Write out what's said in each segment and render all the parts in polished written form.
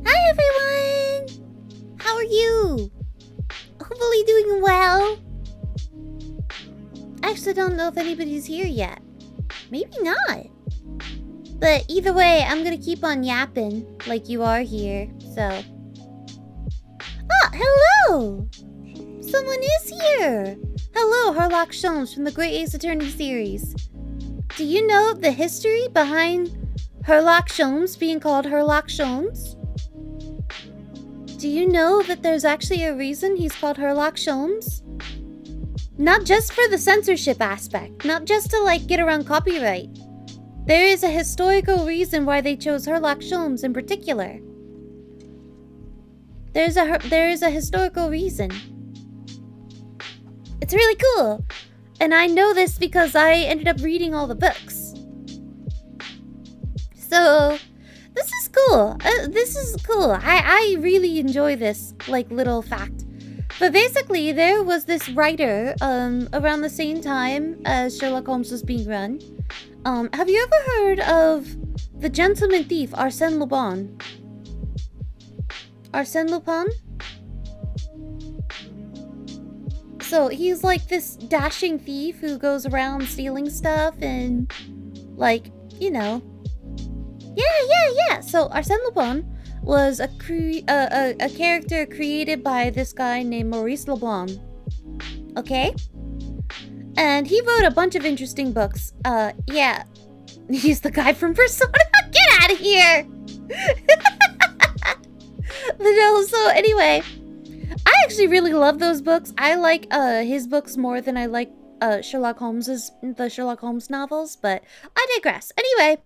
Hi everyone! How are you? Hopefully doing well. I actually don't know if anybody's here yet. Maybe not. But either way, I'm gonna keep on yapping like you are here, so... Ah, hello! Someone is here! Hello, Harlock Sholmes from the Great Ace Attorney series. Do you know the history behind Harlock Sholmes being called Harlock Sholmes? Do you know that there's actually a reason he's called Harlock Sholmes? Not just for the censorship aspect, not just to like get around copyright. There is a historical reason why they chose Harlock Sholmes in particular. There is a historical reason. It's really cool. And I know this because I ended up reading all the books. So, this is cool. I really enjoy this, like, little fact. But basically, there was this writer, around the same time as Sherlock Holmes was being run. Have you ever heard of the gentleman thief, Arsène Lupin? Arsène Lupin? So, he's like this dashing thief who goes around stealing stuff and, like, you know. Yeah. So, Arsène Lupin was a character created by this guy named Maurice Leblanc. Okay? And he wrote a bunch of interesting books. Yeah. He's the guy from Persona. Get out of here! No, so anyway, I actually really love those books. I like his books more than I like the Sherlock Holmes novels, but I digress. Anyway,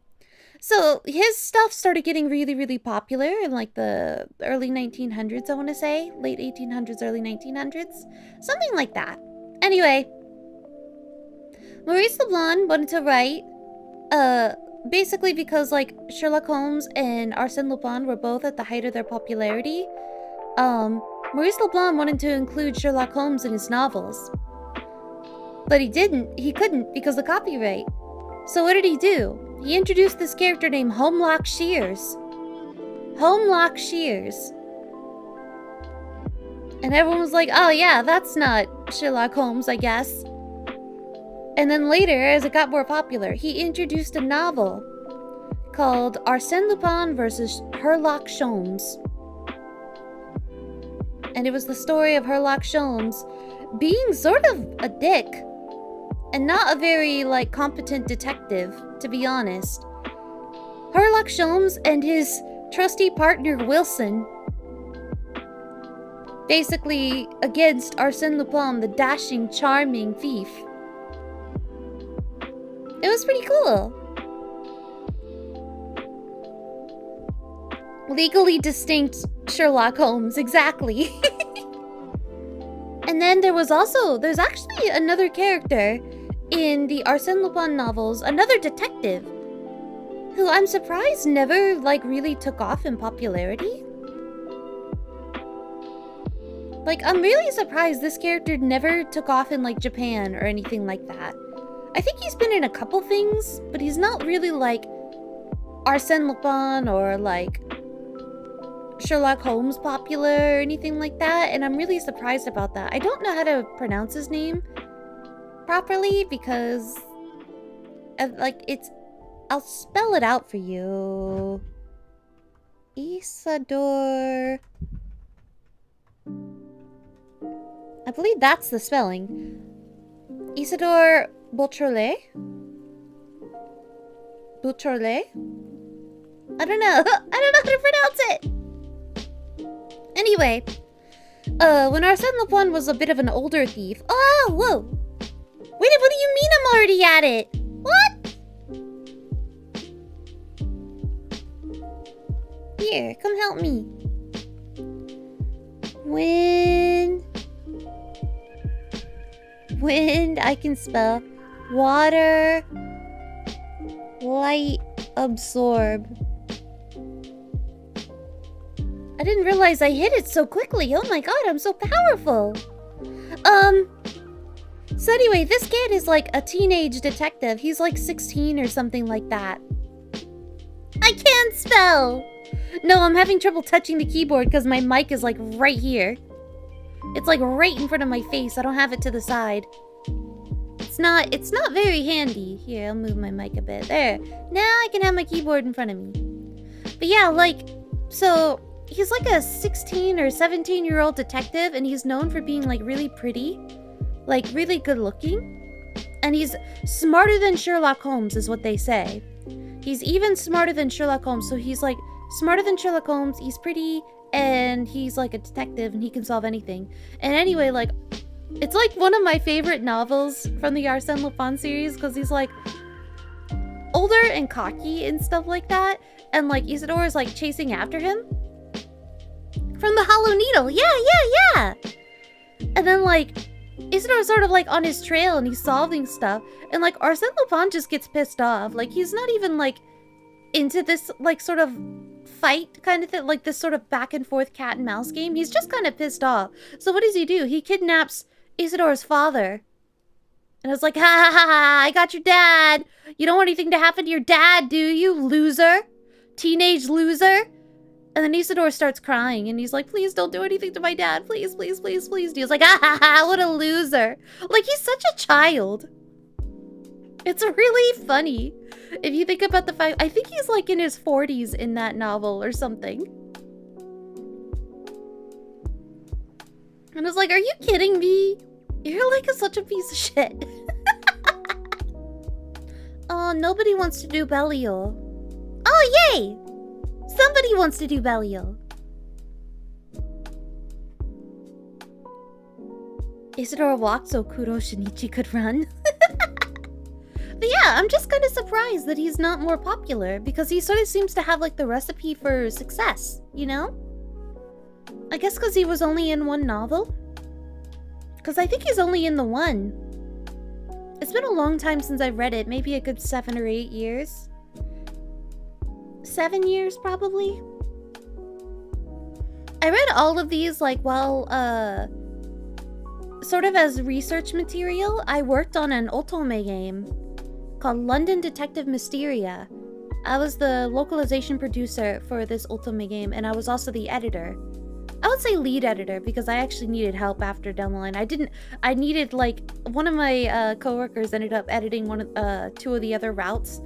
so his stuff started getting really, really popular in like the early 1900s, I want to say. Late 1800s, early 1900s. Something like that. Anyway, Maurice Leblanc wanted to write, basically because like Sherlock Holmes and Arsène Lupin were both at the height of their popularity. Maurice Leblanc wanted to include Sherlock Holmes in his novels. But he couldn't because of copyright. So what did he do? He introduced this character named Holmlock Shears. Holmlock Shears. And everyone was like, oh yeah, that's not Sherlock Holmes, I guess. And then later, as it got more popular, he introduced a novel called Arsène Lupin vs. Herlock Sholmes. And it was the story of Herlock Sholmes being sort of a dick. And not a very, like, competent detective, to be honest. Herlock Sholmes and his trusty partner Wilson, basically against Arsène Lupin, the dashing, charming thief. It was pretty cool. Legally distinct Sherlock Holmes, exactly. And then there's actually another character in the Arsène Lupin novels, another detective, who I'm surprised never, like, really took off in popularity. Like, I'm really surprised this character never took off in, like, Japan or anything like that. I think he's been in a couple things, but he's not really, like, Arsène Lupin or, like, Sherlock Holmes popular or anything like that, and I'm really surprised about that. I don't know how to pronounce his name properly because, like, I'll spell it out for you. Isidore. I believe that's the spelling. Isidore Beautrelet? Beautrelet? I don't know. I don't know how to pronounce it. Anyway, when Arsène Lupin was a bit of an older thief... Oh, whoa! Wait, what do you mean I'm already at it? What? Here, come help me. Wind, I can spell. Water, light, absorb. I didn't realize I hit it so quickly. Oh my god, I'm so powerful. So anyway, this kid is like a teenage detective. He's like 16 or something like that. I can't spell! No, I'm having trouble touching the keyboard because my mic is like right here. It's like right in front of my face. I don't have it to the side. It's not very handy. Here, I'll move my mic a bit. There. Now I can have my keyboard in front of me. But yeah, like, so he's like a 16 or 17-year-old detective, and he's known for being like really pretty, like really good looking. And he's smarter than Sherlock Holmes is what they say. He's even smarter than Sherlock Holmes. So he's like smarter than Sherlock Holmes. He's pretty, and he's like a detective, and he can solve anything. And anyway, like, it's like one of my favorite novels from the Arsène Lupin series because he's like older and cocky and stuff like that. And like Isidore is like chasing after him from the Hollow Needle. Yeah. And then like Isidore's sort of like on his trail and he's solving stuff. And like Arsène Lupin just gets pissed off. Like he's not even like into this like sort of fight kind of thing, like this sort of back and forth cat and mouse game. He's just kind of pissed off. So what does he do? He kidnaps Isidore's father. And it's like, ha, I got your dad. You don't want anything to happen to your dad, do you, loser? Teenage loser? And then Isidore starts crying and he's like, please don't do anything to my dad. Please. He's like, what a loser. Like, he's such a child. It's really funny. If you think about the fact, I think he's like in his 40s in that novel or something. And I was like, are you kidding me? You're like such a piece of shit. Oh, nobody wants to do Belial. Oh, yay! Somebody wants to do Belial. Isidore walked so Kuro Shinichi could run. But yeah, I'm just kind of surprised that he's not more popular because he sort of seems to have like the recipe for success, you know? I guess because he was only in one novel? Because I think he's only in the one. It's been a long time since I've read it. Maybe a good 7 or 8 years. 7 years, probably. I read all of these, like, while, sort of as research material. I worked on an otome game called London Detective Mysteria. I was the localization producer for this otome game, and I was also the editor. I would say lead editor because I actually needed help after down the line. I needed like one of my coworkers ended up editing two of the other routes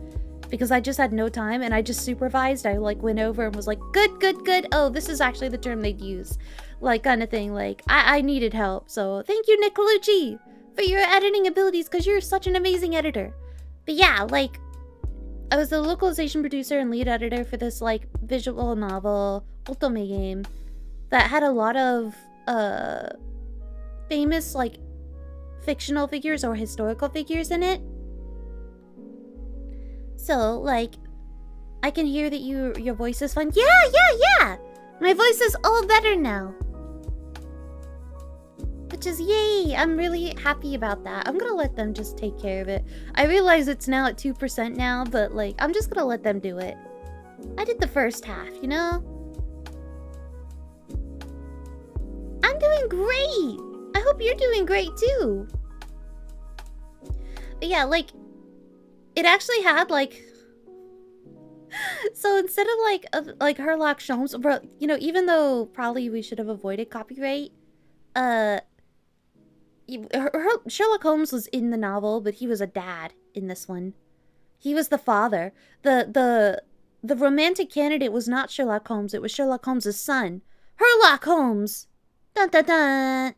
because I just had no time and I just supervised. I like went over and was like, good. Oh, this is actually the term they'd use. Like kind of thing. Like I needed help. So thank you, Nick Colucci, for your editing abilities because you're such an amazing editor. But yeah, like I was the localization producer and lead editor for this like visual novel otome game that had a lot of famous like fictional figures or historical figures in it. So like I can hear that your voice is fine. Yeah. My voice is all better now. Which is yay. I'm really happy about that. I'm gonna let them just take care of it. I realize it's now at 2% now, but like I'm just gonna let them do it. I did the first half, you know? I'm doing great! I hope you're doing great too! But yeah, like, it actually had, like... So instead of, like, Sherlock Holmes, you know, even though probably we should have avoided copyright, Sherlock Holmes was in the novel, but he was a dad in this one. He was the father. The romantic candidate was not Sherlock Holmes, it was Sherlock Holmes' son. Sherlock Holmes! Dun dun dun!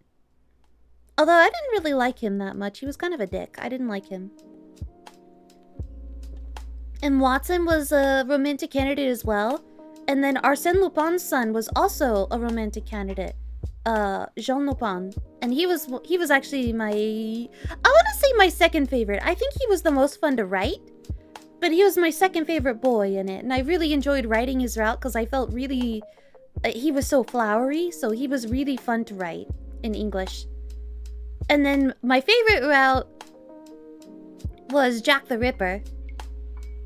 Although I didn't really like him that much. He was kind of a dick. I didn't like him. And Watson was a romantic candidate as well. And then Arsène Lupin's son was also a romantic candidate. Jean Lupin. And he was actually my... I want to say my second favorite. I think he was the most fun to write. But he was my second favorite boy in it. And I really enjoyed writing his route because I felt really... he was so flowery, so he was really fun to write in English. And then my favorite route was Jack the Ripper.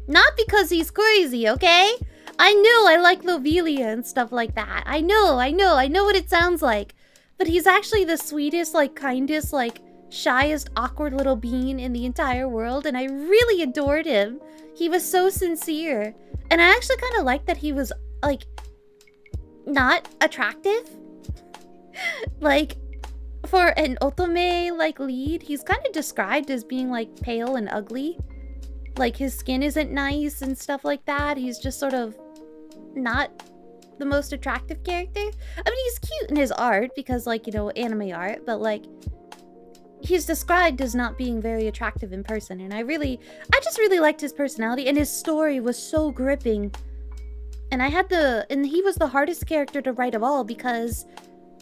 Not because he's crazy, okay? I know I like Lovelia and stuff like that. I know what it sounds like. But he's actually the sweetest, like, kindest, like, shyest, awkward little bean in the entire world, and I really adored him. He was so sincere. And I actually kind of liked that he was, like, not attractive. Like, for an otome, like, lead, he's kind of described as being, like, pale and ugly. Like, his skin isn't nice and stuff like that. He's just sort of not the most attractive character. I mean, he's cute in his art because, like, you know, anime art, but, like, he's described as not being very attractive in person. And I just really liked his personality, and his story was so gripping. And he was the hardest character to write of all because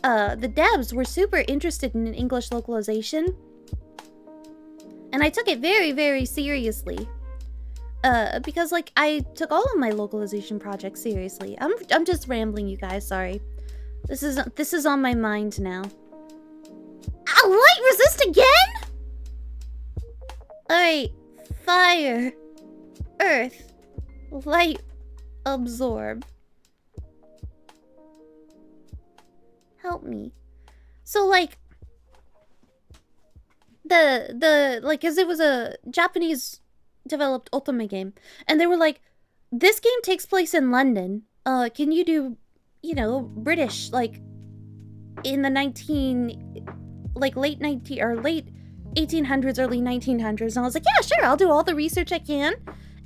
the devs were super interested in English localization. And I took it very, very seriously. Because, like, I took all of my localization projects seriously. I'm just rambling, you guys, sorry. This is on my mind now. Light resist again? Alright, fire, earth, light, absorb. Help me. So, like, cause it was a Japanese developed Ultima game, and they were like, this game takes place in London. Can you do, you know, British, like, in the late 1800s, early 1900s. And I was like, yeah, sure, I'll do all the research I can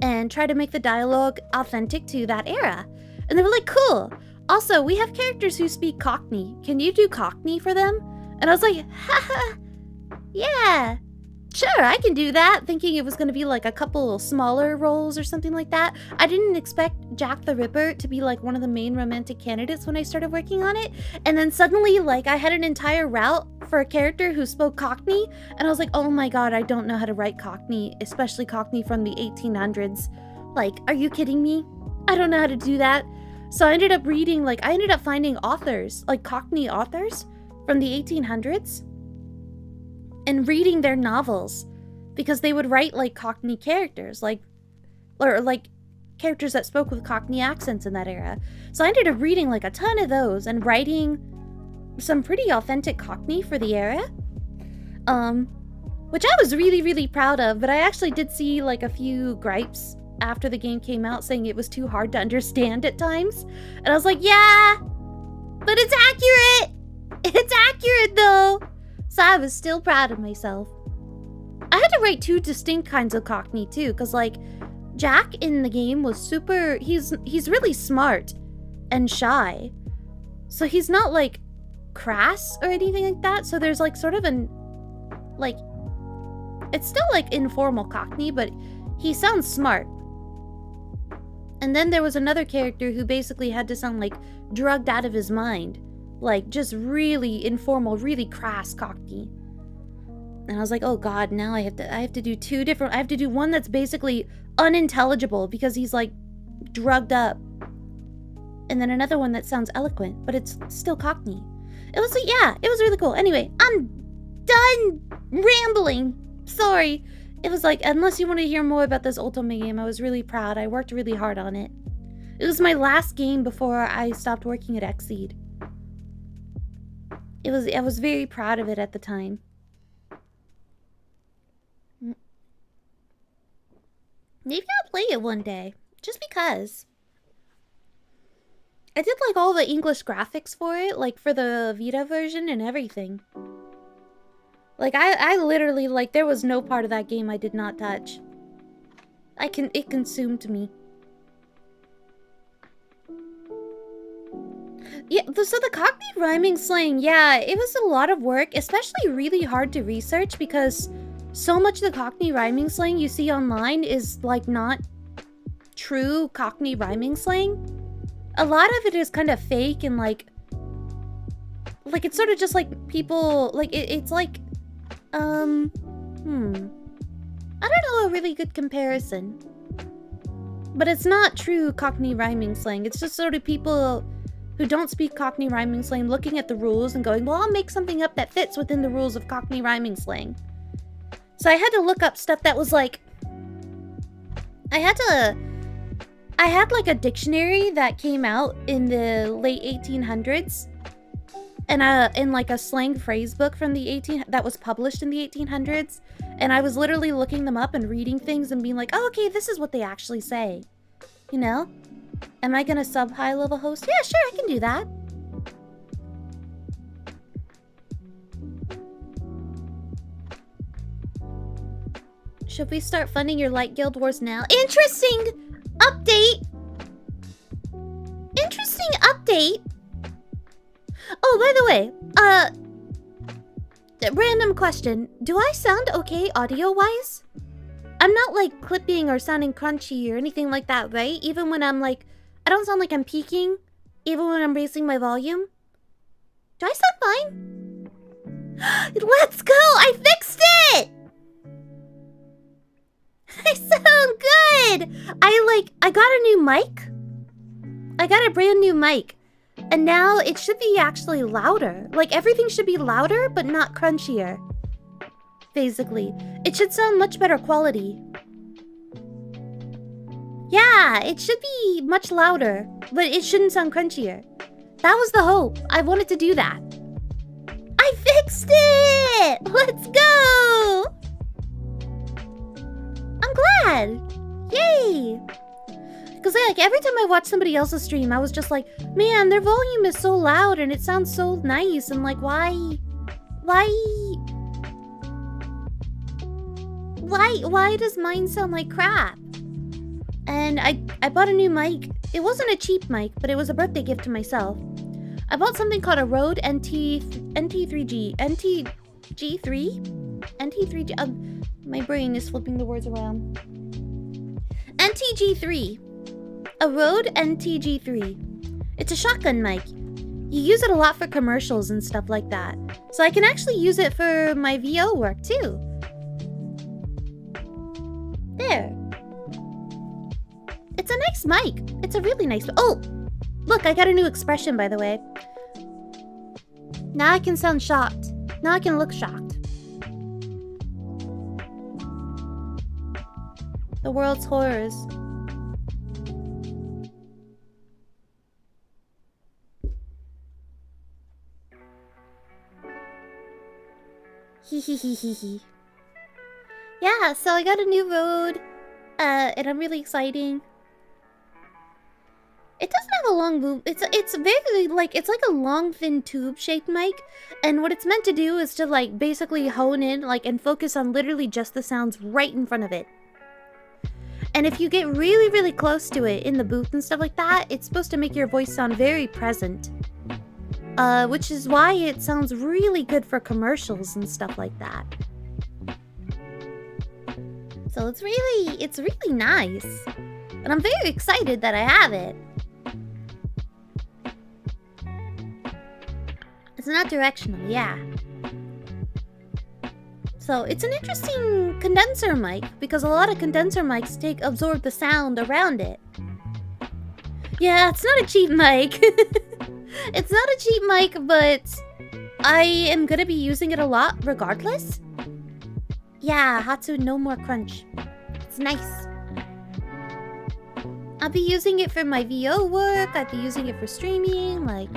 and try to make the dialogue authentic to that era. And they were like, cool. Also, we have characters who speak Cockney. Can you do Cockney for them? And I was like, haha, yeah, sure, I can do that. Thinking it was going to be like a couple smaller roles or something like that. I didn't expect Jack the Ripper to be like one of the main romantic candidates when I started working on it. And then suddenly, like, I had an entire route for a character who spoke Cockney. And I was like, oh my god, I don't know how to write Cockney, especially Cockney from the 1800s. Like, are you kidding me? I don't know how to do that. So I ended up finding authors, like Cockney authors from the 1800s. And reading their novels, because they would write like Cockney characters, or characters that spoke with Cockney accents in that era. So I ended up reading like a ton of those and writing some pretty authentic Cockney for the era, which I was really, really proud of. But I actually did see like a few gripes after the game came out saying it was too hard to understand at times, and I was like, yeah, but it's accurate. It's accurate though. So I was still proud of myself. I had to write two distinct kinds of Cockney too, because like Jack in the game was he's really smart and shy. So he's not like crass or anything like that. So there's like sort of it's still like informal Cockney, but he sounds smart. And then there was another character who basically had to sound like drugged out of his mind. Like, just really informal, really crass Cockney. And I was like, oh god, now I have to do two different... I have to do one that's basically unintelligible because he's, like, drugged up. And then another one that sounds eloquent, but it's still Cockney. It was, like, yeah, it was really cool. Anyway, I'm done rambling. Sorry. It was like, unless you want to hear more about this Ultima game, I was really proud. I worked really hard on it. It was my last game before I stopped working at Xseed. I was very proud of it at the time. Maybe I'll play it one day, just because. I did like all the English graphics for it, like for the Vita version and everything. Like I literally, like, there was no part of that game I did not touch. It consumed me. Yeah, so the Cockney rhyming slang, yeah, it was a lot of work, especially really hard to research because so much of the Cockney rhyming slang you see online is, like, not true Cockney rhyming slang. A lot of it is kind of fake and, like it's sort of just, like, people, like, it's like, I don't know a really good comparison. But it's not true Cockney rhyming slang, it's just sort of people who don't speak Cockney rhyming slang looking at the rules and going, well, I'll make something up that fits within the rules of Cockney rhyming slang. So I had to look up stuff that was like... I had like a dictionary that came out in the late 1800s. in like a slang phrase book from that was published in the 1800s, and I was literally looking them up and reading things and being like, oh, okay, this is what they actually say. You know? Am I gonna sub high level host? Yeah, sure, I can do that. Should we start funding your Light Guild Wars now? Interesting update! Interesting update! Oh, by the way, random question. Do I sound okay audio-wise? I'm not, like, clipping or sounding crunchy or anything like that, right? Even when I'm, like... I don't sound like I'm peaking, even when I'm raising my volume. Do I sound fine? Let's go! I fixed it! I sound good! I got a new mic. I got a brand new mic. And now it should be actually louder. Like, everything should be louder, but not crunchier. Basically. It should sound much better quality. Yeah, it should be much louder, but it shouldn't sound crunchier. That was the hope. I wanted to do that. I fixed it! Let's go! I'm glad. Yay! Because like every time I watch somebody else's stream, I was just like, man, their volume is so loud and it sounds so nice. And like, why does mine sound like crap? And I bought a new mic. It wasn't a cheap mic, but it was a birthday gift to myself. I bought something called a Rode NT3G. My brain is flipping the words around. NTG3. A Rode NTG3. It's a shotgun mic. You use it a lot for commercials and stuff like that. So I can actually use it for my VO work too. There. It's a nice mic. It's a really nice... Oh! Look, I got a new expression, by the way. Now I can sound shocked. Now I can look shocked. The world's horrors. Hee. Yeah, so I got a new Rode, and I'm really exciting. It doesn't have a long boom. It's very like it's like a long thin tube shaped mic, and what it's meant to do is to like basically hone in like and focus on literally just the sounds right in front of it. And if you get really close to it in the booth and stuff like that, it's supposed to make your voice sound very present. Which is why it sounds really good for commercials and stuff like that. So it's really nice. And I'm very excited that I have it. It's not directional, yeah. So it's an interesting condenser mic because a lot of condenser mics absorb the sound around it. Yeah, it's not a cheap mic. It's not a cheap mic, but I am gonna be using it a lot regardless. Yeah, Hatsu, no more crunch. It's nice. I'll be using it for my VO work. I'll be using it for streaming. Like,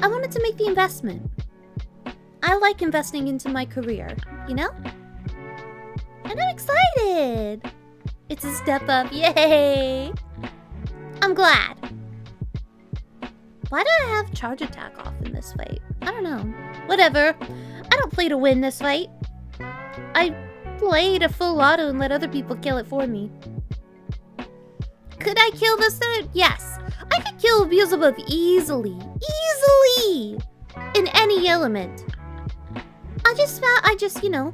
I wanted to make the investment. I like investing into my career, you know? And I'm excited. It's a step up. Yay! I'm glad. Why do I have charge attack off in this fight? I don't know. Whatever. I don't play to win this fight. I play to full auto and let other people kill it for me. Could I kill this thing? Yes. I could kill Beelzebub easily. Easily! In any element. I just, you know.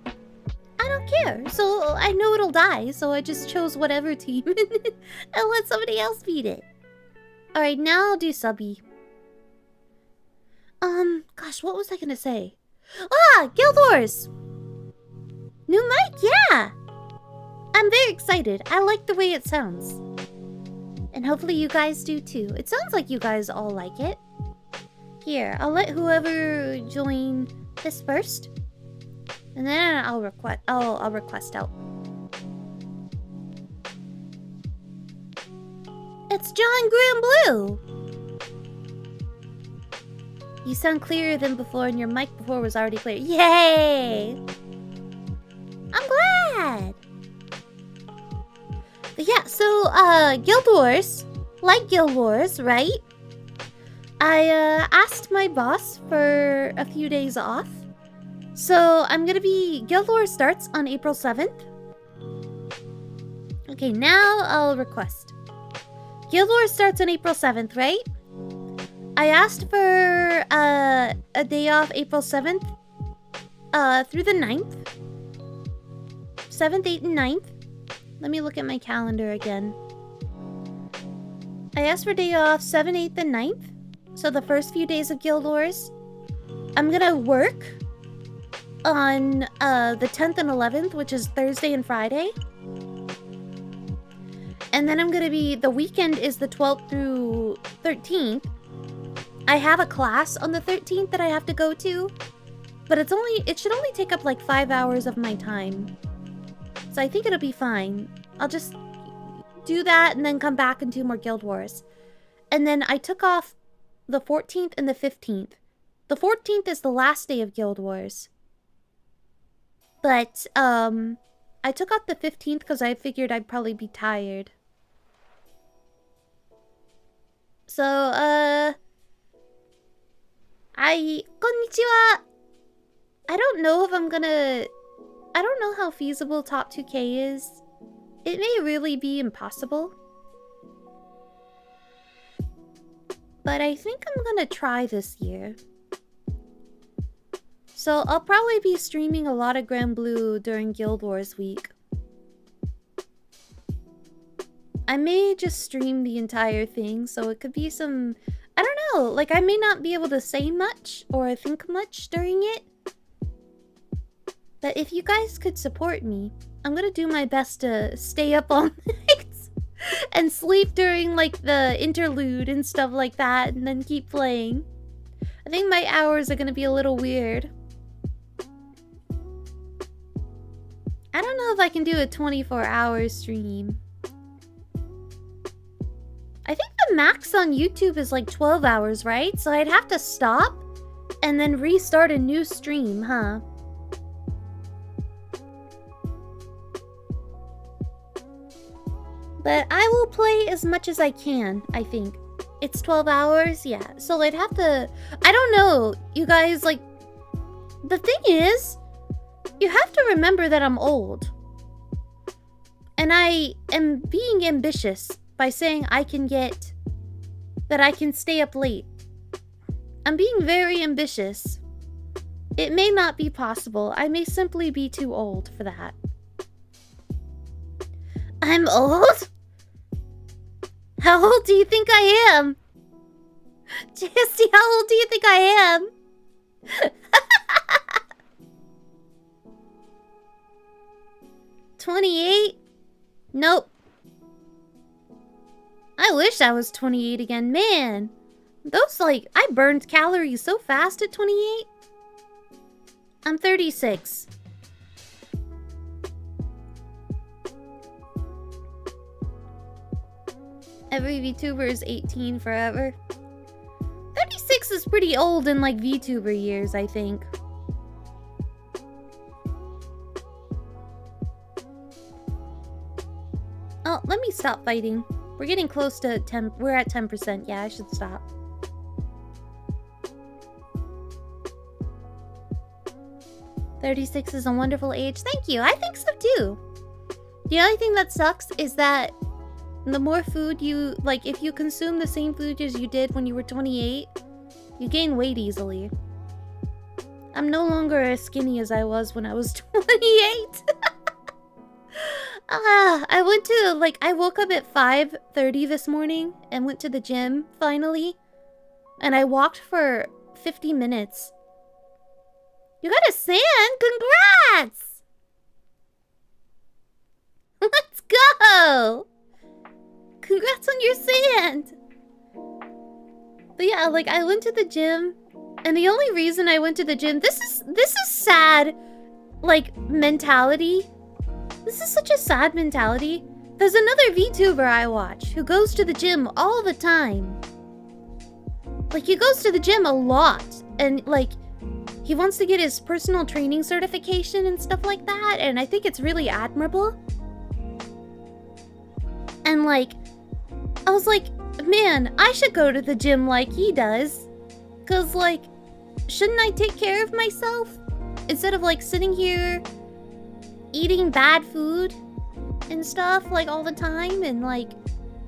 I don't care. So I know it'll die, so I just chose whatever team and let somebody else beat it. Alright, now I'll do subby. Gosh, what was I gonna say? Ah! Guild Wars! New mic, yeah! I'm very excited. I like the way it sounds. And hopefully you guys do too. It sounds like you guys all like it. Here, I'll let whoever join this first. And then I'll request out. It's John Granblue! You sound clearer than before, and your mic before was already clear. Yay! I'm glad! But yeah, so, Guild Wars. Like Guild Wars, right? I asked my boss for a few days off. So I'm gonna be... Guild Wars starts on April 7th. Okay, now I'll request. Guild Wars starts on April 7th, right? I asked for a day off April 7th through the 9th. 7th, 8th, and 9th. Let me look at my calendar again. I asked for a day off 7th, 8th, and 9th. So the first few days of Guild Wars. I'm gonna work on the 10th and 11th, which is Thursday and Friday. And then I'm gonna be... The weekend is the 12th through 13th. I have a class on the 13th that I have to go to. But it should only take up like 5 hours of my time. So I think it'll be fine. I'll just do that and then come back and do more Guild Wars. And then I took off the 14th and the 15th. The 14th is the last day of Guild Wars. But, I took off the 15th because I figured I'd probably be tired. So, konnichiwa! I don't know if I'm gonna... I don't know how feasible top 2k is. It may really be impossible. But I think I'm gonna try this year. So I'll probably be streaming a lot of Granblue during Guild Wars week. I may just stream the entire thing, so it could be some... I don't know, like I may not be able to say much or think much during it. But if you guys could support me, I'm gonna do my best to stay up all night and sleep during like the interlude and stuff like that, and then keep playing. I think my hours are gonna be a little weird. I don't know if I can do a 24-hour stream. I think the max on YouTube is like 12 hours, right? So I'd have to stop and then restart a new stream, huh? But I will play as much as I can, I think. It's 12 hours? Yeah. So I'd have to... I don't know, you guys, like... The thing is, you have to remember that I'm old. And I am being ambitious by saying I can get... that I can stay up late. I'm being very ambitious. It may not be possible. I may simply be too old for that. I'm old? How old do you think I am? Jesse, how old do you think I am? 28? Nope. I wish I was 28 again. Man, those like... I burned calories so fast at 28. I'm 36. Every VTuber is 18 forever. 36 is pretty old in like VTuber years, I think. Oh, let me stop fighting. We're getting close to 10. We're at 10%. Yeah, I should stop. "36 is a wonderful age." Thank you. I think so too. The only thing that sucks is that the more food you... Like, if you consume the same food as you did when you were 28, you gain weight easily. I'm no longer as skinny as I was when I was 28. I went to, like... I woke up at 5:30 this morning and went to the gym, finally. And I walked for 50 minutes. You got a sand? Congrats! Let's go! Congrats on your sand! But yeah, like, I went to the gym, and the only reason I went to the gym... This is sad, like, mentality. This is such a sad mentality. There's another VTuber I watch who goes to the gym all the time. Like, he goes to the gym a lot. And, like, he wants to get his personal training certification and stuff like that. And I think it's really admirable. And, like, I was like, man, I should go to the gym like he does. Because, like, shouldn't I take care of myself? Instead of, like, sitting here eating bad food and stuff, like, all the time. And, like,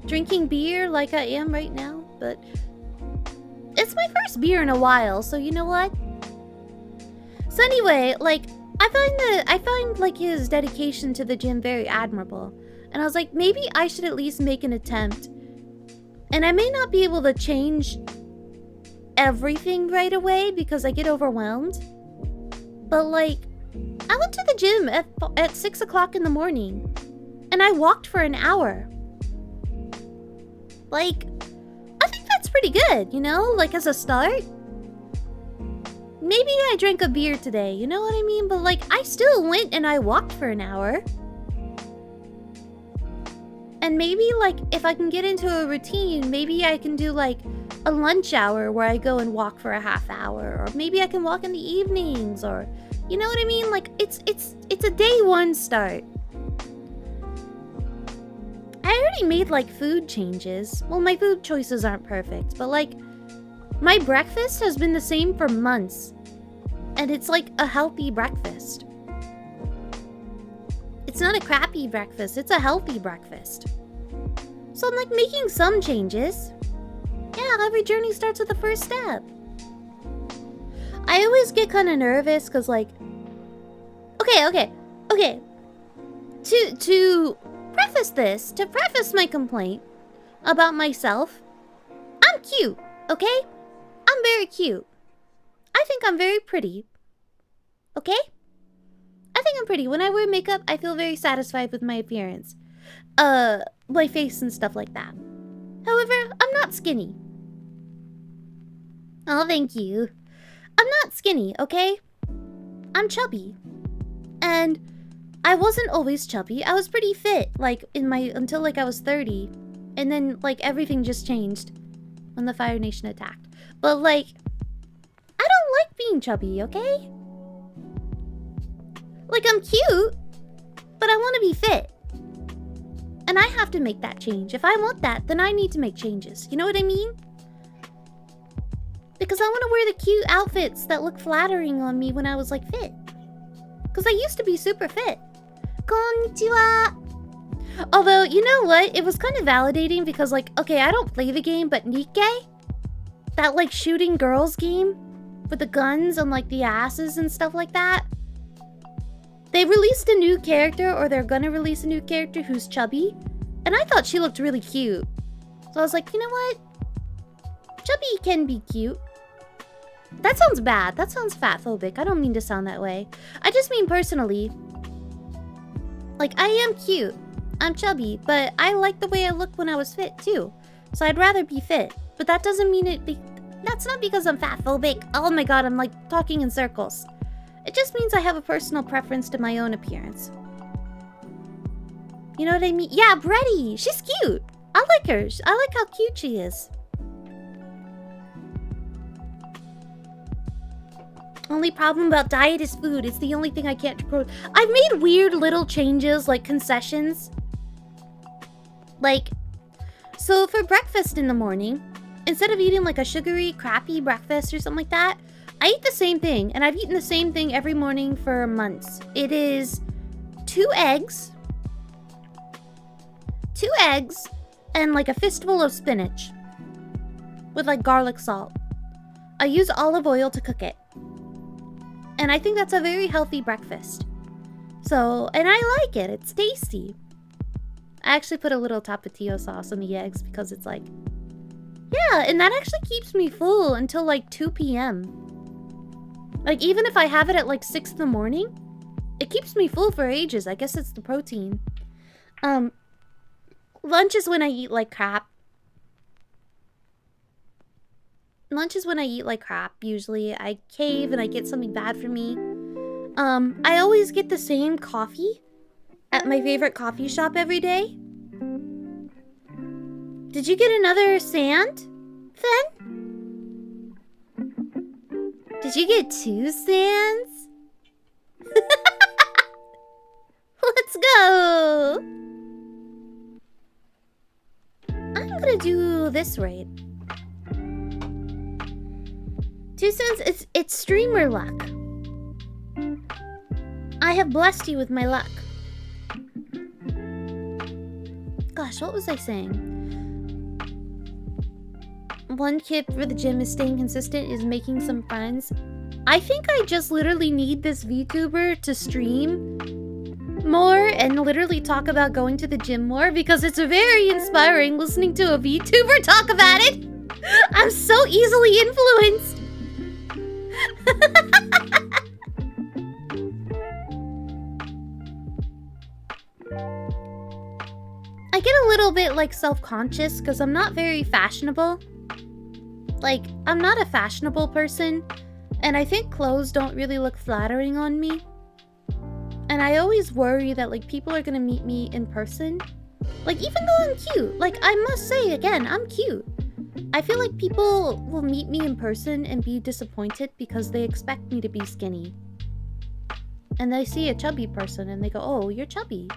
drinking beer like I am right now. But it's my first beer in a while, so you know what? So anyway, like, I find like his dedication to the gym very admirable. And I was like, maybe I should at least make an attempt. And I may not be able to change everything right away because I get overwhelmed. But like, I went to the gym at 6 o'clock in the morning. And I walked for an hour. Like, I think that's pretty good, you know? Like, as a start. Maybe I drank a beer today, you know what I mean? But like, I still went and I walked for an hour. And maybe like, if I can get into a routine, maybe I can do like a lunch hour where I go and walk for a half hour. Or maybe I can walk in the evenings, or, you know what I mean? Like, it's a day one start. I already made like food changes. Well, my food choices aren't perfect, but like, my breakfast has been the same for months. And it's like a healthy breakfast. It's not a crappy breakfast, it's a healthy breakfast. So I'm like making some changes. Yeah, every journey starts with the first step. I always get kind of nervous because like... Okay. To preface my complaint about myself, I'm cute, okay? I'm very cute. I think I'm very pretty. Okay? I think I'm pretty. When I wear makeup, I feel very satisfied with my appearance. My face and stuff like that. However, I'm not skinny. Oh, thank you. I'm not skinny, okay? I'm chubby. And I wasn't always chubby. I was pretty fit, like, until, like, I was 30. And then, like, everything just changed when the Fire Nation attacked. But, like, I don't like being chubby, okay? Like, I'm cute, but I want to be fit. And I have to make that change. If I want that, then I need to make changes. You know what I mean? Because I want to wear the cute outfits that look flattering on me when I was, like, fit. Because I used to be super fit. Konnichiwa! Although, you know what? It was kind of validating because, like, okay, I don't play the game, but Nikkei? That, like, shooting girls game? With the guns and, like, the asses and stuff like that? They released a new character, or they're gonna release a new character who's chubby. And I thought she looked really cute. So I was like, you know what? Chubby can be cute. That sounds bad. That sounds fatphobic. I don't mean to sound that way. I just mean personally. Like, I am cute. I'm chubby, but I like the way I looked when I was fit, too. So I'd rather be fit. But that doesn't mean that's not because I'm fatphobic. Oh my god, I'm like talking in circles. It just means I have a personal preference to my own appearance. You know what I mean? Yeah, Bretty! She's cute! I like her. I like how cute she is. Only problem about diet is food. It's the only thing I can't control. I've made weird little changes, like concessions. Like, so for breakfast in the morning, instead of eating like a sugary, crappy breakfast or something like that, I eat the same thing, and I've eaten the same thing every morning for months. It is 2 eggs, and like a fistful of spinach with like garlic salt. I use olive oil to cook it. And I think that's a very healthy breakfast. So, and I like it. It's tasty. I actually put a little tapatio sauce on the eggs because it's like... Yeah, and that actually keeps me full until like 2 p.m. Like, even if I have it at like 6 in the morning, it keeps me full for ages. I guess it's the protein. Lunch is when I eat like crap. Usually. I cave and I get something bad for me. I always get the same coffee at my favorite coffee shop every day. Did you get another sand, Fen? Did you get 2 sands? Let's go! I'm gonna do this raid. 2 sands, it's streamer luck. I have blessed you with my luck. Gosh, what was I saying? One tip for the gym is staying consistent is making some friends. I think I just literally need this VTuber to stream more and literally talk about going to the gym more because it's very inspiring listening to a VTuber talk about it. I'm so easily influenced. I get a little bit like self-conscious because I'm not very fashionable. Like, I'm not a fashionable person, and I think clothes don't really look flattering on me. And I always worry that, like, people are gonna meet me in person. Like, even though I'm cute, like, I must say again, I'm cute. I feel like people will meet me in person and be disappointed because they expect me to be skinny. And they see a chubby person and they go, oh, you're chubby.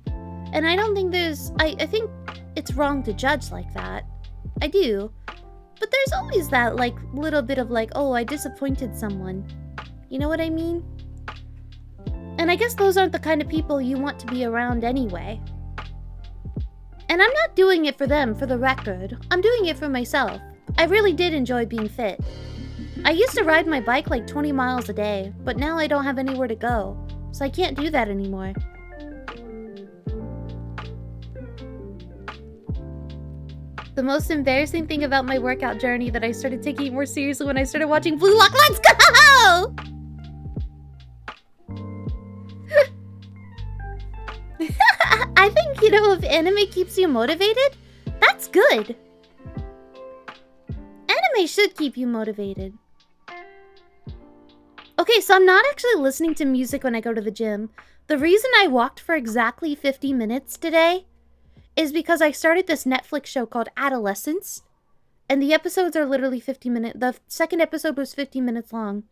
And I don't think I think it's wrong to judge like that. I do. But there's always that, like, little bit of, like, oh, I disappointed someone. You know what I mean? And I guess those aren't the kind of people you want to be around anyway. And I'm not doing it for them, for the record. I'm doing it for myself. I really did enjoy being fit. I used to ride my bike like 20 miles a day, but now I don't have anywhere to go, so I can't do that anymore. The most embarrassing thing about my workout journey that I started taking it more seriously when I started watching Blue Lock. Let's go! I think, you know, if anime keeps you motivated, that's good. Anime should keep you motivated. Okay, so I'm not actually listening to music when I go to the gym. The reason I walked for exactly 50 minutes today is because I started this Netflix show called Adolescence, and the episodes are literally 50 minutes. The second episode was 50 minutes long.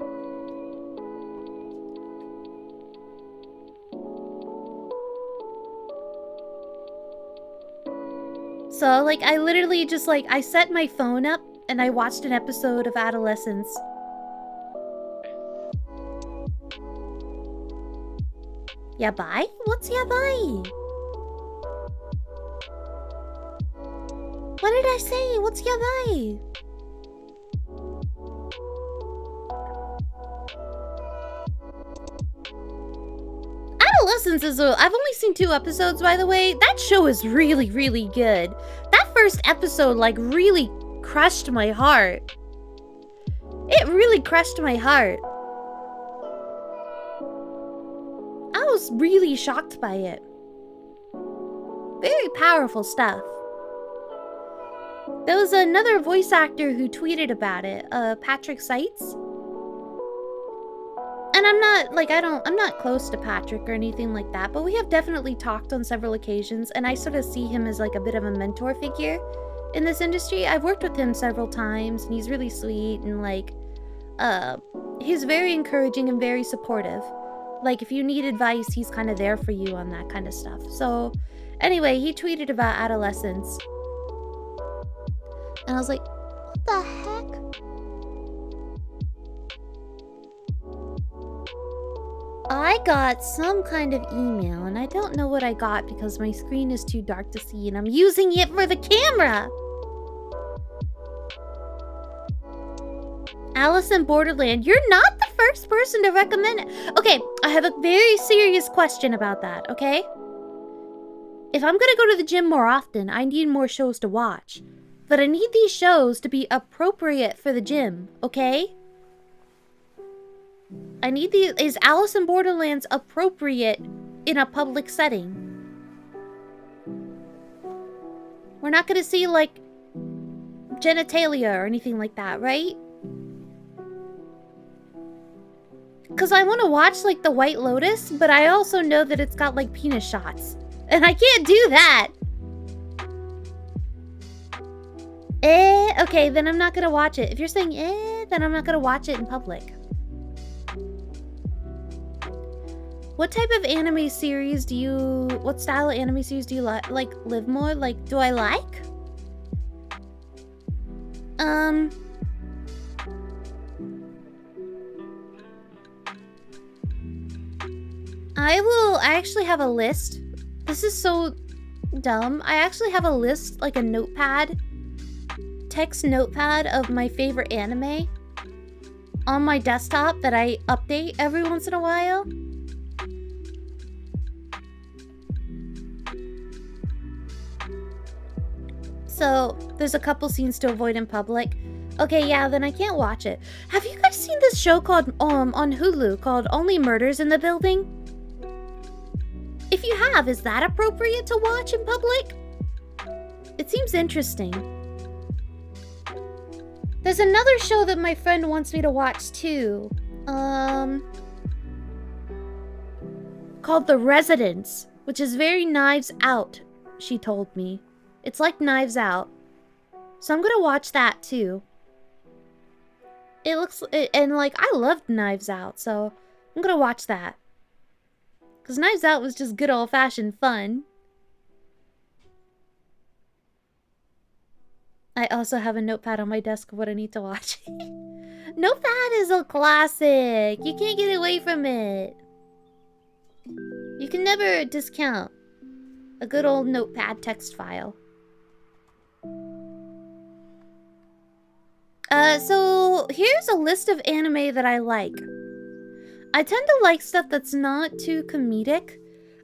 So, like, I literally just, like, I set my phone up and I watched an episode of Adolescence. Yabai? What's yabai? What did I say? What's yabai? Adolescence is I've only seen 2 episodes, by the way. That show is really, really good. That first episode, like, really crushed my heart. It really crushed my heart. I was really shocked by it. Very powerful stuff. There was another voice actor who tweeted about it, Patrick Seitz. And I'm not close to Patrick or anything like that, but we have definitely talked on several occasions, and I sort of see him as like a bit of a mentor figure in this industry. I've worked with him several times, and he's really sweet, and like, he's very encouraging and very supportive. Like, if you need advice, he's kind of there for you on that kind of stuff. So, anyway, he tweeted about Adolescence. And I was like, what the heck? I got some kind of email, and I don't know what I got because my screen is too dark to see, and I'm using it for the camera! Alice in Borderland, you're not the first person to recommend it. Okay, I have a very serious question about that, okay? If I'm gonna go to the gym more often, I need more shows to watch. But I need these shows to be appropriate for the gym, okay? I need is Alice in Borderlands appropriate in a public setting? We're not gonna see, like, genitalia or anything like that, right? Because I want to watch, like, The White Lotus, but I also know that it's got, like, penis shots. And I can't do that! Okay, then I'm not gonna watch it. If you're saying then I'm not gonna watch it in public. What type of anime series do you... What style of anime series do you like live more? Like, do I like? I actually have a list. This is so dumb. I actually have a list, like a notepad, text notepad of my favorite anime on my desktop that I update every once in a while. So there's a couple scenes to avoid in public. Okay, yeah, then I can't watch it. Have you guys seen this show called on Hulu called Only Murders in the Building? If you have, is that appropriate to watch in public? It seems interesting. There's another show that my friend wants me to watch too. Called The Residence, which is very Knives Out, she told me. It's like Knives Out. So I'm gonna watch that too. It looks... And like, I loved Knives Out, so I'm gonna watch that. Because Knives Out was just good old-fashioned fun. I also have a notepad on my desk of what I need to watch. Notepad is a classic. You can't get away from it. You can never discount a good old notepad text file. So here's a list of anime that I like. I tend to like stuff that's not too comedic.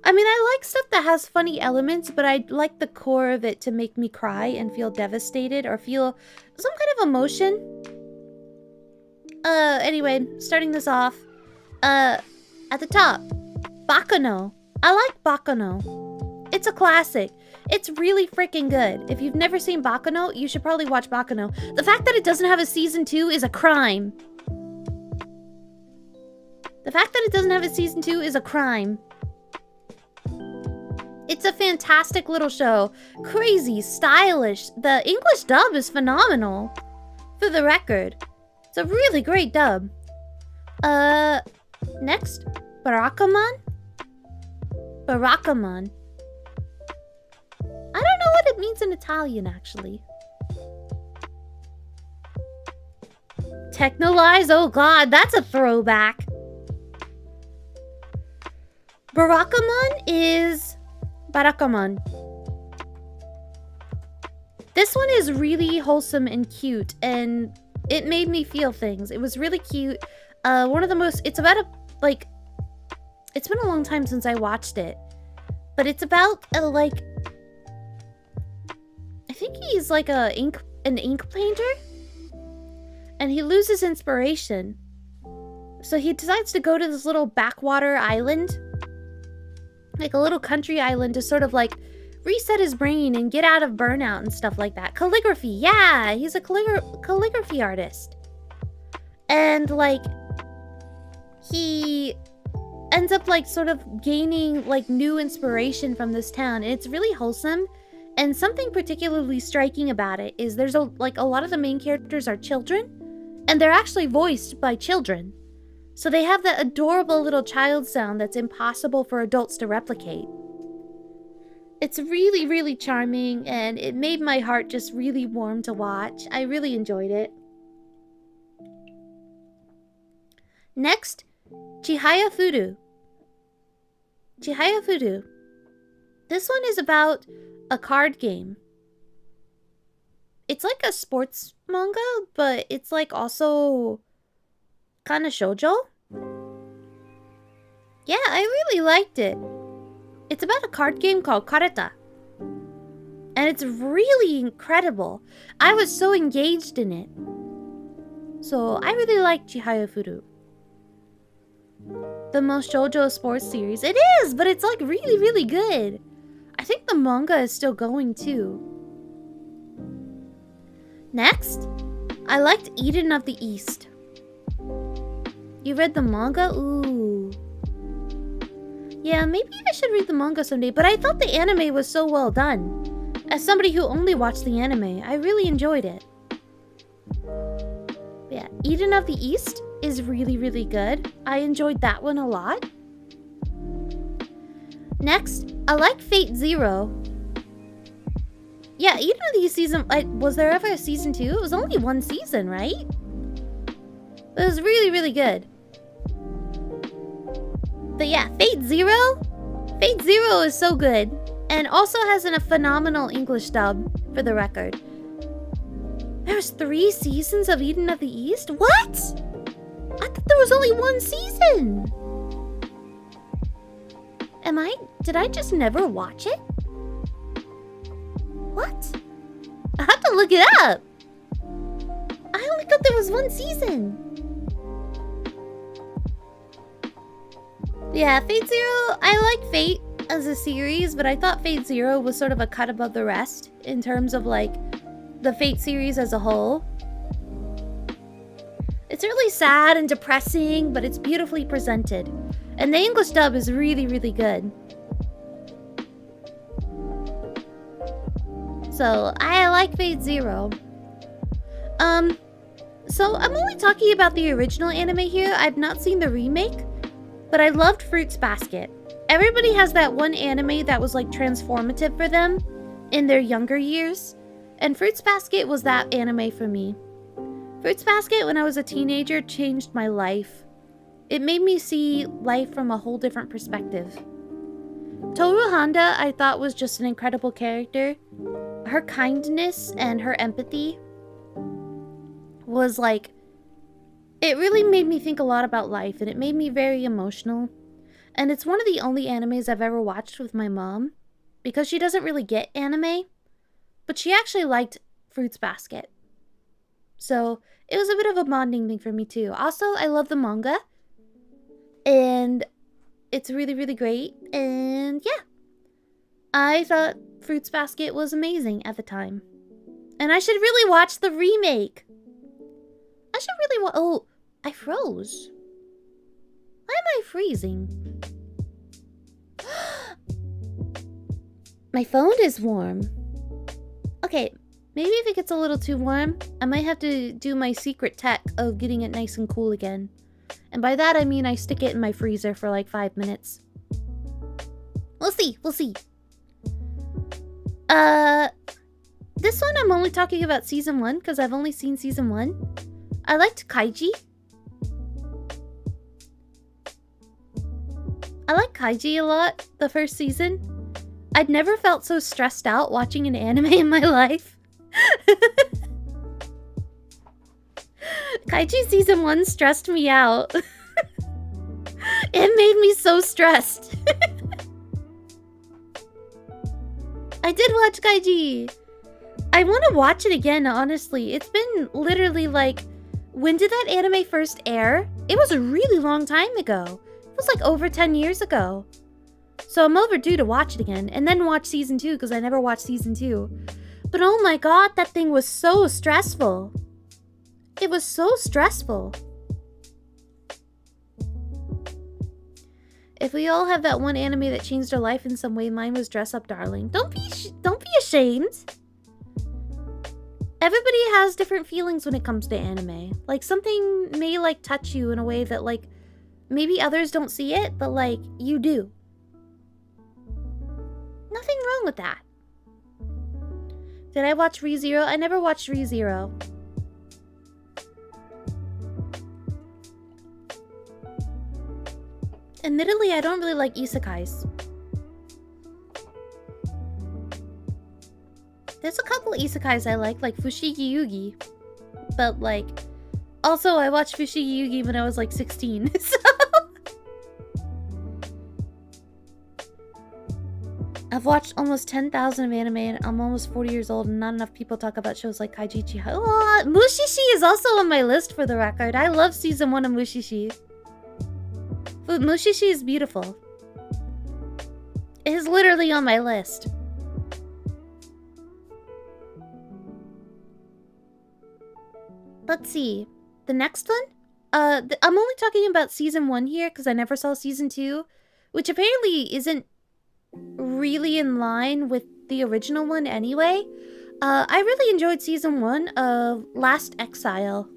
I mean, I like stuff that has funny elements, but I like the core of it to make me cry and feel devastated or feel some kind of emotion. Anyway, starting this off. At the top, Baccano. I like Baccano. It's a classic. It's really freaking good. If you've never seen Baccano, you should probably watch Baccano. The fact that it doesn't have a season 2 is a crime. The fact that it doesn't have a season 2 is a crime. It's a fantastic little show. Crazy, stylish. The English dub is phenomenal. For the record. It's a really great dub. Next. Barakamon? Barakamon. I don't know what it means in Italian, actually. Technolize? Oh god, that's a throwback. Barakamon is... Barakamon. This one is really wholesome and cute, and it made me feel things. It was really cute. One of the most... It's about a... Like... It's been a long time since I watched it. But it's about a, like... I think he's like an ink painter. And he loses inspiration. So he decides to go to this little backwater island. Like a little country island to sort of like reset his brain and get out of burnout and stuff like that. Calligraphy, yeah, he's a calligraphy artist. And like, he ends up like sort of gaining like new inspiration from this town. And it's really wholesome. And something particularly striking about it is there's a lot of the main characters are children. And they're actually voiced by children. So they have that adorable little child sound that's impossible for adults to replicate. It's really, really charming, and it made my heart just really warm to watch. I really enjoyed it. Next, Chihaya Furu. Chihaya Furu. This one is about a card game. It's like a sports manga, but it's like also... kind of shoujo? Yeah, I really liked it. It's about a card game called Kareta. And it's really incredible. I was so engaged in it. So, I really like Chihaya Furu. The most shoujo sports series. It is, but it's like really, really good. I think the manga is still going too. Next, I liked Eden of the East. You read the manga? Ooh. Yeah, maybe I should read the manga someday, but I thought the anime was so well done. As somebody who only watched the anime, I really enjoyed it. Yeah, Eden of the East is really, really good. I enjoyed that one a lot. Next, I like Fate Zero. Yeah, Eden of the East season... was there ever a season 2? It was only one season, right? It was really, really good. But yeah, Fate Zero? Fate Zero is so good. And also has a phenomenal English dub, for the record. There's 3 seasons of Eden of the East? What? I thought there was only 1 season. Did I just never watch it? What? I have to look it up. I only thought there was 1 season. Yeah, Fate Zero, I like Fate as a series, but I thought Fate Zero was sort of a cut above the rest in terms of like the Fate series as a whole. It's really sad and depressing, but it's beautifully presented. And the English dub is really, really good. So, I like Fate Zero. So I'm only talking about the original anime here. I've not seen the remake, but I loved Fruits Basket. Everybody has that one anime that was like transformative for them in their younger years. And Fruits Basket was that anime for me. Fruits Basket, when I was a teenager, changed my life. It made me see life from a whole different perspective. Toru Honda, I thought, was just an incredible character. Her kindness and her empathy was like... it really made me think a lot about life, and it made me very emotional. And it's one of the only animes I've ever watched with my mom, because she doesn't really get anime, but she actually liked Fruits Basket. So it was a bit of a bonding thing for me too. Also, I love the manga, and it's really, really great. And yeah, I thought Fruits Basket was amazing at the time. And I should really watch the remake. I should really oh, I froze. Why am I freezing? My phone is warm. Okay, maybe if it gets a little too warm, I might have to do my secret tech of getting it nice and cool again. And by that, I mean I stick it in my freezer for like 5 minutes. We'll see, we'll see. This one I'm only talking about season 1 because I've only seen season 1. I liked Kaiji. I like Kaiji a lot, the first season. I'd never felt so stressed out watching an anime in my life. Kaiji season 1 stressed me out. It made me so stressed. I did watch Kaiji. I want to watch it again, honestly. It's been literally like... when did that anime first air? It was a really long time ago. It was like over 10 years ago. So I'm overdue to watch it again. And then watch season 2 because I never watched season 2. But oh my god, that thing was so stressful. It was so stressful. If we all have that one anime that changed our life in some way, mine was Dress Up Darling. Don't be ashamed. Everybody has different feelings when it comes to anime. Like, something may, like, touch you in a way that, like, maybe others don't see it, but, like, you do. Nothing wrong with that. Did I watch ReZero? I never watched ReZero. Admittedly, I don't really like isekais. There's a couple isekais I like Fushigi Yugi. But, like, also I watched Fushigi Yugi when I was, like, 16, so... I've watched almost 10,000 of anime and I'm almost 40 years old and not enough people talk about shows like Kaijichi. Oh, Mushishi is also on my list for the record. I love season 1 of Mushishi. But Mushishi is beautiful. It is literally on my list. Let's see. The next one? I'm only talking about season 1 here because I never saw season 2, which apparently isn't really in line with the original one anyway. I really enjoyed season 1 of Last Exile.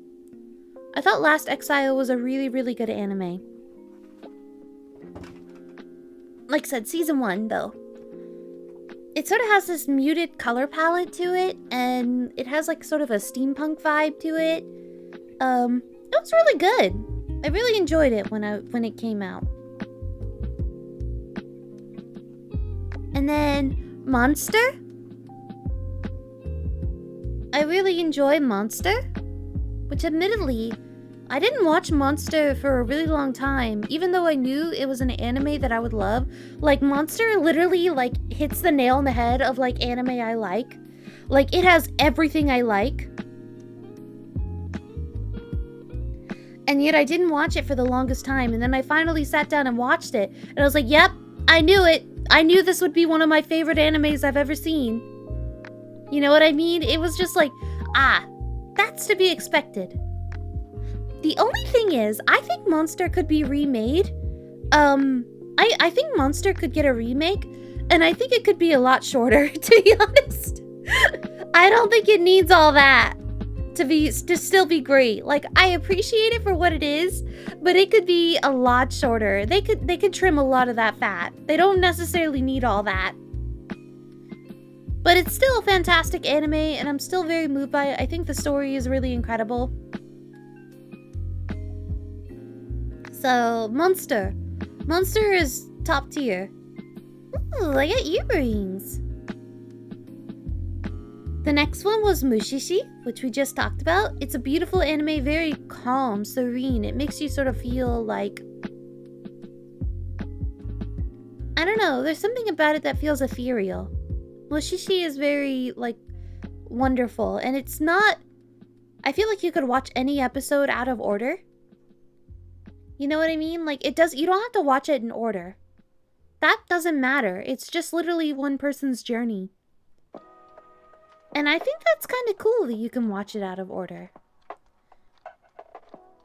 I thought Last Exile was a really, really good anime. Like I said, season 1 though. It sort of has this muted color palette to it, and it has like sort of a steampunk vibe to it. It was really good. I really enjoyed it when it came out. And then Monster. I really enjoy Monster, which admittedly, I didn't watch Monster for a really long time, even though I knew it was an anime that I would love. Like, Monster literally, like, hits the nail on the head of, like, anime I like. Like, it has everything I like. And yet I didn't watch it for the longest time, and then I finally sat down and watched it, and I was like, yep, I knew it. I knew this would be one of my favorite animes I've ever seen. You know what I mean? It was just like, that's to be expected. The only thing is, I think Monster could be remade. I think Monster could get a remake, and I think it could be a lot shorter, to be honest. I don't think it needs all that to still be great. Like, I appreciate it for what it is, but it could be a lot shorter. They could trim a lot of that fat. They don't necessarily need all that. But it's still a fantastic anime, and I'm still very moved by it. I think the story is really incredible. So, Monster. Monster is top tier. Ooh, I got earrings. The next one was Mushishi, which we just talked about. It's a beautiful anime, very calm, serene. It makes you sort of feel like... I don't know, there's something about it that feels ethereal. Mushishi is very, like, wonderful. And it's not... I feel like you could watch any episode out of order. You know what I mean? Like, you don't have to watch it in order. That doesn't matter. It's just literally one person's journey. And I think that's kind of cool that you can watch it out of order.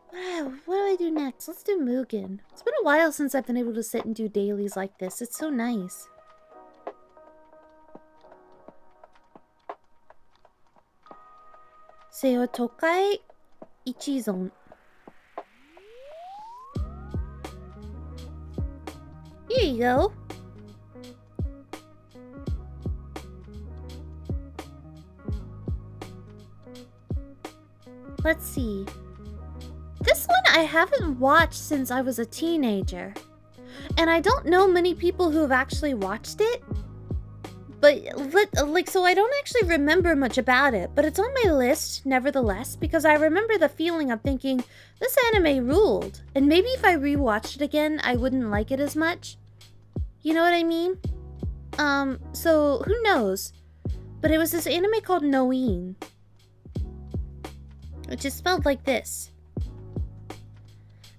What do I do next? Let's do Mugen. It's been a while since I've been able to sit and do dailies like this. It's so nice. Seo Tokai Ichizon. Here you go. Let's see. This one I haven't watched since I was a teenager. And I don't know many people who have actually watched it. But, so I don't actually remember much about it. But it's on my list, nevertheless, because I remember the feeling of thinking, this anime ruled. And maybe if I rewatched it again, I wouldn't like it as much. You know what I mean? So, who knows? But it was this anime called Noin. Which is spelled like this.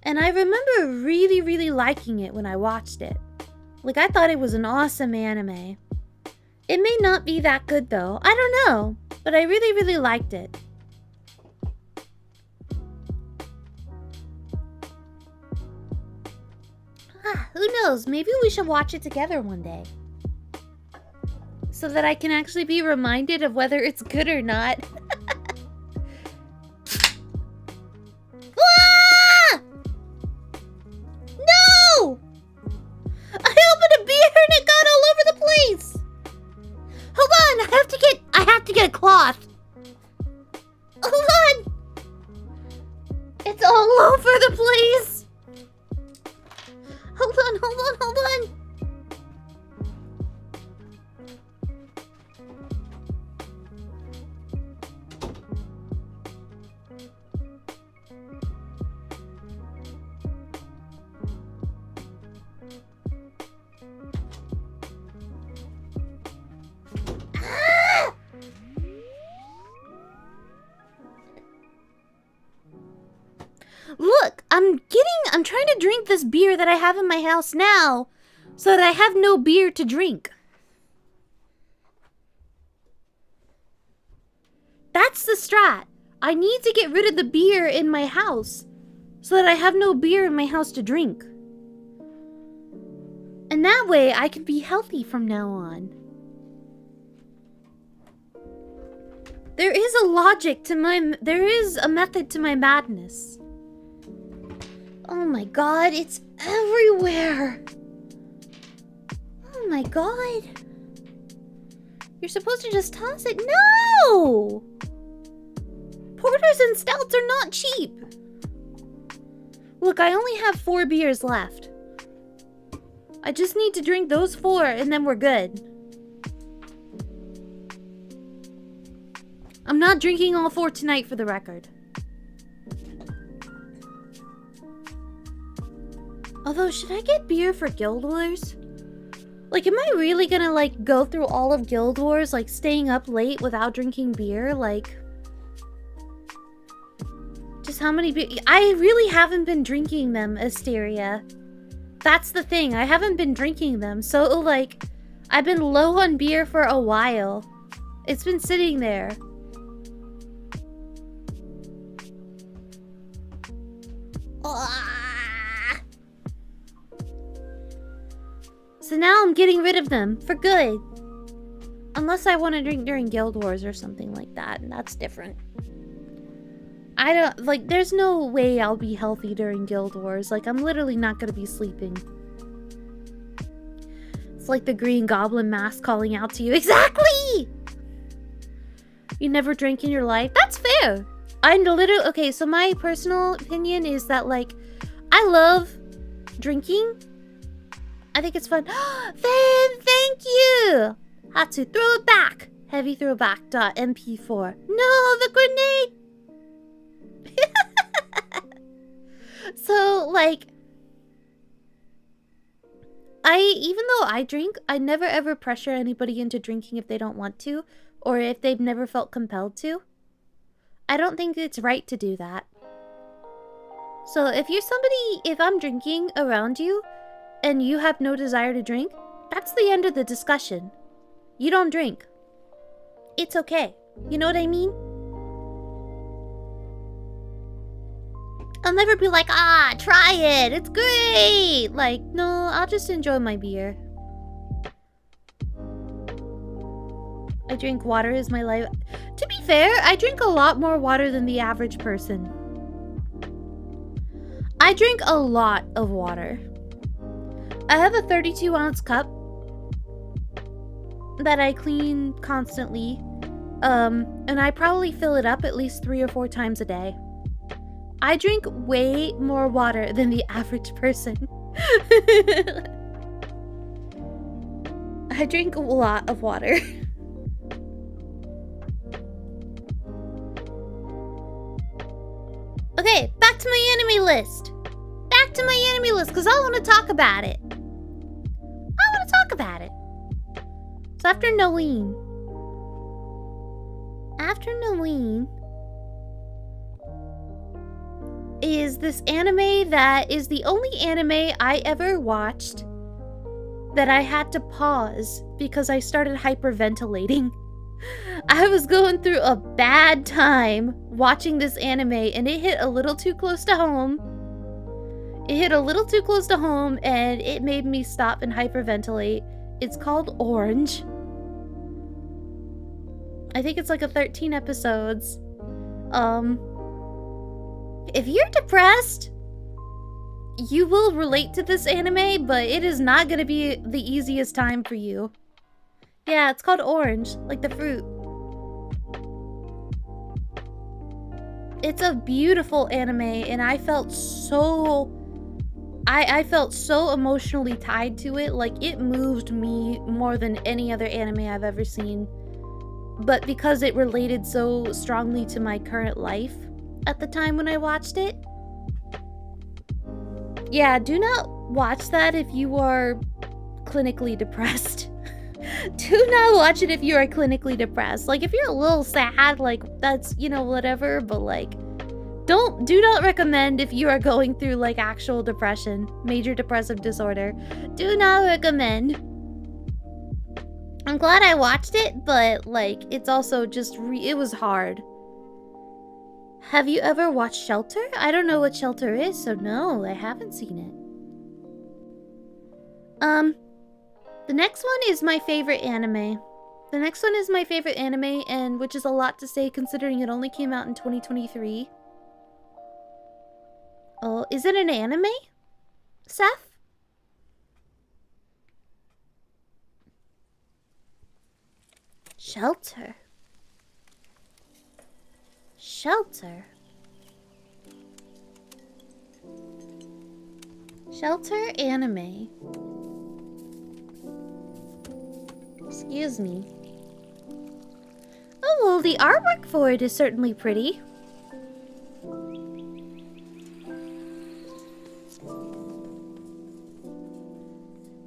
And I remember really, really liking it when I watched it. Like, I thought it was an awesome anime. It may not be that good, though. I don't know. But I really, really liked it. Who knows? Maybe we should watch it together one day. So that I can actually be reminded of whether it's good or not. Ah! No! I opened a beer and it got all over the place. Hold on, I have to get a cloth. Hold on. It's all over the place. Hold on. Look, I'm trying to drink this beer that I have in my house now, so that I have no beer to drink. That's the strat. I need to get rid of the beer in my house, so that I have no beer in my house to drink. And that way, I can be healthy from now on. There is a logic to there is a method to my madness. Oh my god, it's everywhere. Oh my god. You're supposed to just toss it. No! Porters and stouts are not cheap. Look, I only have 4 beers left. I just need to drink those 4 and then we're good. I'm not drinking all 4 tonight for the record. Although, should I get beer for Guild Wars? Like, am I really gonna, like, go through all of Guild Wars, like, staying up late without drinking beer? Like, just how many beer? I really haven't been drinking them, Asteria. That's the thing. I haven't been drinking them. So, like, I've been low on beer for a while. It's been sitting there. So now I'm getting rid of them for good. Unless I want to drink during Guild Wars or something like that, and that's different. I don't, like, there's no way I'll be healthy during Guild Wars. Like, I'm literally not gonna be sleeping. It's like the Green Goblin mask calling out to you. Exactly! You never drank in your life? That's fair! I'm literally, okay, so my personal opinion is that, like, I love drinking. I think it's fun. Thank you! Hatsu, throw it back! Heavy throwback. MP4. No, the grenade! So, like, even though I drink, I never ever pressure anybody into drinking if they don't want to, or if they've never felt compelled to. I don't think it's right to do that. So if you're somebody, if I'm drinking around you, and you have no desire to drink, that's the end of the discussion. You don't drink. It's okay. You know what I mean? I'll never be like, try it. It's great. Like, no, I'll just enjoy my beer. I drink water is my life. To be fair, I drink a lot more water than the average person. I drink a lot of water. I have a 32-ounce cup that I clean constantly. And I probably fill it up at least 3 or 4 times a day. I drink way more water than the average person. I drink a lot of water. Okay, back to my enemy list. Back to my enemy list, because I want to talk about it. So after Nolene. Is this anime that is the only anime I ever watched that I had to pause because I started hyperventilating. I was going through a bad time watching this anime and it hit a little too close to home. And it made me stop and hyperventilate. It's called Orange. I think it's like a 13 episodes. If you're depressed, you will relate to this anime, but it is not going to be the easiest time for you. Yeah, it's called Orange, like the fruit. It's a beautiful anime, and I felt so... I felt so emotionally tied to it. Like, it moved me more than any other anime I've ever seen. But because it related so strongly to my current life at the time when I watched it. Yeah, do not watch that if you are clinically depressed. Do not watch it if you are clinically depressed. Like, if you're a little sad, like, that's, you know, whatever, but, like, do not recommend if you are going through, like, actual depression, major depressive disorder. Do not recommend. I'm glad I watched it, but, like, it's also just, it was hard. Have you ever watched Shelter? I don't know what Shelter is, so no, I haven't seen it. The next one is my favorite anime. The next one is my favorite anime, and which is a lot to say considering it only came out in 2023. Oh, is it an anime? Seth? Shelter. Shelter. Shelter anime. Excuse me. Oh, well, the artwork for it is certainly pretty.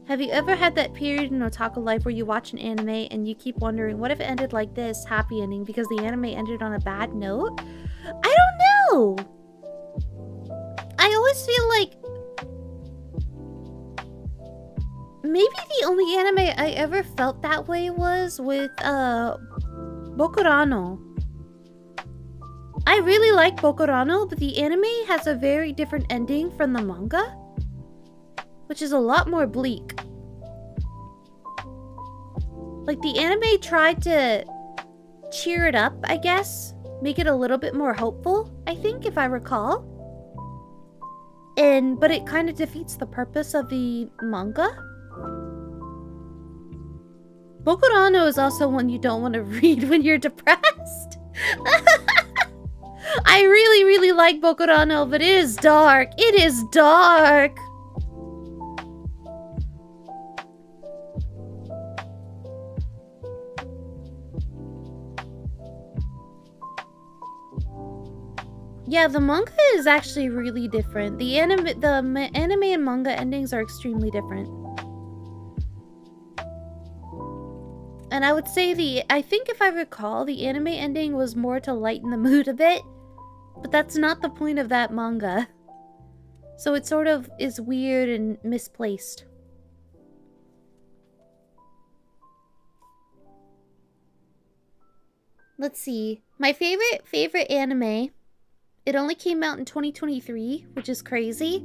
Have you ever had that period in otaku life where you watch an anime and you keep wondering, what if it ended like this, happy ending, because the anime ended on a bad note? I don't know! I always feel like maybe the only anime I ever felt that way was with, Bokurano. I really like Bokurano, but the anime has a very different ending from the manga, which is a lot more bleak. Like, the anime tried to cheer it up, I guess. Make it a little bit more hopeful, I think, if I recall. But it kind of defeats the purpose of the manga. Bokurano is also one you don't want to read when you're depressed. I really, really like Bokurano, but it is dark. It is dark. Yeah, the manga is actually really different. The anime and manga endings are extremely different. And I would say I think if I recall, the anime ending was more to lighten the mood a bit. But that's not the point of that manga. So it sort of is weird and misplaced. Let's see. My favorite anime. It only came out in 2023, which is crazy.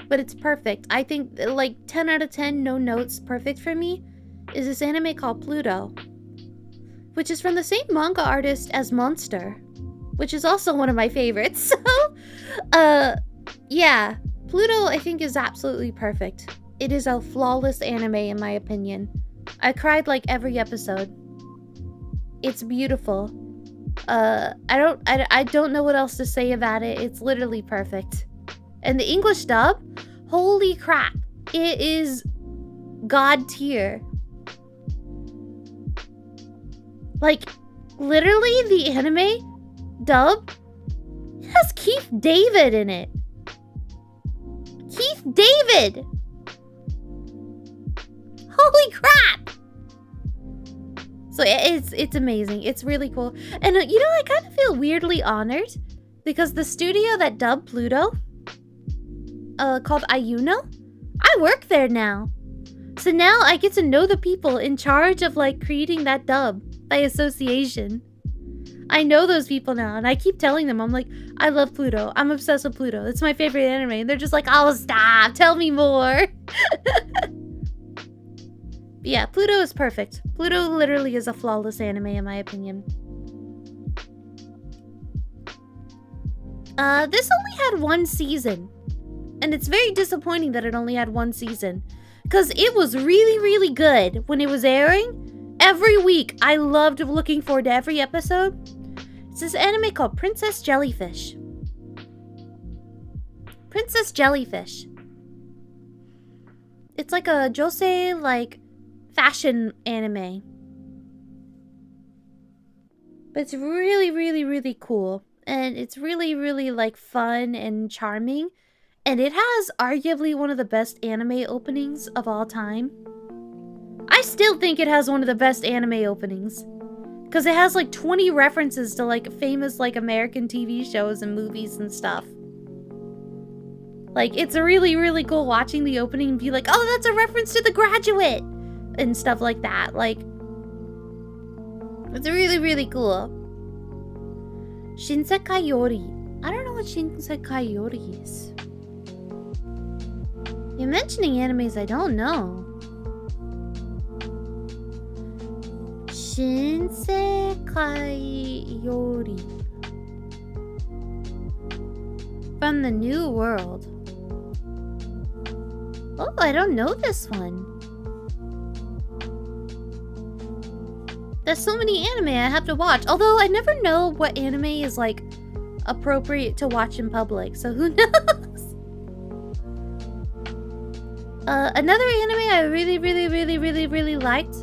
But it's perfect. I think like 10 out of 10, no notes, perfect for me. Is this anime called Pluto, which is from the same manga artist as Monster, which is also one of my favorites. So, yeah, Pluto I think is absolutely perfect. It is a flawless anime in my opinion. I cried like every episode. It's beautiful. I don't know what else to say about it. It's literally perfect. And the English dub, holy crap, it is god tier. Like, literally, the anime dub has Keith David in it. Keith David! Holy crap! So it's amazing. It's really cool. And you know, I kind of feel weirdly honored because the studio that dubbed Pluto, called Ayuno, I work there now. So now I get to know the people in charge of like creating that dub by association. I know those people now, and I keep telling them, I'm like, I love Pluto. I'm obsessed with Pluto. It's my favorite anime. And they're just like, oh, stop. Tell me more. Yeah, Pluto is perfect. Pluto literally is a flawless anime in my opinion. This only had one season. And it's very disappointing that it only had one season. Because it was really, really good when it was airing. Every week, I loved looking forward to every episode. It's this anime called Princess Jellyfish. Princess Jellyfish. It's like a josei, like, fashion anime. But it's really, really, really cool. And it's really, really, like, fun and charming. And it has arguably one of the best anime openings of all time. I still think it has one of the best anime openings. Because it has like 20 references to like famous like American TV shows and movies and stuff. Like, it's really, really cool watching the opening and be like, oh, that's a reference to The Graduate! And stuff like that. Like, it's really, really cool. Shinsekai Yori. I don't know what Shinsekai Yori is. You're mentioning animes I don't know. Shinsekai Yori. From the New World. Oh, I don't know this one. There's so many anime I have to watch. Although I never know what anime is like appropriate to watch in public, so who knows? Another anime I really liked.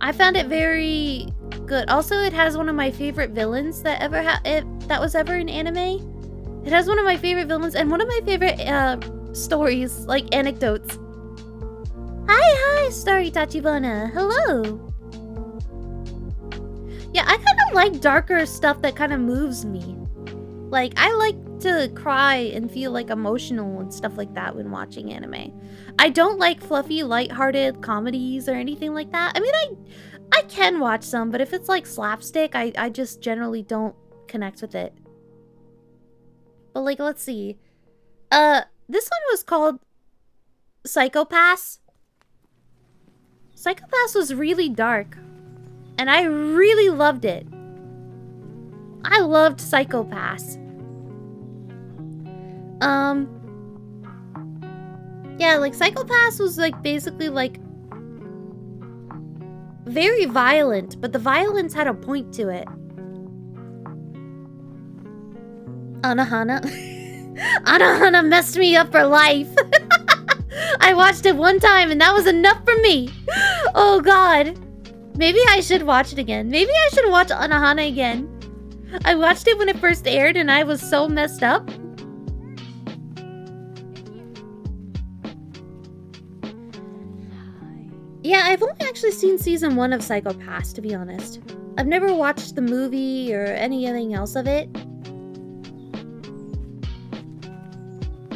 I found it very good. Also, it has one of my favorite villains that was ever in anime. It has one of my favorite villains and one of my favorite stories, like anecdotes. Hi, Starry Tachibana. Hello. Yeah, I kind of like darker stuff that kind of moves me. Like, I like to cry and feel like emotional and stuff like that when watching anime. I don't like fluffy, lighthearted comedies or anything like that. I mean, I can watch some, but if it's like slapstick, I just generally don't connect with it. But like, let's see. This one was called Psycho-Pass. Psycho-Pass was really dark, and I really loved it. I loved Psycho-Pass. Yeah, like Psycho-Pass was like basically like very violent, but the violence had a point to it. Anohana. Anohana messed me up for life. I watched it one time and that was enough for me. Oh god. Maybe I should watch it again. Maybe I should watch Anohana again. I watched it when it first aired and I was so messed up. Yeah, I've only actually seen season 1 of Psycho-Pass, to be honest. I've never watched the movie or anything else of it.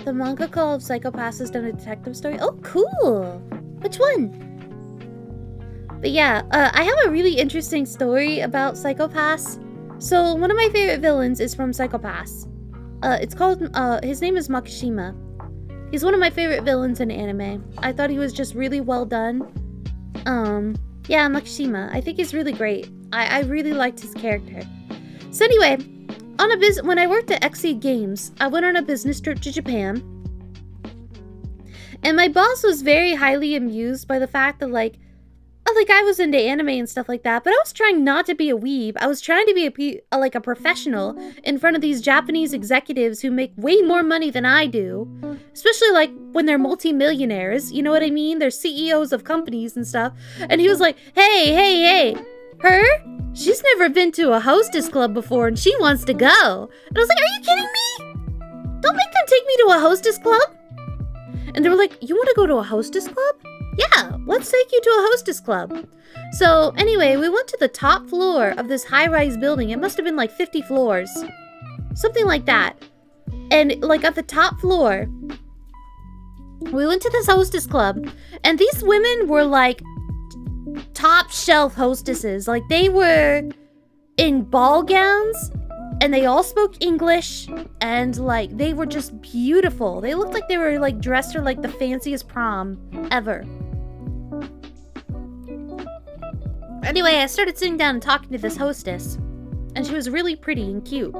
The mangaka of Psycho-Pass has done a detective story. Oh, cool! Which one? But yeah, I have a really interesting story about Psycho-Pass. So, one of my favorite villains is from Psycho-Pass. It's called, his name is Makishima. He's one of my favorite villains in anime. I thought he was just really well done. Yeah, Makishima. I think he's really great. I really liked his character. So anyway, when I worked at Exceed Games, I went on a business trip to Japan. And my boss was very highly amused by the fact that like I was into anime and stuff like that, but I was trying not to be a weeb. I was trying to be a professional in front of these Japanese executives who make way more money than I do. Especially like when they're multi-millionaires, you know what I mean? They're CEOs of companies and stuff. And he was like, hey, her? She's never been to a hostess club before and she wants to go. And I was like, are you kidding me? Don't make them take me to a hostess club. And they were like, you want to go to a hostess club? Yeah, let's take you to a hostess club. So anyway, we went to the top floor of this high-rise building. It must have been like 50 floors. Something like that. And like at the top floor, we went to this hostess club. And these women were like top shelf hostesses. Like they were in ball gowns. And they all spoke English, and like they were just beautiful. They looked like they were like dressed for like the fanciest prom ever. Anyway, I started sitting down and talking to this hostess, and she was really pretty and cute.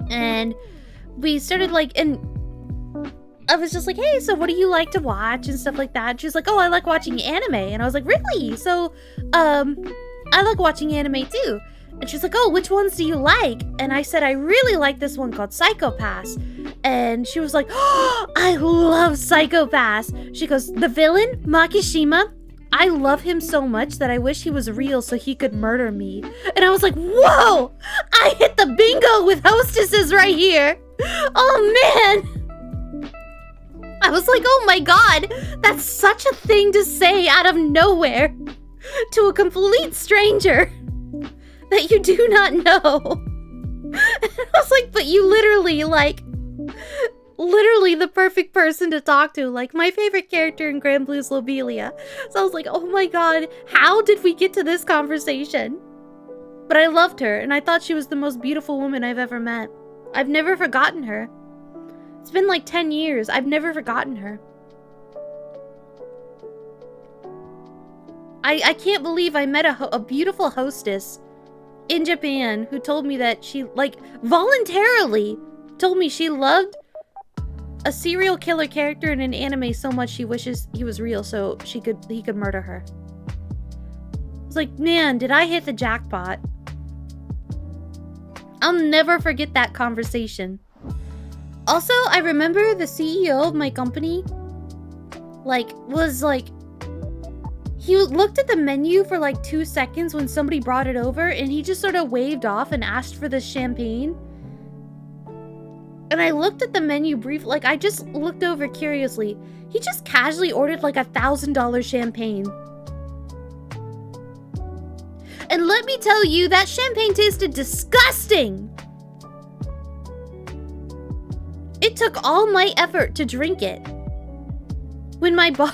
And we started like, and I was just like, hey, so what do you like to watch and stuff like that? And she was like, oh, I like watching anime. And I was like, really? So, I like watching anime too. And she's like, oh, which ones do you like? And I said, I really like this one called Psycho-Pass. And she was like, oh, I love Psycho-Pass. She goes, the villain, Makishima, I love him so much that I wish he was real so he could murder me. And I was like, whoa, I hit the bingo with hostesses right here. Oh, man. I was like, oh my god, that's such a thing to say out of nowhere to a complete stranger that you do not know. And I was like, but you literally the perfect person to talk to. Like, my favorite character in Granblue is Lobelia. So I was like, oh my god, how did we get to this conversation? But I loved her, and I thought she was the most beautiful woman I've ever met. I've never forgotten her. It's been like 10 years. I've never forgotten her. I can't believe I met a beautiful hostess in Japan who told me that she, like, voluntarily told me she loved a serial killer character in an anime so much she wishes he was real so he could murder her. I was like, man, did I hit the jackpot? I'll never forget that conversation. Also, I remember the CEO of my company, he looked at the menu for like 2 seconds when somebody brought it over, and he just sort of waved off and asked for the champagne. And I looked at the menu briefly, like I just looked over curiously. He just casually ordered like $1,000 champagne. And let me tell you, that champagne tasted disgusting. It took all my effort to drink it. When the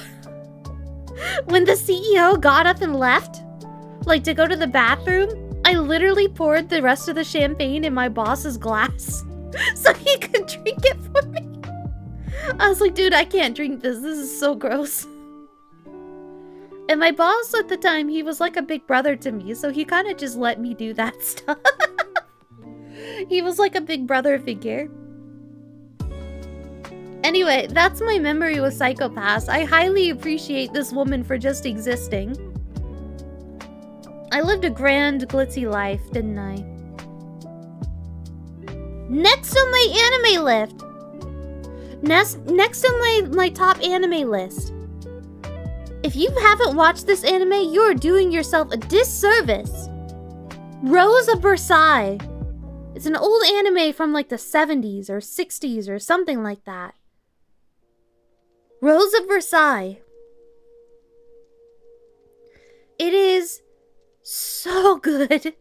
CEO got up and left, like to go to the bathroom, I literally poured the rest of the champagne in my boss's glass so he could drink it for me. I was like, dude, I can't drink this. This is so gross. And my boss at the time, he was like a big brother to me, so he kind of just let me do that stuff. He was like a big brother figure. Anyway, that's my memory with Psycho-Pass. I highly appreciate this woman for just existing. I lived a grand, glitzy life, didn't I? Next on my anime list. Next on my top anime list. If you haven't watched this anime, you are doing yourself a disservice. Rose of Versailles. It's an old anime from like the 70s or 60s or something like that. Rose of Versailles. It is so good.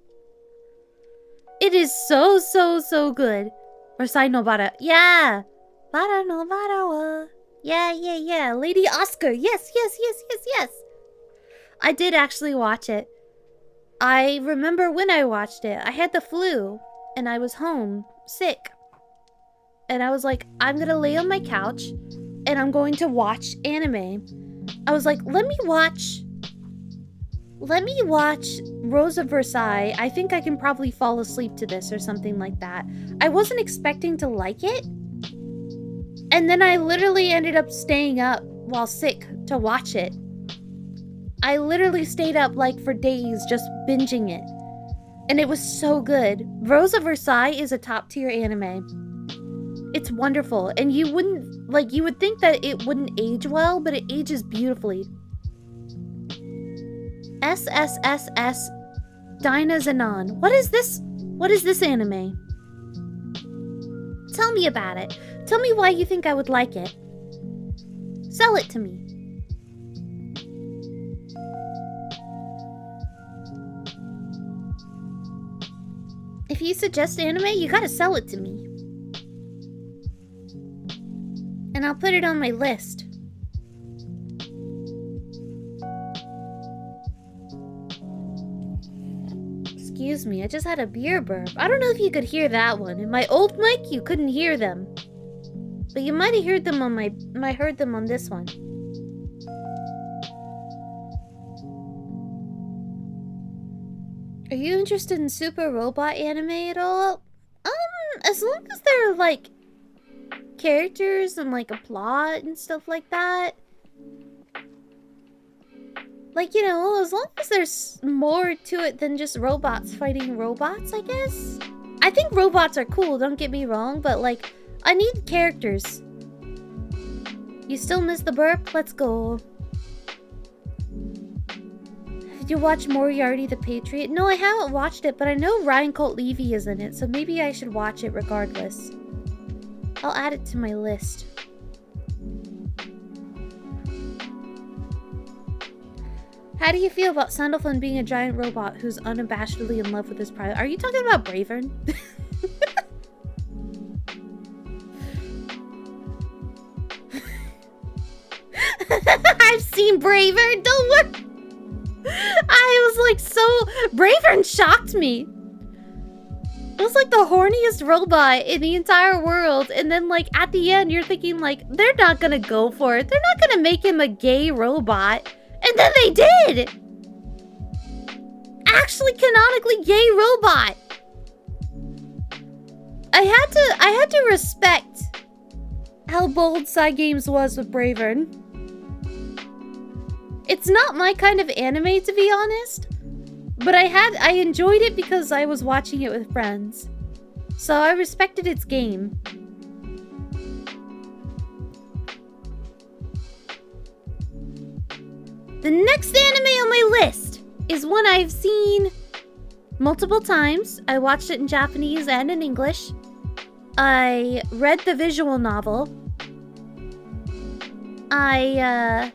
It is so, so, so good. Versailles no Bara. Yeah. Bara no Bara wa. Yeah. Lady Oscar. Yes. I did actually watch it. I remember when I watched it. I had the flu and I was home sick. And I was like, I'm gonna lay on my couch and I'm going to watch anime. I was like, let me watch Rose of Versailles. I think I can probably fall asleep to this or something like that. I wasn't expecting to like it. And then I literally ended up staying up while sick to watch it. I literally stayed up like for days just binging it. And it was so good. Rose of Versailles is a top tier anime. It's wonderful. And you would think that it wouldn't age well, but it ages beautifully. SSSS Dinah Zanon. What is this? What is this anime? Tell me about it. Tell me why you think I would like it. Sell it to me. If you suggest anime, you gotta sell it to me. And I'll put it on my list. Excuse me, I just had a beer burp. I don't know if you could hear that one. In my old mic, you couldn't hear them. But you might have heard them on heard them on this one. Are you interested in super robot anime at all? As long as they're like characters and like a plot and stuff like that. Like, you know, as long as there's more to it than just robots fighting robots, I guess. I think robots are cool, don't get me wrong, but like, I need characters. You still miss the burp? Let's go. Did you watch Moriarty the Patriot? No, I haven't watched it, but I know Ryan Colt Levy is in it, so maybe I should watch it regardless. I'll add it to my list. How do you feel about Sandalphon being a giant robot who's unabashedly in love with his private? Are you talking about Bravern? I've seen Bravern, don't worry. I was like Bravern shocked me. It was like the horniest robot in the entire world. And then like at the end, you're thinking like, they're not gonna go for it. They're not gonna make him a gay robot. And then they did! actually canonically gay robot. I had to respect how bold Cygames was with Bravern. It's not my kind of anime, to be honest, but I enjoyed it because I was watching it with friends. So I respected its game. The next anime on my list is one I've seen multiple times. I watched it in Japanese and in English. I read the visual novel. I've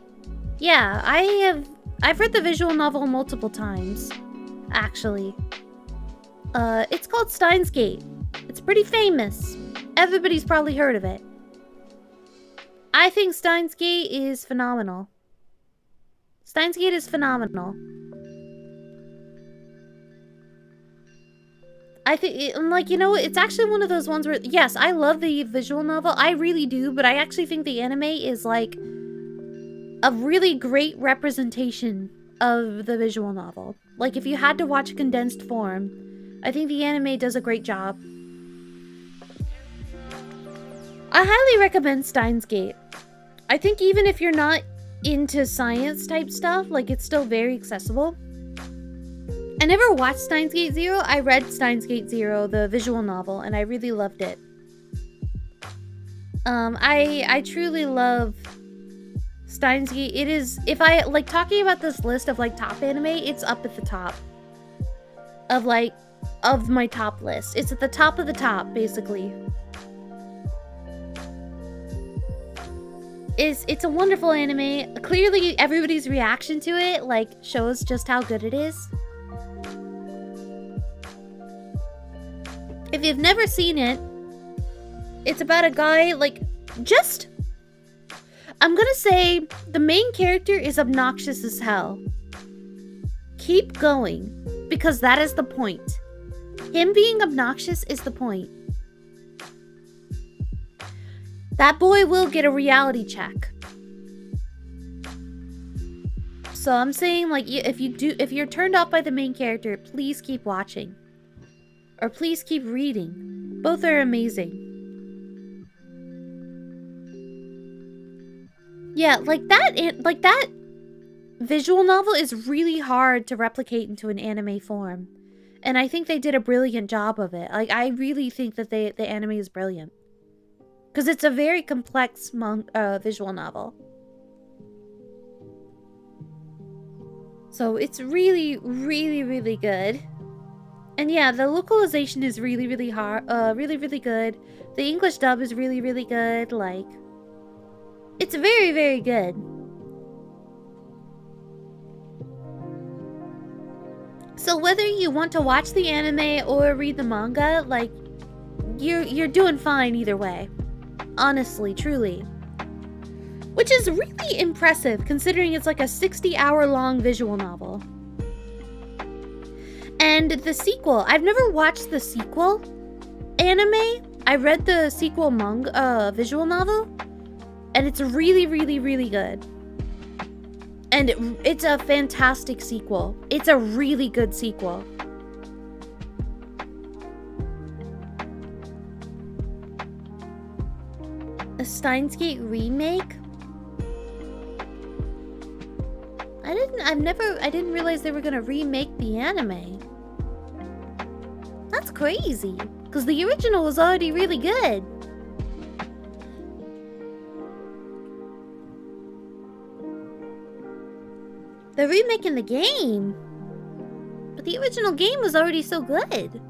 read the visual novel multiple times, actually. It's called Steins Gate. It's pretty famous. Everybody's probably heard of it. I think Steins Gate is phenomenal. Steins Gate is phenomenal. I think, it's actually one of those ones where, yes, I love the visual novel. I really do, but I actually think the anime is, like, a really great representation of the visual novel. Like, if you had to watch a condensed form, I think the anime does a great job. I highly recommend Steins Gate. I think even if you're not into science type stuff, like, it's still very accessible. I never watched Steins Gate Zero. I read Steins Gate Zero, the visual novel, and I really loved it. I truly love Steins Gate. It is, if I, like, talking about this list of, like, top anime, it's up at the top of, like, of my top list. It's at the top of the top, basically. It's a wonderful anime. Clearly, everybody's reaction to it, like, shows just how good it is. If you've never seen it, it's about a guy, like, I'm gonna say the main character is obnoxious as hell. Keep going, because that is the point. Him being obnoxious is the point. That boy will get a reality check. So I'm saying, like, if you're turned off by the main character, please keep watching. Or please keep reading. Both are amazing. Yeah, like that visual novel is really hard to replicate into an anime form. And I think they did a brilliant job of it. Like, I really think that the anime is brilliant. Because it's a very complex visual novel. So it's really, really, really good. And yeah, the localization is really, really hard, really, really good. The English dub is really, really good. Like, it's very, very good. So whether you want to watch the anime or read the manga, like, you're doing fine either way. Honestly, truly. Which is really impressive considering it's like a 60-hour-long visual novel. And the sequel, I've never watched the sequel anime. I read the sequel manga visual novel, and it's really, really, really good. And it's a fantastic sequel. It's a really good sequel. A Steins Gate remake? I didn't realize they were gonna remake the anime. That's crazy, because the original was already really good. They're remaking the game, but the original game was already so good.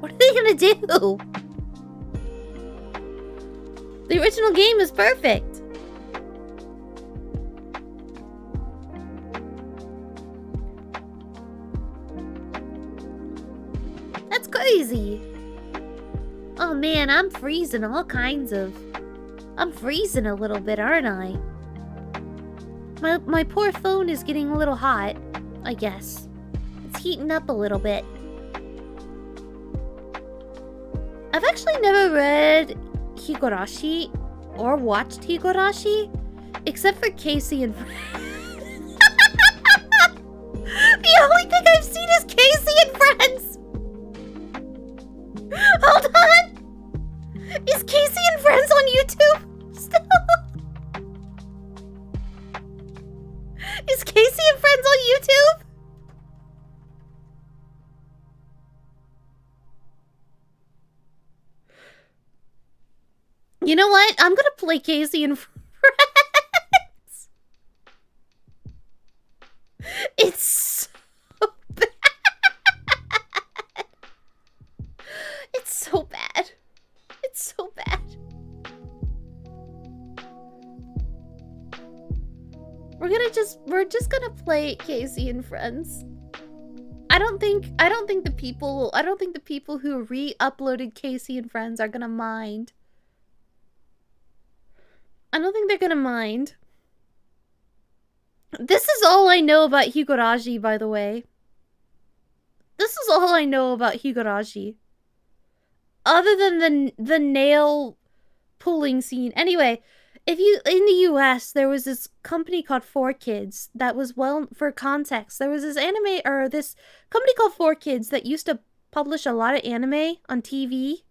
What are they gonna do? The original game is perfect. That's crazy. Oh man, I'm freezing all kinds of... I'm freezing a little bit, aren't I? My poor phone is getting a little hot, I guess. It's heating up a little bit. I've actually never read Higurashi or watched Higurashi, except for Casey and... The only thing I've seen is You know what? I'm gonna play Casey and Friends. It's so bad. It's so bad. It's so bad. We're just gonna play Casey and Friends. I don't think the people who re-uploaded Casey and Friends are gonna mind. I don't think they're gonna mind. This is all I know about Higurashi, by the way. This is all I know about Higurashi. Other than the nail pulling scene. Anyway, if you in the US, there was this company called 4Kids that was, well, for context, there was this anime or this company called 4Kids that used to publish a lot of anime on TV.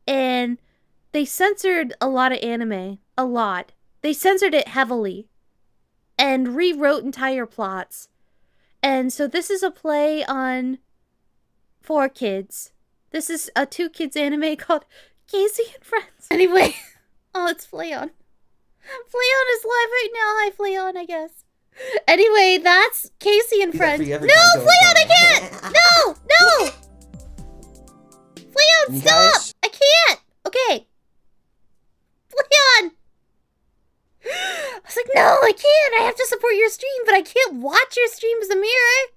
And they censored a lot of anime. A lot. They censored it heavily. And rewrote entire plots. And so this is a play on 4Kids. This is a 2Kids anime called Casey and Friends. Anyway, oh, it's Fleon. Fleon is live right now. Hi, Fleon, I guess. Anyway, that's Casey and Friends. No, Fleon, I can't! No! No! Fleon, stop! I can't! Okay. Fleon! I was like, no, I can't. I have to support your stream, but I can't watch your stream as a mirror.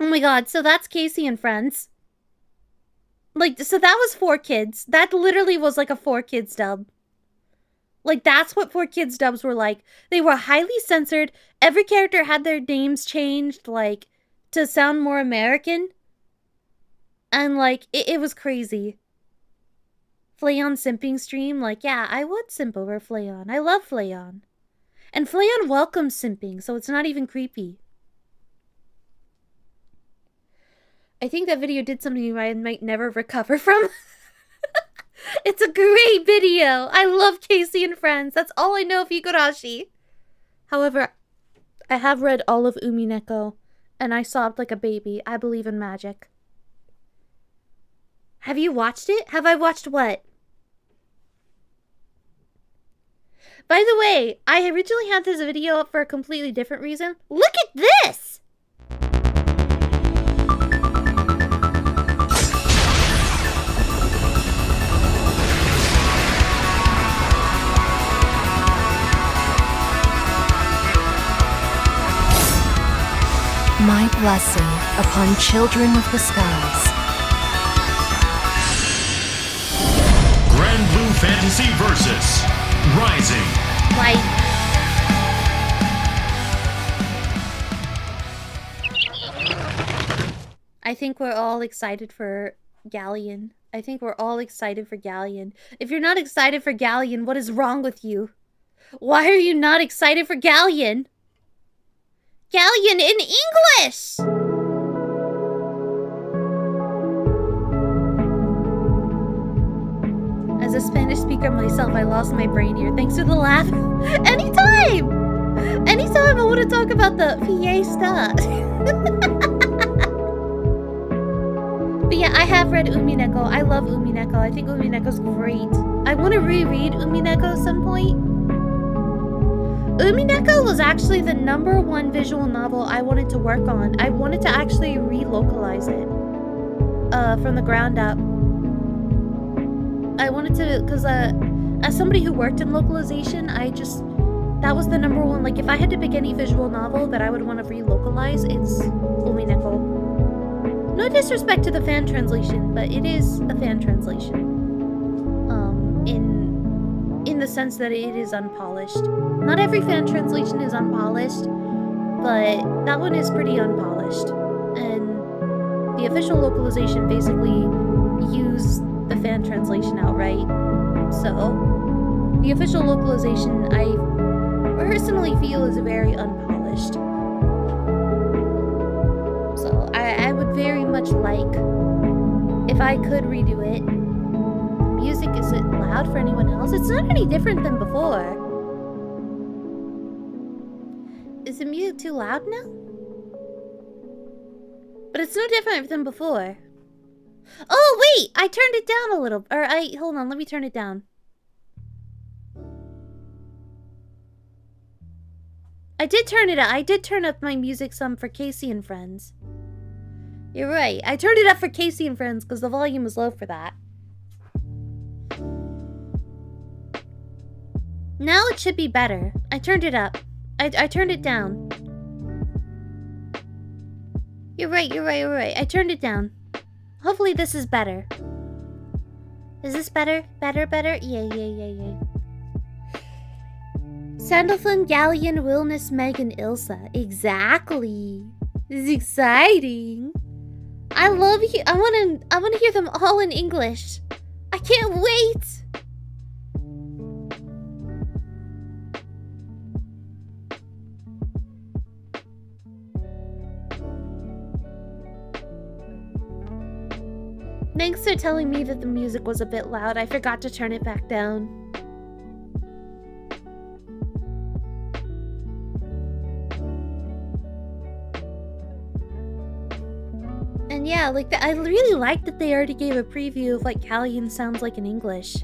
Oh my god, so that's Casey and Friends. Like, so that was 4Kids. That literally was like a 4Kids dub. Like, that's what 4Kids dubs were like. They were highly censored. Every character had their names changed, like, to sound more American. And, like, it was crazy. Fleon simping stream, like, yeah, I would simp over Fleon. I love Fleon. And Fleon welcomes simping, so it's not even creepy. I think that video did something I might never recover from. It's a great video. I love Casey and Friends. That's all I know of Higurashi. However, I have read all of Umineko, and I sobbed like a baby. I believe in magic. Have you watched it? Have I watched what? By the way, I originally had this video up for a completely different reason. Look at this! My blessing upon children of the skies. Granblue Fantasy versus Rising. Like, I think we're all excited for Galleon. I think we're all excited for Galleon. If you're not excited for Galleon, what is wrong with you? Why are you not excited for Galleon? Galleon in English! As a Spanish speaker myself, I lost my brain here. Thanks for the laugh. Anytime! Anytime I want to talk about the fiesta. But yeah, I have read Umineko. I love Umineko. I think Umineko's great. I want to reread Umineko at some point. Umineko was actually the #1 visual novel I wanted to work on. I wanted to actually relocalize it from the ground up. I wanted to, because as somebody who worked in localization, that was the #1. Like, if I had to pick any visual novel that I would want to relocalize, it's Umineko. No disrespect to the fan translation, but it is a fan translation. In the sense that it is unpolished. Not every fan translation is unpolished, but that one is pretty unpolished. And the official localization basically used the fan translation outright. So, the official localization, I personally feel, is very unpolished. So, I would very much like, if I could redo it. Music, is it loud for anyone else? It's not any different than before. Is the music too loud now? But it's no different than before. Oh, wait! I turned it down a little. Hold on, let me turn it down. I did turn it up. I did turn up my music some for Casey and Friends. You're right. I turned it up for Casey and Friends because the volume was low for that. Now it should be better. I turned it up. I turned it down. You're right. I turned it down. Hopefully this is better. Is this better? Better? Yeah. Sandalphon, Galleon, Wilness, Megan, Ilsa. Exactly. This is exciting. I love you. I wanna hear them all in English. I can't wait. Thanks for telling me that the music was a bit loud. I forgot to turn it back down. And yeah, like I really like that they already gave a preview of like Callian sounds like in English.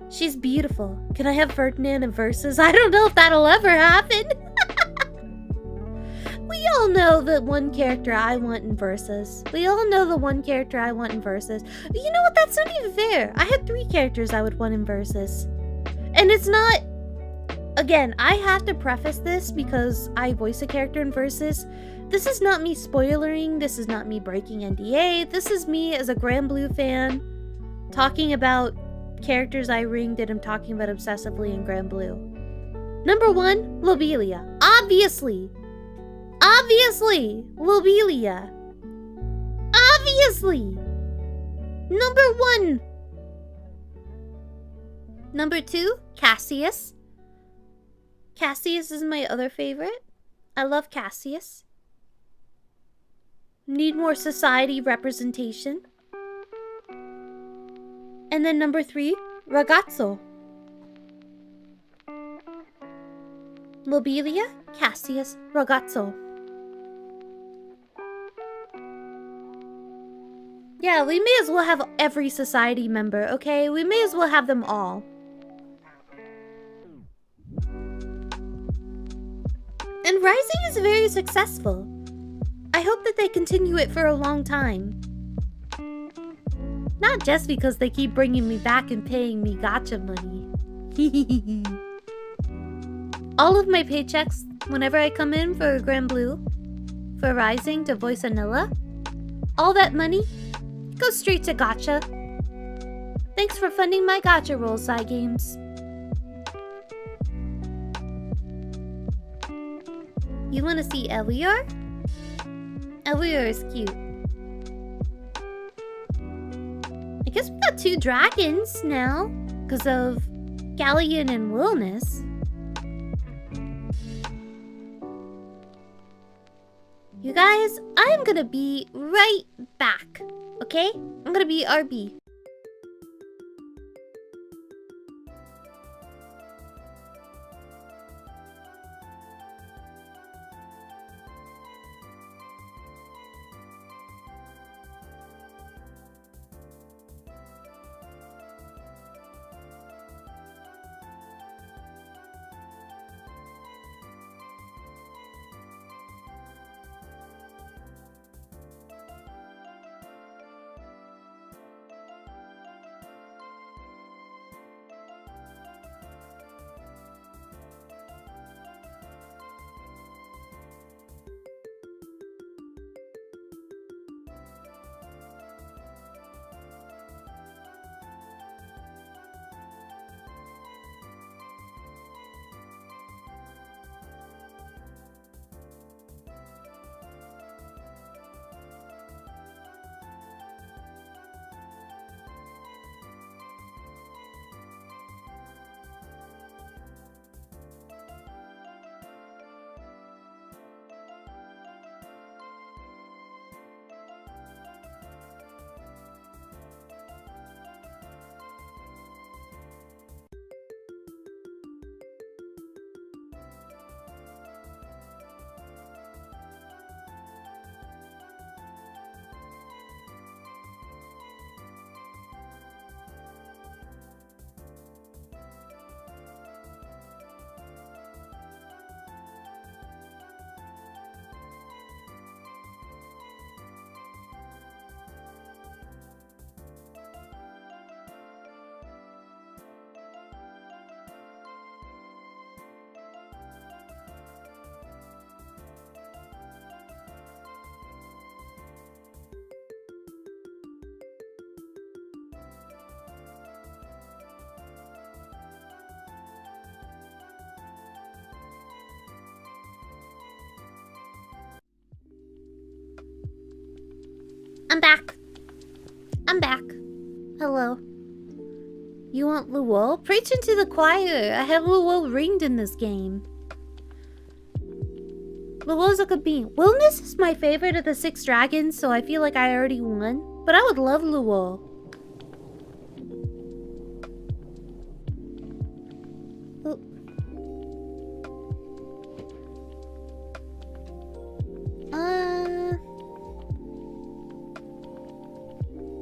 She's beautiful. Can I have Ferdinand in verses? I don't know if that'll ever happen. We all know the one character I want in verses. You know what? That's not even fair. I had 3 characters I would want in verses. And it's not... Again, I have to preface this because I voice a character in verses. This is not me spoilering. This is not me breaking NDA. This is me as a Granblue fan talking about characters I ringed and I'm talking about obsessively in Granblue. Number 1, Lobelia. Obviously, Lobelia. Obviously. Number 1. Number 2, Cassius. Cassius is my other favorite. I love Cassius. Need more society representation. And then number 3, Ragazzo. Lobelia, Cassius, Ragazzo. Yeah, we may as well have every society member, okay? We may as well have them all. And Rising is very successful. I hope that they continue it for a long time. Not just because they keep bringing me back and paying me gacha money. All of my paychecks, whenever I come in for Granblue, for Rising to voice Anilla, all that money goes straight to gacha. Thanks for funding my gacha roll, side games. You want to see Elior? Elior is cute. I guess we got 2 dragons now because of Galleon and Wilness. You guys, I'm gonna be right back, okay? I'm gonna be RB. I'm back. I'm back. Hello. You want Luo? Preaching to the choir. I have Luo ringed in this game. Luo's a good being. Willness is my favorite of the 6 dragons, so I feel like I already won. But I would love Luo. Oh.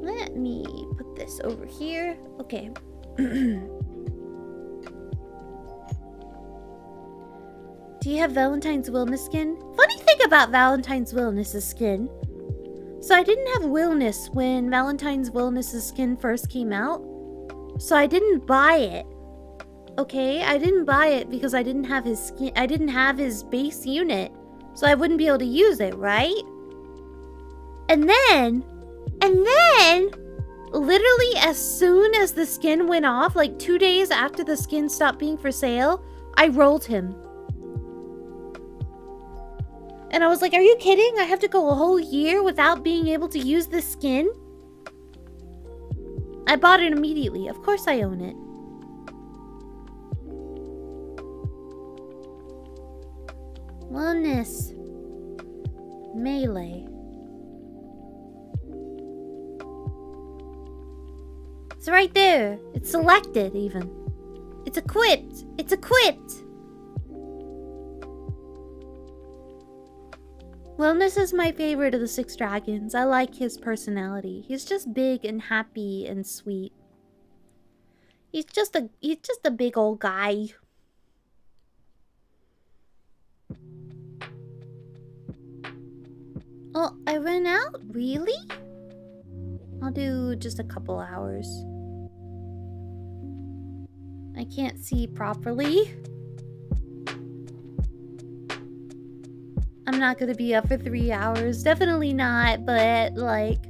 Let me put this over here. Okay. Do you have Valentine's Willness skin? Funny thing about Valentine's Willness' skin. So I didn't have Willness when Valentine's Willness' skin first came out. So I didn't buy it. Okay, I didn't buy it because I didn't have his skin. I didn't have his base unit. So I wouldn't be able to use it, right? And then, literally as soon as the skin went off, like 2 days after the skin stopped being for sale, I rolled him. And I was like, are you kidding? I have to go a whole year without being able to use this skin? I bought it immediately. Of course I own it. Wellness. Melee. It's right there. It's selected even. It's equipped. It's equipped. Wellness is my favorite of the 6 dragons. I like his personality. He's just big and happy and sweet. He's just a big old guy. Oh, I ran out? Really? I'll do just a couple hours. I can't see properly. I'm not gonna be up for 3 hours. Definitely not, but like,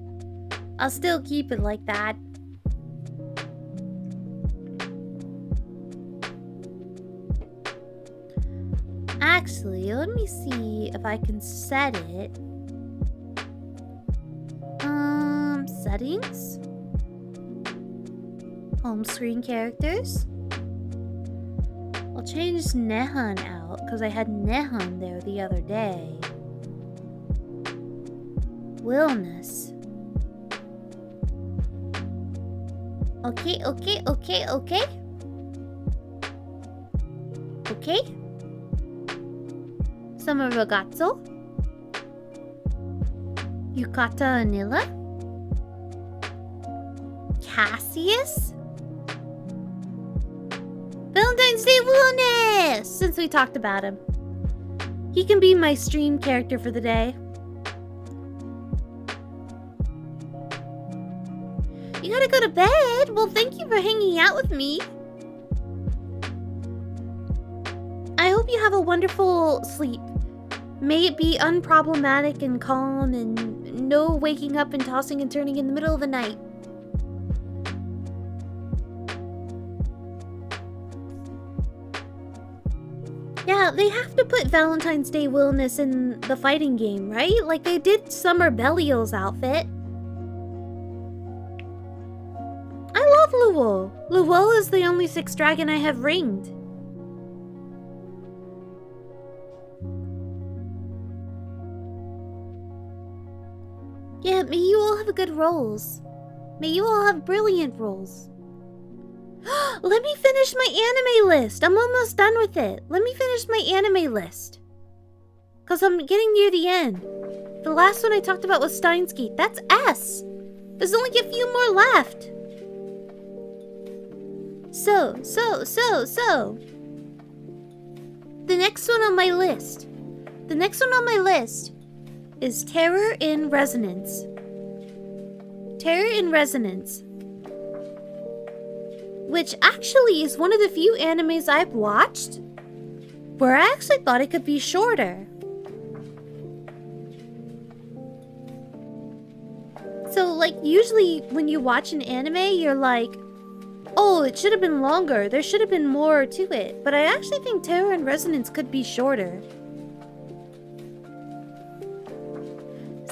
I'll still keep it like that. Actually, let me see if I can set it. Settings. Home screen characters. I'll change Nehan out because I had Nehan there the other day. Willness. Okay. Summer ragazzo. Yukata Anila. Cassius? Valentine's Day Willness! Since we talked about him. He can be my stream character for the day. You gotta go to bed? Well, thank you for hanging out with me. I hope you have a wonderful sleep. May it be unproblematic and calm and no waking up and tossing and turning in the middle of the night. Yeah, they have to put Valentine's Day Willness in the fighting game, right? Like they did Summer Belial's outfit. I love Luo. Luo is the only 6 dragon I have ringed. Yeah, may you all have good rolls. May you all have brilliant rolls. Let me finish my anime list. I'm almost done with it. Let me finish my anime list. Because I'm getting near the end. The last one I talked about was Steins Gate. That's S. There's only a few more left. So. The next one on my list. The next one on my list is Terror in Resonance. Terror in Resonance. Which actually is one of the few animes I've watched where I actually thought it could be shorter. So, like, usually when you watch an anime, you're like, oh, it should have been longer. There should have been more to it. But I actually think Terror and Resonance could be shorter.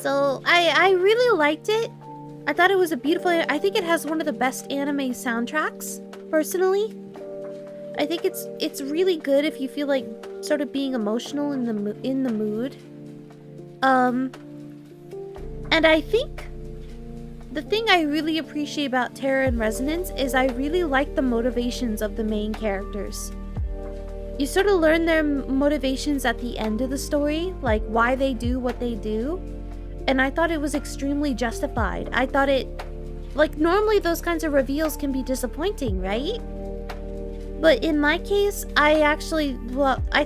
So I really liked it. I thought it was a beautiful. I think it has one of the best anime soundtracks, personally. I think it's really good if you feel like sort of being emotional in the mood. And I think the thing I really appreciate about Terror and Resonance is I really like the motivations of the main characters. You sort of learn their motivations at the end of the story, like why they do what they do. And I thought it was extremely justified. I thought it, like, normally those kinds of reveals can be disappointing, right? But in my case, I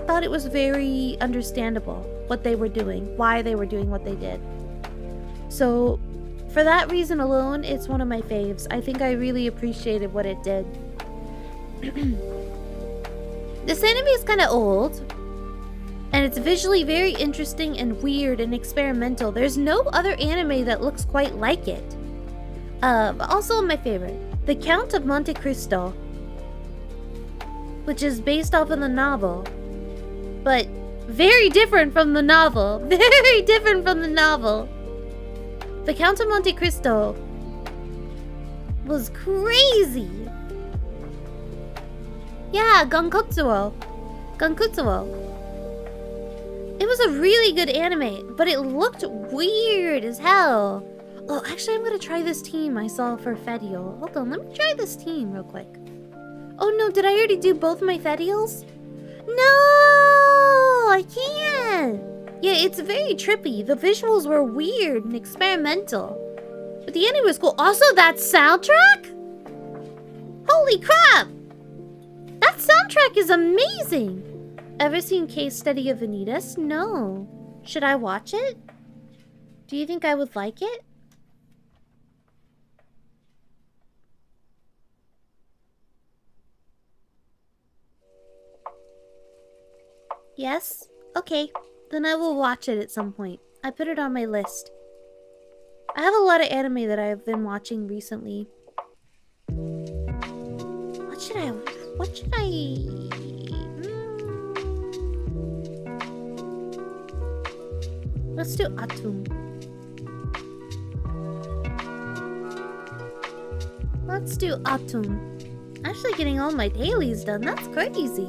thought it was very understandable what they were doing, why they were doing what they did. So, for that reason alone, it's one of my faves. I think I really appreciated what it did. This anime is kind of old, and it's visually very interesting and weird and experimental. There's no other anime that looks quite like it. Also my favorite, The Count of Monte Cristo, which is based off of the novel, but very different from the novel. Very different from the novel. The Count of Monte Cristo was crazy. Yeah, Gankutsuo. It was a really good anime, but it looked weird as hell. Oh, actually, I'm gonna try this team I saw for Fedial. Hold on, let me try this team real quick. Oh no, did I already do both my Fedials? No, I can't. Yeah, it's very trippy. The visuals were weird and experimental, but the anime was cool. Also, that soundtrack? Holy crap! That soundtrack is amazing! Ever seen Case Study of Vanitas? No. Should I watch it? Do you think I would like it? Yes? Okay. Then I will watch it at some point. I put it on my list. I have a lot of anime that I've been watching recently. What should I... Let's do Atum. Actually getting all my dailies done. That's crazy.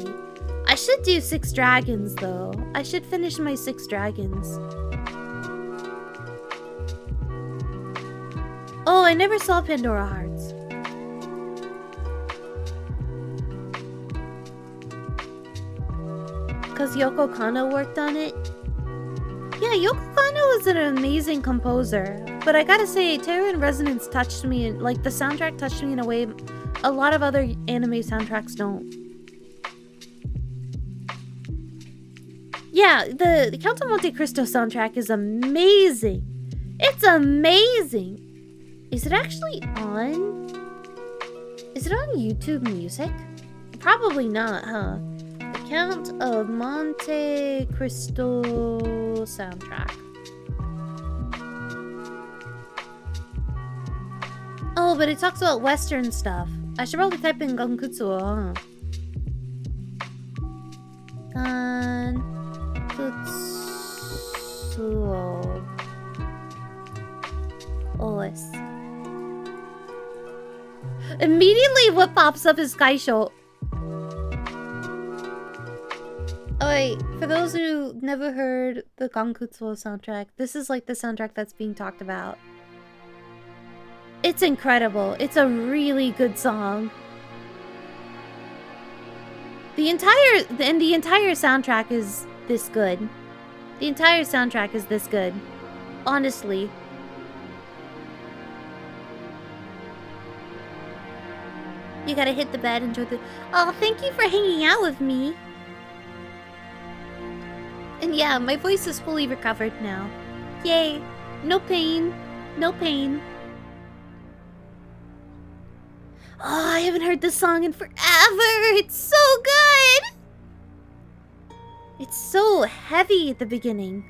I should do 6 dragons though. I should finish my 6 dragons. Oh, I never saw Pandora Hearts. Because Yoko Kanno worked on it? Yeah, Yoko Kanno is an amazing composer. But I gotta say, Terror and Resonance touched me, like the soundtrack touched me in a way a lot of other anime soundtracks don't. Yeah, the Count of Monte Cristo soundtrack is amazing. It's amazing. Is it actually on? Is it on YouTube Music? Probably not, huh? The Count of Monte Cristo soundtrack. Oh, but it talks about Western stuff. I should probably type in Gankutsuo, huh? Gankutsuo OS. Immediately what pops up is Kaisho. Oh wait, for those who never heard the Gankutsuo soundtrack, this is like the soundtrack that's being talked about. It's incredible. It's a really good song. The entire soundtrack is this good. The entire soundtrack is this good. Honestly. You gotta hit the bed, enjoy the... Oh, thank you for hanging out with me. And yeah, my voice is fully recovered now. Yay. No pain. No pain. Oh, I haven't heard this song in forever. It's so good. It's so heavy at the beginning.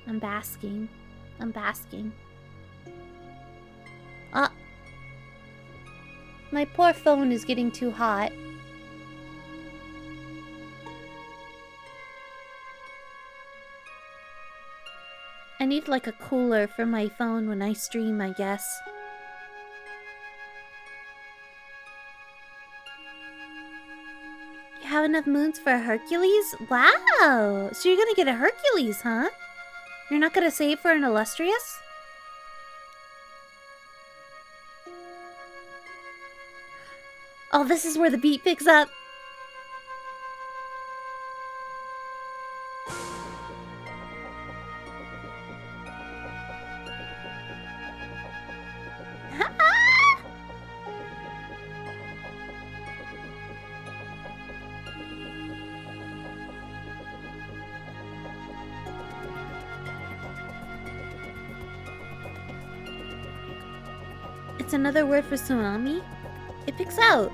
I'm basking. My poor phone is getting too hot. I need like a cooler for my phone when I stream, I guess. You have enough moons for a Hercules? Wow! So you're gonna get a Hercules, huh? You're not gonna save for an Illustrious? Oh, this is where the beat picks up. It's another word for tsunami. It picks out.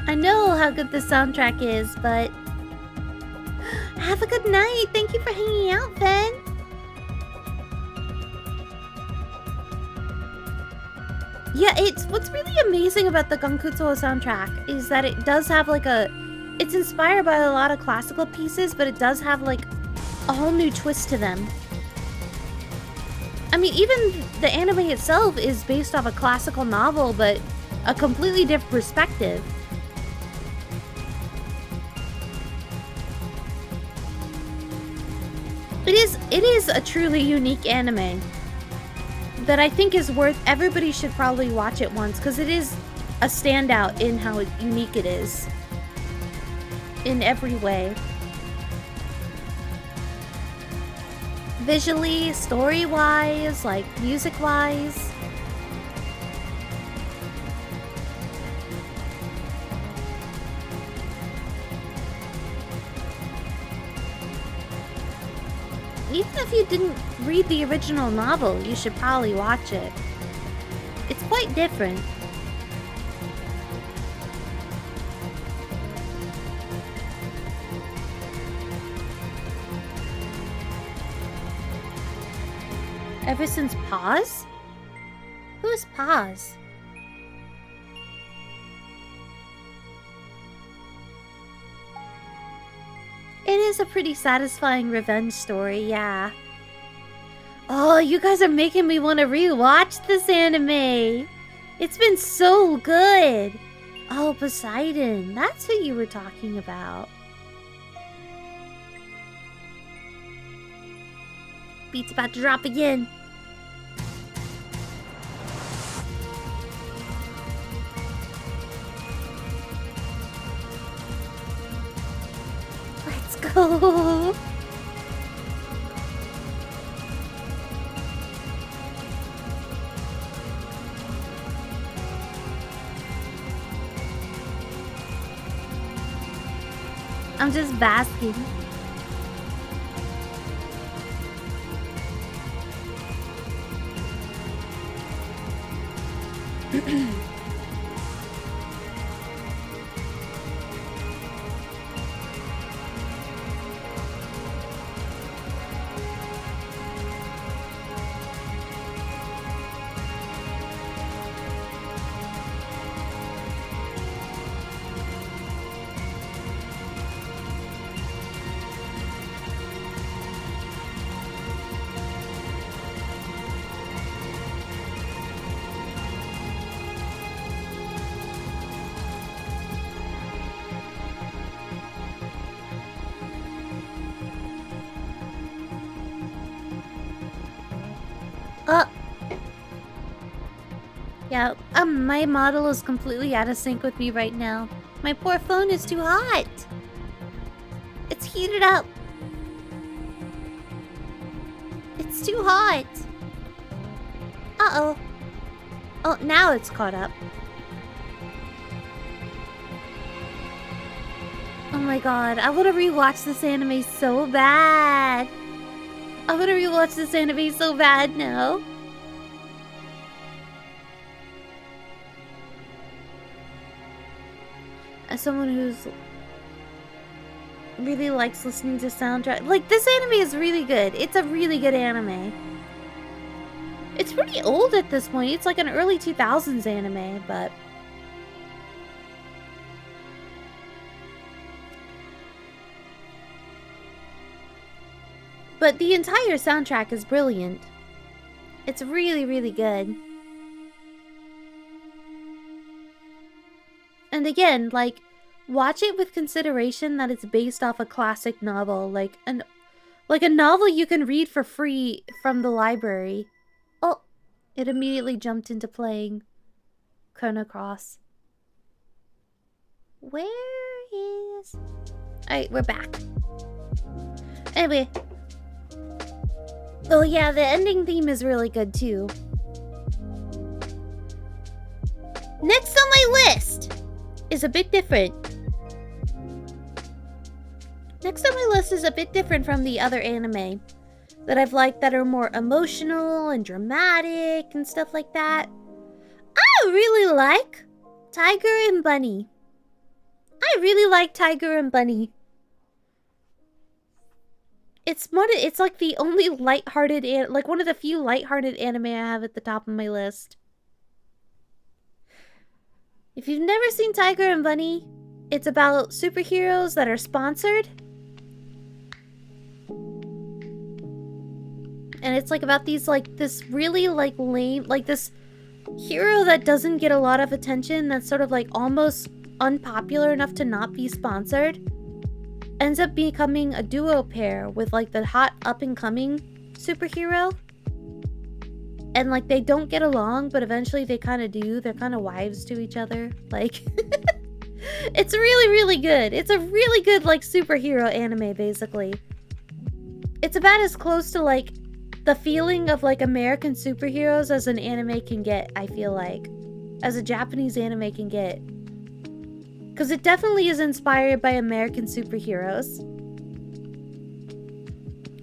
I know how good the soundtrack is, but have a good night. Thank you for hanging out, Ben. Yeah, what's really amazing about the Gankutsuo soundtrack is that it does have like it's inspired by a lot of classical pieces, but it does have like a whole new twist to them. I mean, even the anime itself is based off a classical novel, but a completely different perspective. It is a truly unique anime that I think is worth, everybody should probably watch it once, because it is a standout in how unique it is. In every way. Visually, story-wise, like music-wise. Even if you didn't read the original novel, you should probably watch it. It's quite different. Ever since Pause? Who's Pause? It is a pretty satisfying revenge story, yeah. Oh, you guys are making me want to rewatch this anime. It's been so good. Oh, Poseidon. That's who you were talking about. Beat's about to drop again. Let's go. I'm just basking. Yeah, my model is completely out of sync with me right now. My poor phone is too hot. It's heated up. It's too hot. Uh-oh. Oh, now it's caught up. Oh my god, I want to rewatch this anime so bad. I want to rewatch this anime so bad now. As someone who's really likes listening to soundtrack, like, this anime is really good. It's a really good anime. It's pretty old at this point. It's like an early 2000s anime, but the entire soundtrack is brilliant. It's really, really good. And again, like, watch it with consideration that it's based off a classic novel, like a novel you can read for free from the library. Oh, it immediately jumped into playing Chrono Cross. Where is... Alright, we're back. Anyway. Oh yeah, the ending theme is really good too. Next on my list is a bit different. Next on my list is a bit different from the other anime that I've liked that are more emotional and dramatic and stuff like that. I really like Tiger and Bunny. I really like Tiger and Bunny. It's like the only lighthearted, like one of the few lighthearted anime I have at the top of my list. If you've never seen Tiger and Bunny, it's about superheroes that are sponsored. And it's like about these, like, this really, like, lame, like this hero that doesn't get a lot of attention, that's sort of like almost unpopular enough to not be sponsored, ends up becoming a duo pair with, like, the hot up-and-coming superhero. And, like, they don't get along, but eventually they kind of do. They're kind of wives to each other. Like, it's really, really good. It's a really good, like, superhero anime, basically. It's about as close to, like, the feeling of, like, American superheroes as an anime can get, I feel like. As a Japanese anime can get. Because it definitely is inspired by American superheroes.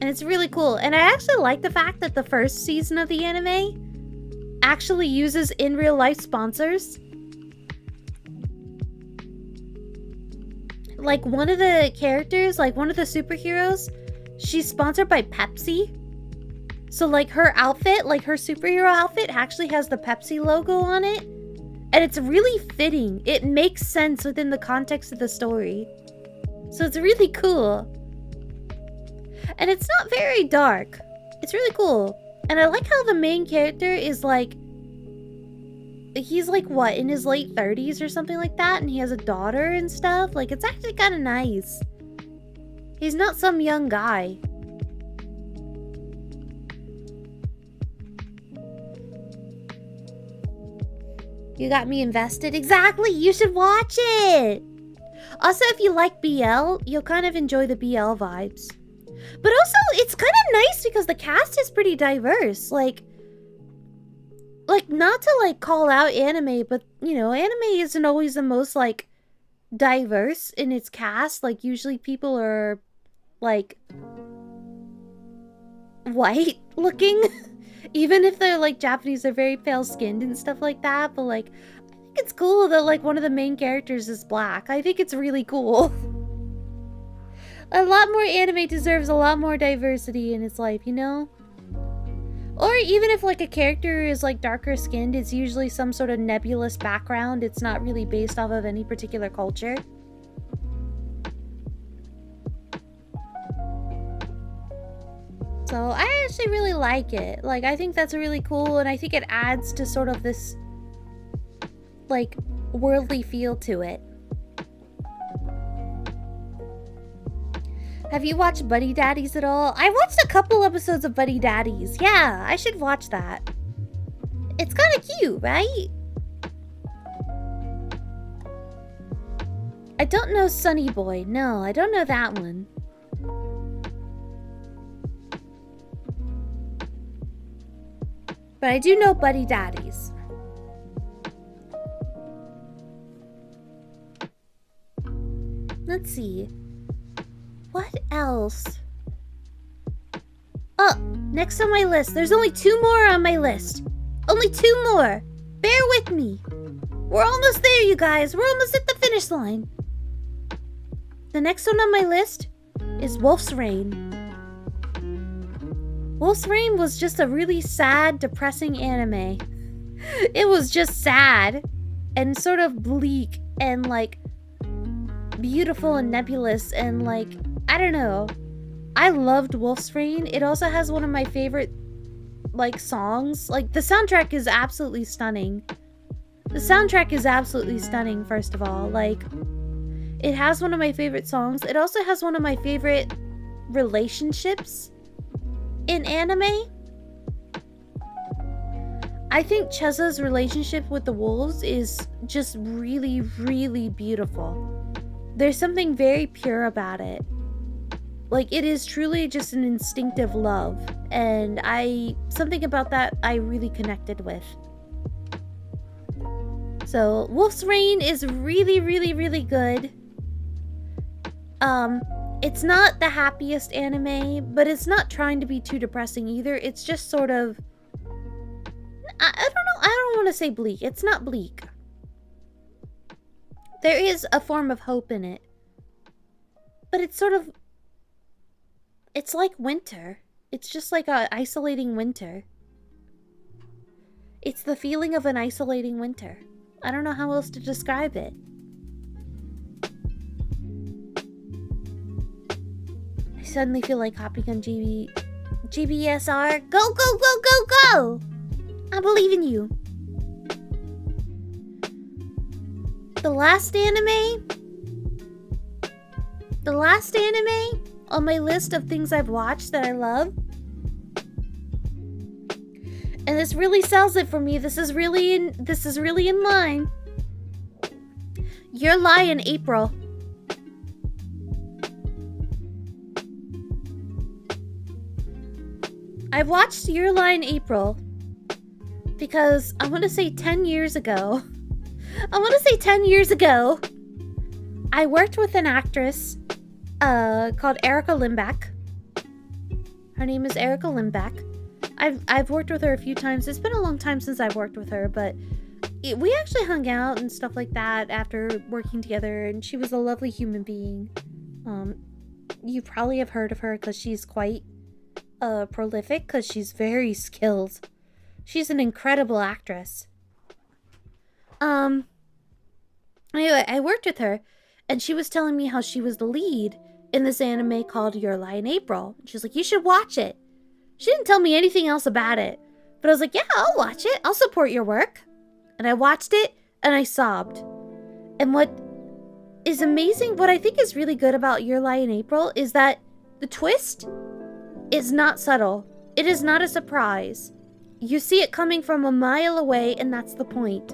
And it's really cool. And I actually like the fact that the first season of the anime actually uses in real life sponsors. Like, one of the characters, like one of the superheroes, she's sponsored by Pepsi. So, like, her outfit, like her superhero outfit actually has the Pepsi logo on it. And it's really fitting. It makes sense within the context of the story. So it's really cool. And it's not very dark. It's really cool. And I like how the main character is like... He's like, what, in his late 30s or something like that? And he has a daughter and stuff. Like, it's actually kind of nice. He's not some young guy. You got me invested. Exactly. You should watch it. Also, if you like BL, you'll kind of enjoy the BL vibes. But also, it's kind of nice because the cast is pretty diverse. Like, not to, like, call out anime, but, you know, anime isn't always the most, like, diverse in its cast. Like, usually people are, like, white looking. Even if they're, like, Japanese, they're very pale-skinned and stuff like that. But, like, I think it's cool that, like, one of the main characters is black. I think it's really cool. A lot more anime deserves a lot more diversity in its life, you know? Or even if, like, a character is, like, darker skinned, it's usually some sort of nebulous background. It's not really based off of any particular culture. So I actually really like it. Like, I think that's really cool, and I think it adds to sort of this, like, worldly feel to it. Have you watched Buddy Daddies at all? I watched a couple episodes of Buddy Daddies. Yeah, I should watch that. It's kind of cute, right? I don't know Sunny Boy. No, I don't know that one. But I do know Buddy Daddies. Let's see. What else? Oh, next on my list. There's only 2 more on my list. Only 2 more. Bear with me. We're almost there, you guys. We're almost at the finish line. The next one on my list is Wolf's Rain. Wolf's Rain was just a really sad, depressing anime. It was just sad and sort of bleak and like beautiful and nebulous and like, I don't know. I loved Wolf's Rain. It also has one of my favorite like songs. Like the soundtrack is absolutely stunning. The soundtrack is absolutely stunning, first of all. Like, it has one of my favorite songs. It also has one of my favorite relationships in anime. I think Cheza's relationship with the wolves is just really, really beautiful. There's something very pure about it. Like, it is truly just an instinctive love. And something about that I really connected with. So, Wolf's Rain is really, really, really good. It's not the happiest anime, but it's not trying to be too depressing either. It's just sort of... I don't know. I don't want to say bleak. It's not bleak. There is a form of hope in it. But it's sort of... It's like winter. It's just like an isolating winter. It's the feeling of an isolating winter. I don't know how else to describe it. I suddenly feel like hopping on GBSR. Go, go, go, go, go! I believe in you. The last anime on my list of things I've watched that I love. And this really sells it for me. This is really in line. Your Lie in April. I watched Your Lie in April because I want to say 10 years ago. I worked with an actress called Erica Limback. Her name is Erica Limback. I've worked with her a few times. It's been a long time since I've worked with her, but we actually hung out and stuff like that after working together, and she was a lovely human being. You probably have heard of her because she's quite prolific, because she's very skilled. She's an incredible actress. Anyway, I worked with her, and she was telling me how she was the lead in this anime called Your Lie in April. She's like, you should watch it. She didn't tell me anything else about it, but I was like, yeah, I'll watch it. I'll support your work. And I watched it, and I sobbed. And what is amazing, what I think is really good about Your Lie in April is that the twist is not subtle. It is not a surprise. You see it coming from a mile away, and that's the point.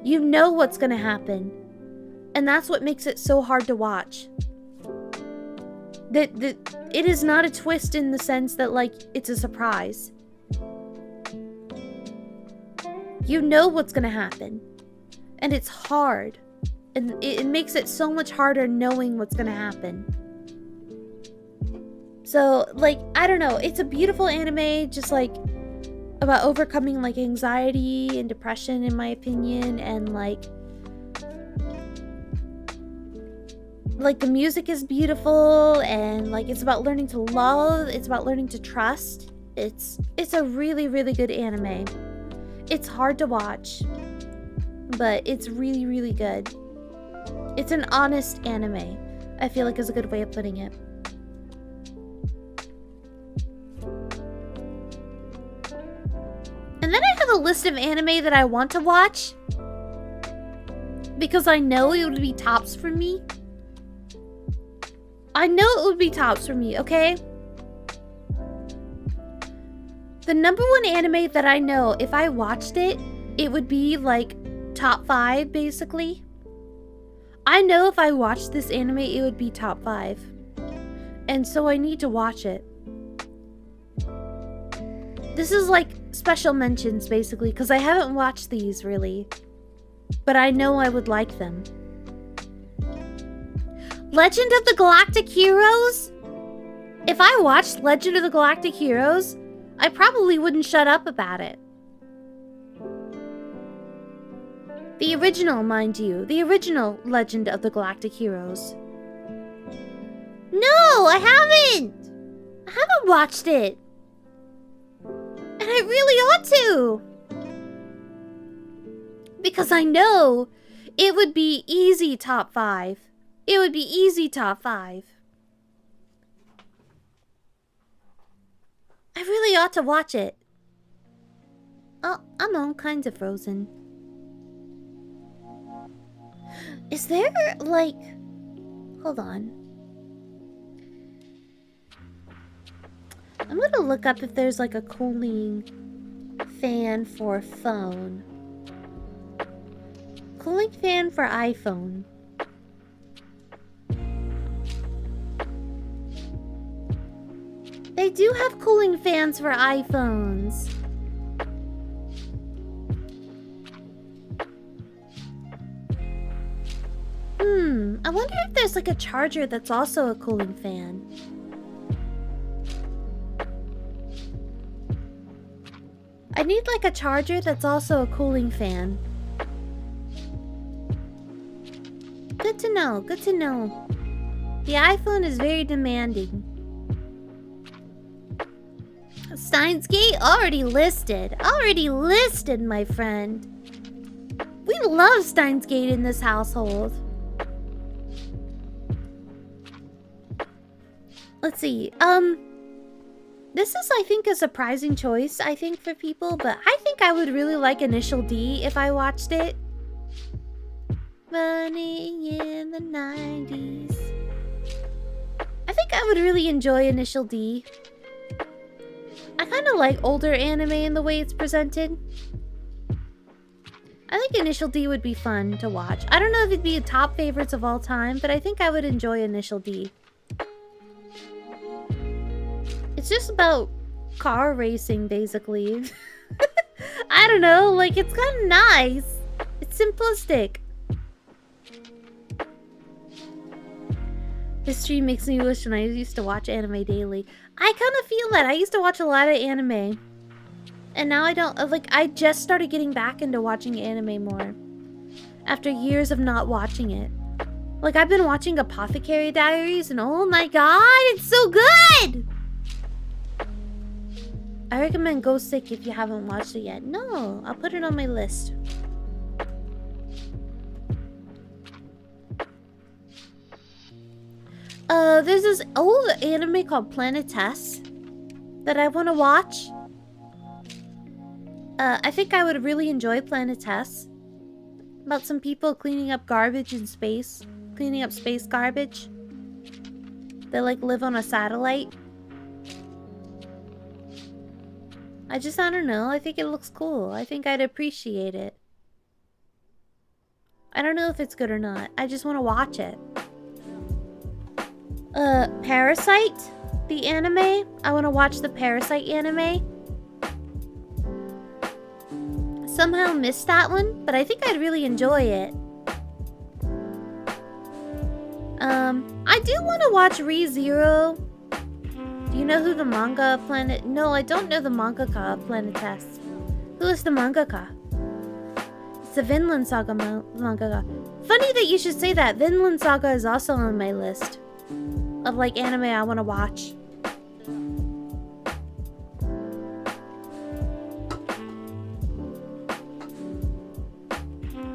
You know what's going to happen. And that's what makes it so hard to watch. It is not a twist in the sense that, like, it's a surprise. You know what's gonna happen. And it's hard. And it makes it so much harder knowing what's gonna happen. So, like, I don't know. It's a beautiful anime, just, like, about overcoming, like, anxiety and depression, in my opinion. And, like, the music is beautiful, and like it's about learning to love, it's about learning to trust. It's a really, really good anime. It's hard to watch, but it's really, really good. It's an honest anime, I feel like is a good way of putting it. And then I have a list of anime that I want to watch because I know it would be tops for me. I know it would be tops for me, okay? The number one anime that I know, if I watched it, it would be like top 5, basically. I know if I watched this anime, it would be top 5. And so I need to watch it. This is like special mentions, basically, because I haven't watched these, really. But I know I would like them. Legend of the Galactic Heroes? If I watched Legend of the Galactic Heroes, I probably wouldn't shut up about it. The original, mind you. The original Legend of the Galactic Heroes. No, I haven't! I haven't watched it. And I really ought to. Because I know it would be easy top 5. It would be easy top 5. I really ought to watch it. Oh, I'm all kinds of frozen. Is there, like... Hold on. I'm gonna look up if there's, like, a cooling fan for phone. Cooling fan for iPhone. They do have cooling fans for iPhones. I wonder if there's like a charger that's also a cooling fan. I need like a charger that's also a cooling fan. Good to know, good to know. The iPhone is very demanding. Steins Gate already listed. Already listed, my friend. We love Steins Gate in this household. Let's see. This is, I think, a surprising choice, I think, for people, but I think I would really like Initial D if I watched it. Running in the 90s. I think I would really enjoy Initial D. I kind of like older anime in the way it's presented. I think Initial D would be fun to watch. I don't know if it'd be a top favorites of all time, but I think I would enjoy Initial D. It's just about car racing, basically. I don't know, like, it's kind of nice. It's simplistic. History makes me wish when I used to watch anime daily. I kind of feel that. I used to watch a lot of anime. And now I don't, like, I just started getting back into watching anime more. After years of not watching it. Like, I've been watching Apothecary Diaries, and oh my god, it's so good! I recommend Ghost Sick if you haven't watched it yet. No, I'll put it on my list. There's this old anime called Planet Tess that I want to watch. I think I would really enjoy Planet Tess. About some people cleaning up garbage in space. Cleaning up space garbage. They, like, live on a satellite. I don't know. I think it looks cool. I think I'd appreciate it. I don't know if it's good or not. I just want to watch it. Parasite? The anime? I want to watch the Parasite anime. Somehow missed that one, but I think I'd really enjoy it. I do want to watch ReZero. Do you know who the manga planet... No, I don't know the mangaka of Planet Test. Who is the mangaka? It's the Vinland Saga mangaka. Funny that you should say that. Vinland Saga is also on my list of, like, anime I want to watch.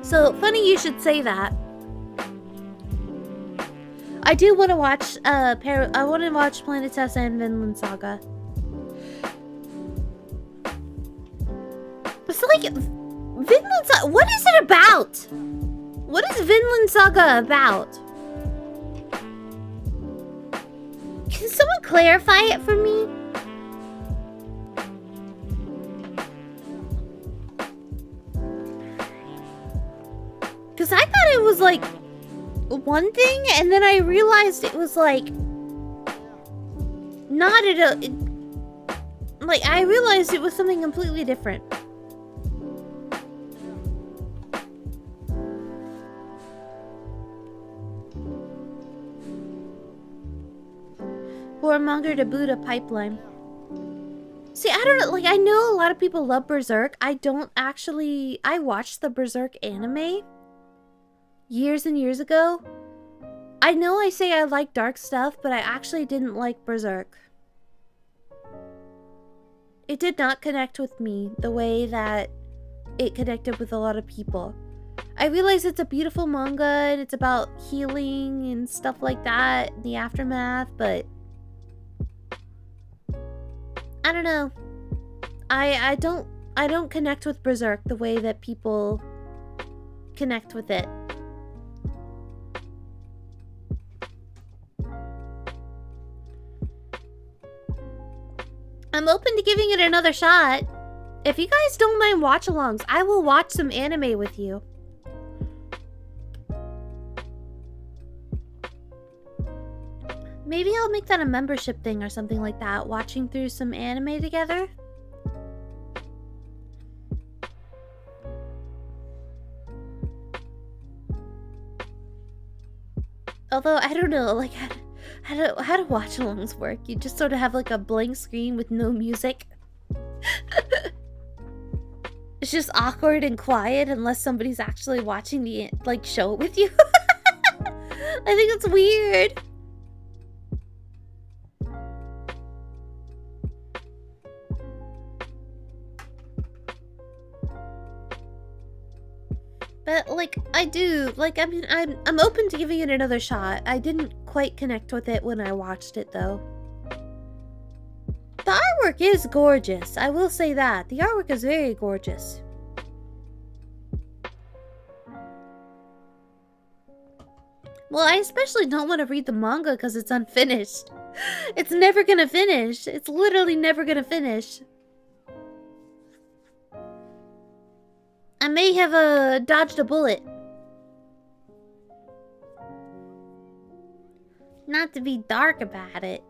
So, funny you should say that. I do want to watch, I want to watch Planet Test and Vinland Saga. It's like, Vinland Saga, what is it about? What is Vinland Saga about? Can someone clarify it for me? Because I thought it was like one thing, and then I realized it was like not at a... like, I realized it was something completely different. For a manga to boot a pipeline. See, I don't know, like, I know a lot of people love Berserk. I don't actually... I watched the Berserk anime years and years ago. I know I say I like dark stuff, but I actually didn't like Berserk. It did not connect with me the way that it connected with a lot of people. I realize it's a beautiful manga and it's about healing and stuff like that, the aftermath, but... I don't know. I don't connect with Berserk the way that people connect with it. I'm open to giving it another shot. If you guys don't mind watch-alongs, I will watch some anime with you. Maybe I'll make that a membership thing or something like that, watching through some anime together. Although, I don't know, like, how do watch-alongs work? You just sort of have, like, a blank screen with no music. It's just awkward and quiet unless somebody's actually watching the, like, show with you. I think it's weird. But, like, I do, like, I mean, I'm open to giving it another shot. I didn't quite connect with it when I watched it, though. The artwork is gorgeous, I will say that. The artwork is very gorgeous. Well, I especially don't want to read the manga because it's unfinished. It's never gonna finish. It's literally never gonna finish. I may have dodged a bullet. Not to be dark about it.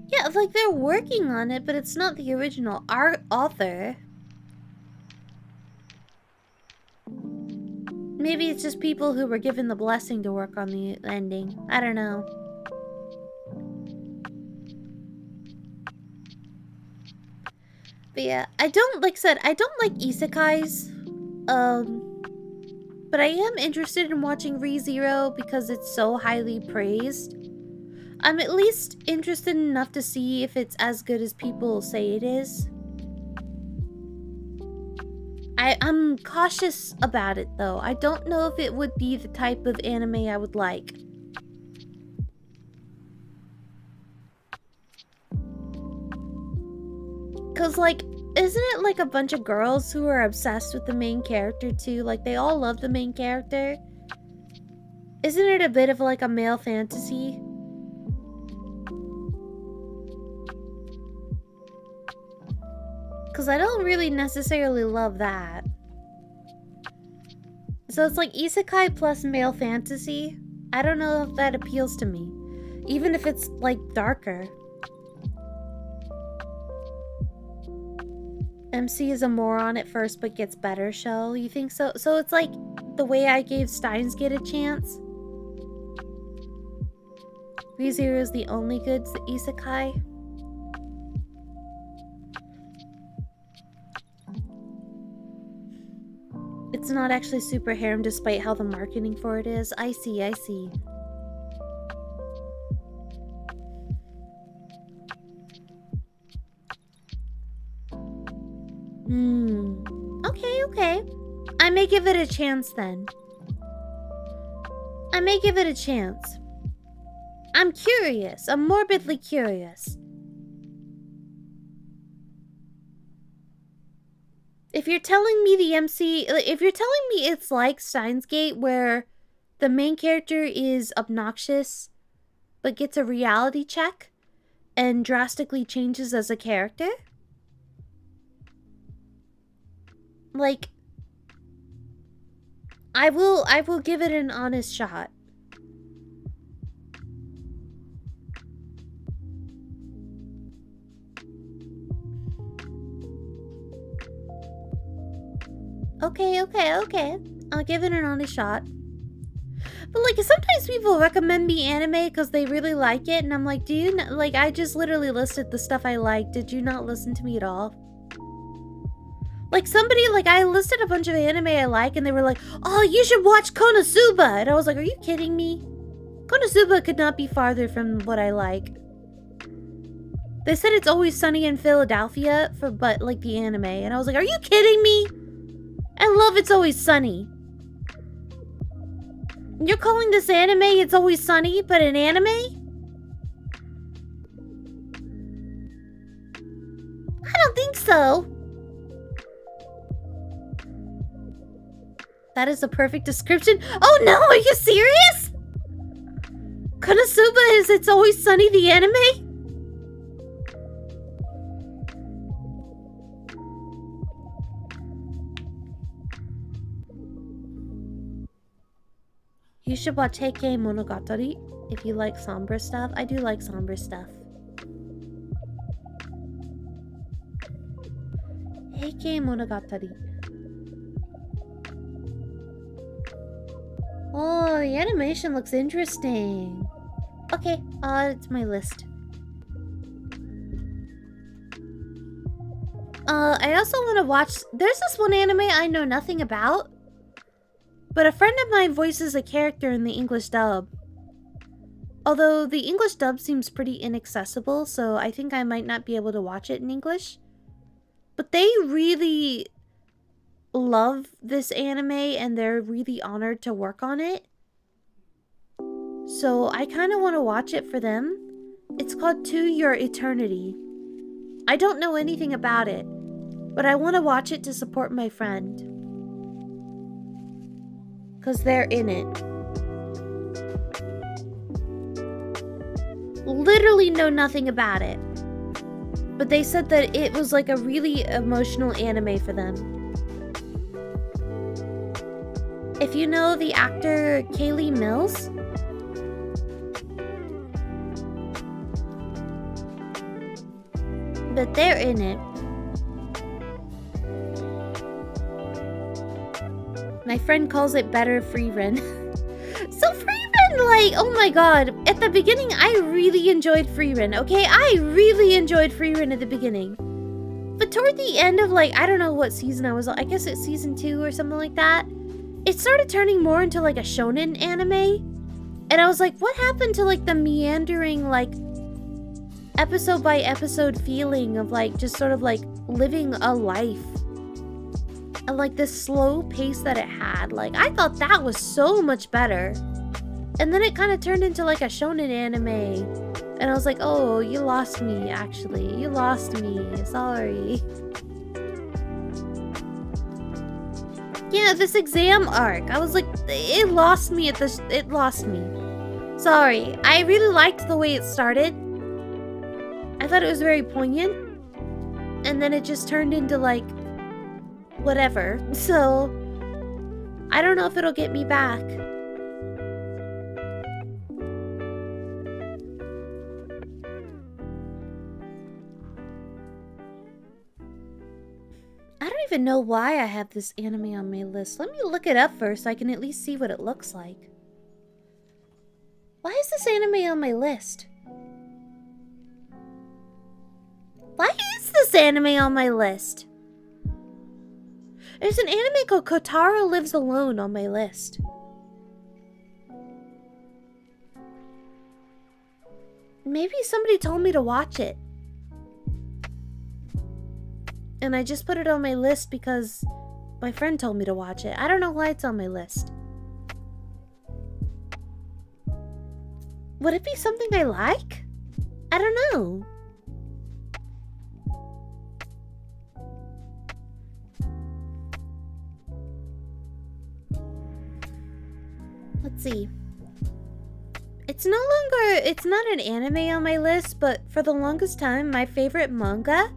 Yeah, like they're working on it, but it's not the original author. Maybe it's just people who were given the blessing to work on the ending. I don't know. But yeah, I don't, like I said, I don't like isekais. But I am interested in watching ReZero because it's so highly praised. I'm at least interested enough to see if it's as good as people say it is. I'm cautious about it though. I don't know if it would be the type of anime I would like. Cause like, isn't it like a bunch of girls who are obsessed with the main character too? Like they all love the main character. Isn't it a bit of like a male fantasy? Cause I don't really necessarily love that. So it's like isekai plus male fantasy. I don't know if that appeals to me. Even if it's like darker. MC is a moron at first but gets better show. You think so? So it's like the way I gave Steins Gate a chance. ReZero is the only good isekai. It's not actually super harem despite how the marketing for it is. I see, I see. Okay. I may give it a chance then. I may give it a chance. I'm curious. I'm morbidly curious. If you're telling me if you're telling me it's like Steins Gate where the main character is obnoxious but gets a reality check and drastically changes as a character, like, I will give it an honest shot. Okay. I'll give it an honest shot. But like, sometimes people recommend me anime because they really like it, and I'm like, do you like? I just literally listed the stuff I like. Did you not listen to me at all? Like somebody, like I listed a bunch of anime I like, and they were like, "Oh, you should watch Konosuba," and I was like, "Are you kidding me? Konosuba could not be farther from what I like." They said It's Always Sunny in Philadelphia but like the anime, and I was like, "Are you kidding me? I love It's Always Sunny." You're calling this anime It's Always Sunny, but an anime? I don't think so. That is a perfect description. Oh no, are you serious? Konosuba is It's Always Sunny the anime? You should watch Heikei Monogatari if you like somber stuff. I do like somber stuff. Heikei Monogatari. Oh, the animation looks interesting. Okay, it's my list. I also want to watch... There's this one anime I know nothing about, but a friend of mine voices a character in the English dub. Although the English dub seems pretty inaccessible, so I think I might not be able to watch it in English. But they really love this anime, and they're really honored to work on it. So I kind of want to watch it for them. It's called To Your Eternity. I don't know anything about it, but I want to watch it to support my friend. Because they're in it. Literally know nothing about it. But they said that it was like a really emotional anime for them. If you know the actor Kaylee Mills, but they're in it. My friend calls it better Freerun. So Freerun, like, oh my god. At the beginning, I really enjoyed Freerun, okay? I really enjoyed Freerun at the beginning. But toward the end of, like, I don't know what season I was on. I guess it's season 2 or something like that. It started turning more into, like, a shonen anime. And I was like, what happened to, like, the meandering, like, episode by episode feeling of, like, just sort of, like, living a life? And like this slow pace that it had, like I thought that was so much better. And then it kind of turned into like a shonen anime, and I was like, oh, you lost me. Actually, you lost me. Sorry. Yeah, this exam arc, I was like, it lost me at this. It lost me. Sorry. I really liked the way it started. I thought it was very poignant, and then it just turned into like whatever. So I don't know if it'll get me back. I don't even know why I have this anime on my list. Let me look it up first so I can at least see what it looks like. Why is this anime on my list? Why is this anime on my list? There's an anime called Kotaro Lives Alone on my list. Maybe somebody told me to watch it. And I just put it on my list because my friend told me to watch it. I don't know why it's on my list. Would it be something I like? I don't know. Let's see. It's not an anime on my list, but for the longest time, my favorite manga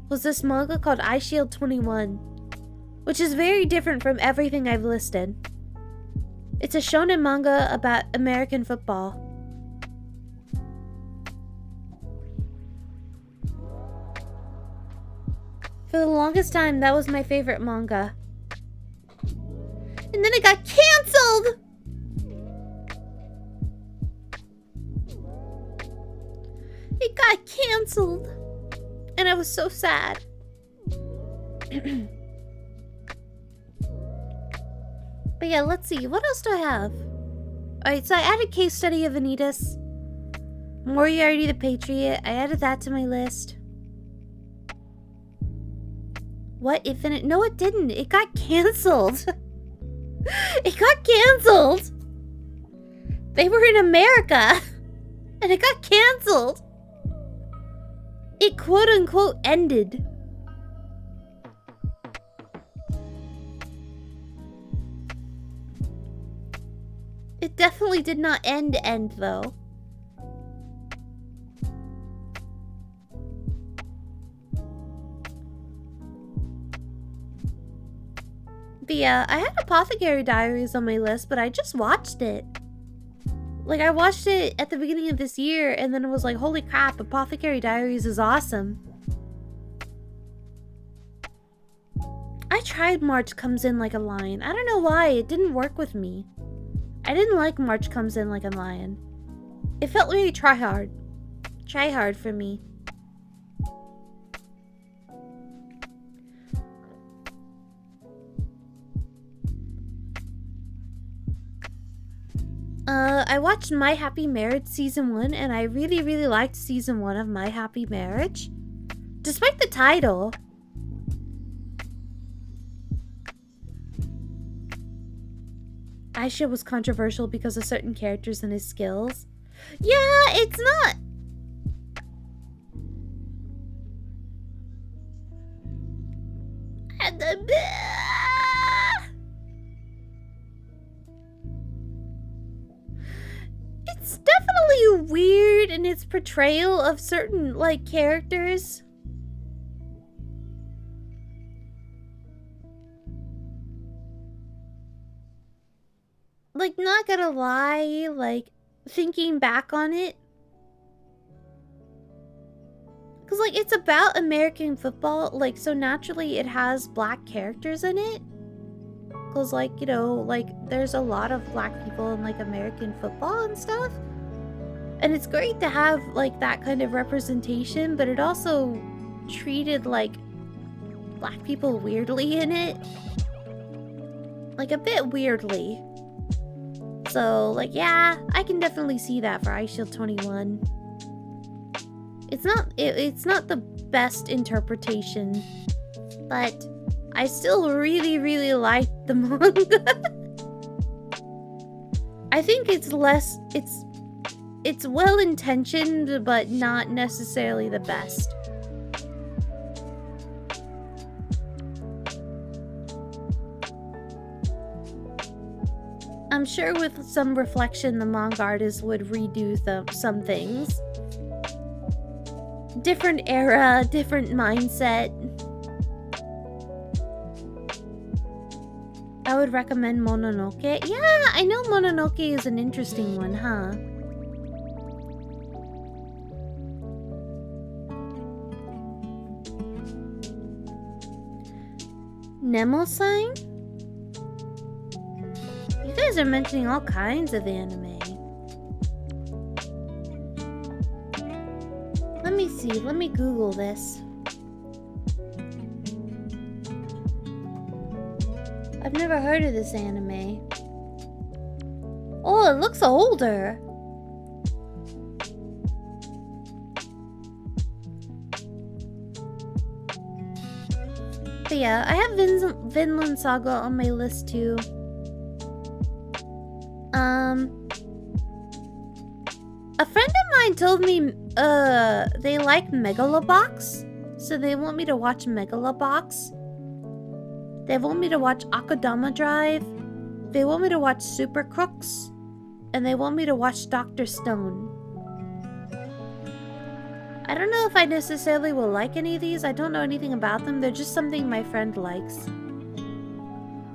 was this manga called iShield 21, which is very different from everything I've listed. It's a shonen manga about American football. For the longest time, that was my favorite manga. And then it got canceled! It got canceled. And I was so sad. But yeah, let's see. What else do I have? Alright, so I added case study of Vanitas. Moriarty the Patriot. I added that to my list. What? Infinite? No, it didn't. It got canceled. It got canceled. They were in America. And it got canceled. It quote unquote ended. It definitely did not end though. But yeah, I had Apothecary Diaries on my list, but I just watched it. Like, I watched it at the beginning of this year, and then it was like, holy crap, Apothecary Diaries is awesome. I tried March Comes In Like a Lion. I don't know why, it didn't work with me. I didn't like March Comes In Like a Lion. It felt very try-hard. Try-hard for me. I watched My Happy Marriage Season 1, and I really, really liked Season 1 of My Happy Marriage. Despite the title. Aisha was controversial because of certain characters and his skills. Yeah, it's not. It's definitely weird in its portrayal of certain, like, characters. Like, not gonna lie, like, thinking back on it. Because, like, it's about American football, like, so naturally it has black characters in it. Because, like, you know, like, there's a lot of black people in, like, American football and stuff. And it's great to have, like, that kind of representation, but it also treated, like, black people weirdly in it. Like, a bit weirdly. So, like, yeah, I can definitely see that for Ice Shield 21. It's not the best interpretation, but I still really, really like the manga. I think it's well-intentioned, but not necessarily the best. I'm sure with some reflection, the manga artist would redo some things. Different era, different mindset. I would recommend Mononoke. Yeah, I know Mononoke is an interesting one, huh? Nemo Sign? You guys are mentioning all kinds of anime. Let me see. Let me Google this. I've never heard of this anime. Oh, it looks older. But yeah, I have Vinland Saga on my list too. A friend of mine told me they like Megalobox, so they want me to watch Megalobox. They want me to watch Akudama Drive. They want me to watch Super Crooks, and they want me to watch Dr. Stone. I don't know if I necessarily will like any of these. I don't know anything about them. They're just something my friend likes.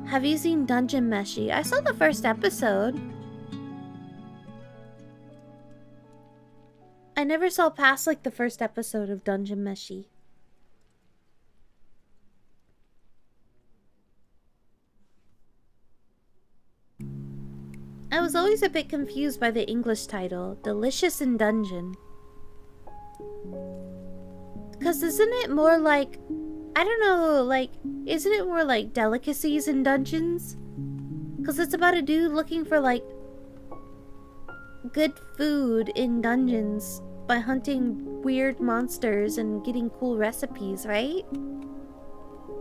Have you seen Dungeon Meshi? I saw the first episode. I never saw past, like, the first episode of Dungeon Meshi. I was always a bit confused by the English title, Delicious in Dungeon. Because isn't it more like, I don't know, like, isn't it more like delicacies in dungeons? Because it's about a dude looking for, like, good food in dungeons by hunting weird monsters and getting cool recipes, right?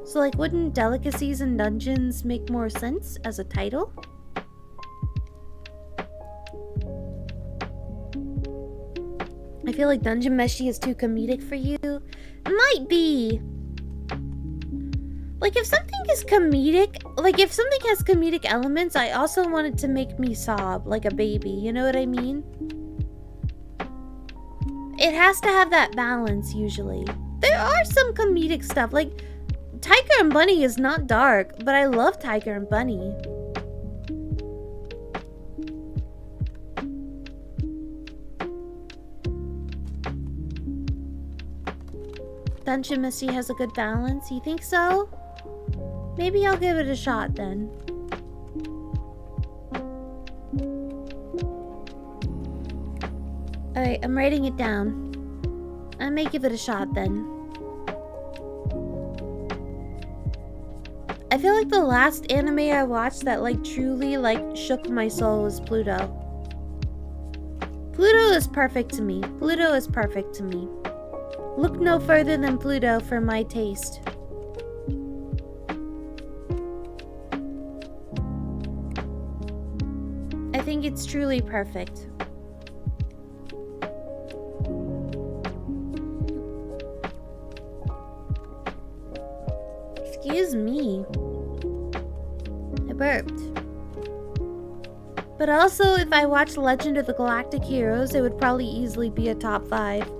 So, like, wouldn't delicacies in dungeons make more sense as a title? I feel like Dungeon Meshi is too comedic for you. Might be. Like, if something is comedic, like, if something has comedic elements, I also want it to make me sob like a baby. You know what I mean? It has to have that balance, usually. There are some comedic stuff. Like, Tiger and Bunny is not dark, but I love Tiger and Bunny. Dungeon Meshi has a good balance? You think so? Maybe I'll give it a shot then. Alright, I'm writing it down. I may give it a shot then. I feel like the last anime I watched that like truly like shook my soul was Pluto. Pluto is perfect to me. Pluto is perfect to me. Look no further than Pluto for my taste. I think it's truly perfect. Excuse me. I burped. But also, if I watched Legend of the Galactic Heroes, it would probably easily be a top 5.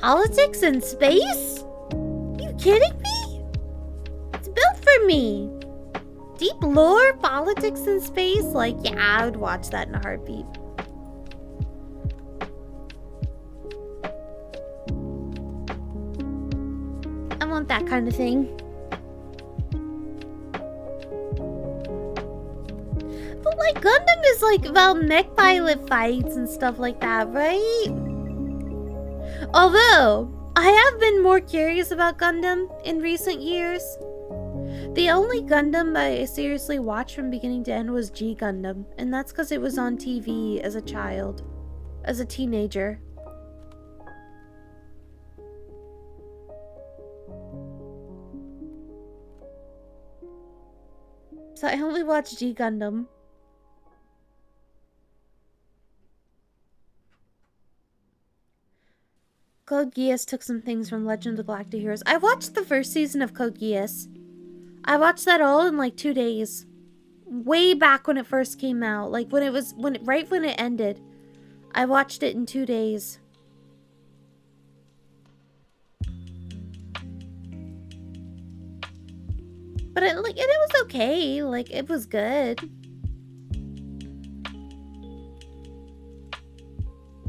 Politics in space? You kidding me? It's built for me. Deep lore, politics in space? Like, yeah, I would watch that in a heartbeat. I want that kind of thing. But like, Gundam is like about mech pilot fights and stuff like that, right? Although, I have been more curious about Gundam in recent years. The only Gundam I seriously watched from beginning to end was G Gundam, and that's because it was on TV as a child, as a teenager. So I only watched G Gundam. Code Geass took some things from Legend of the Galactic Heroes. I watched the first season of Code Geass. I watched that all in like 2 days. Way back when it first came out. Like right when it ended. I watched it in 2 days. But it was okay. Like, it was good.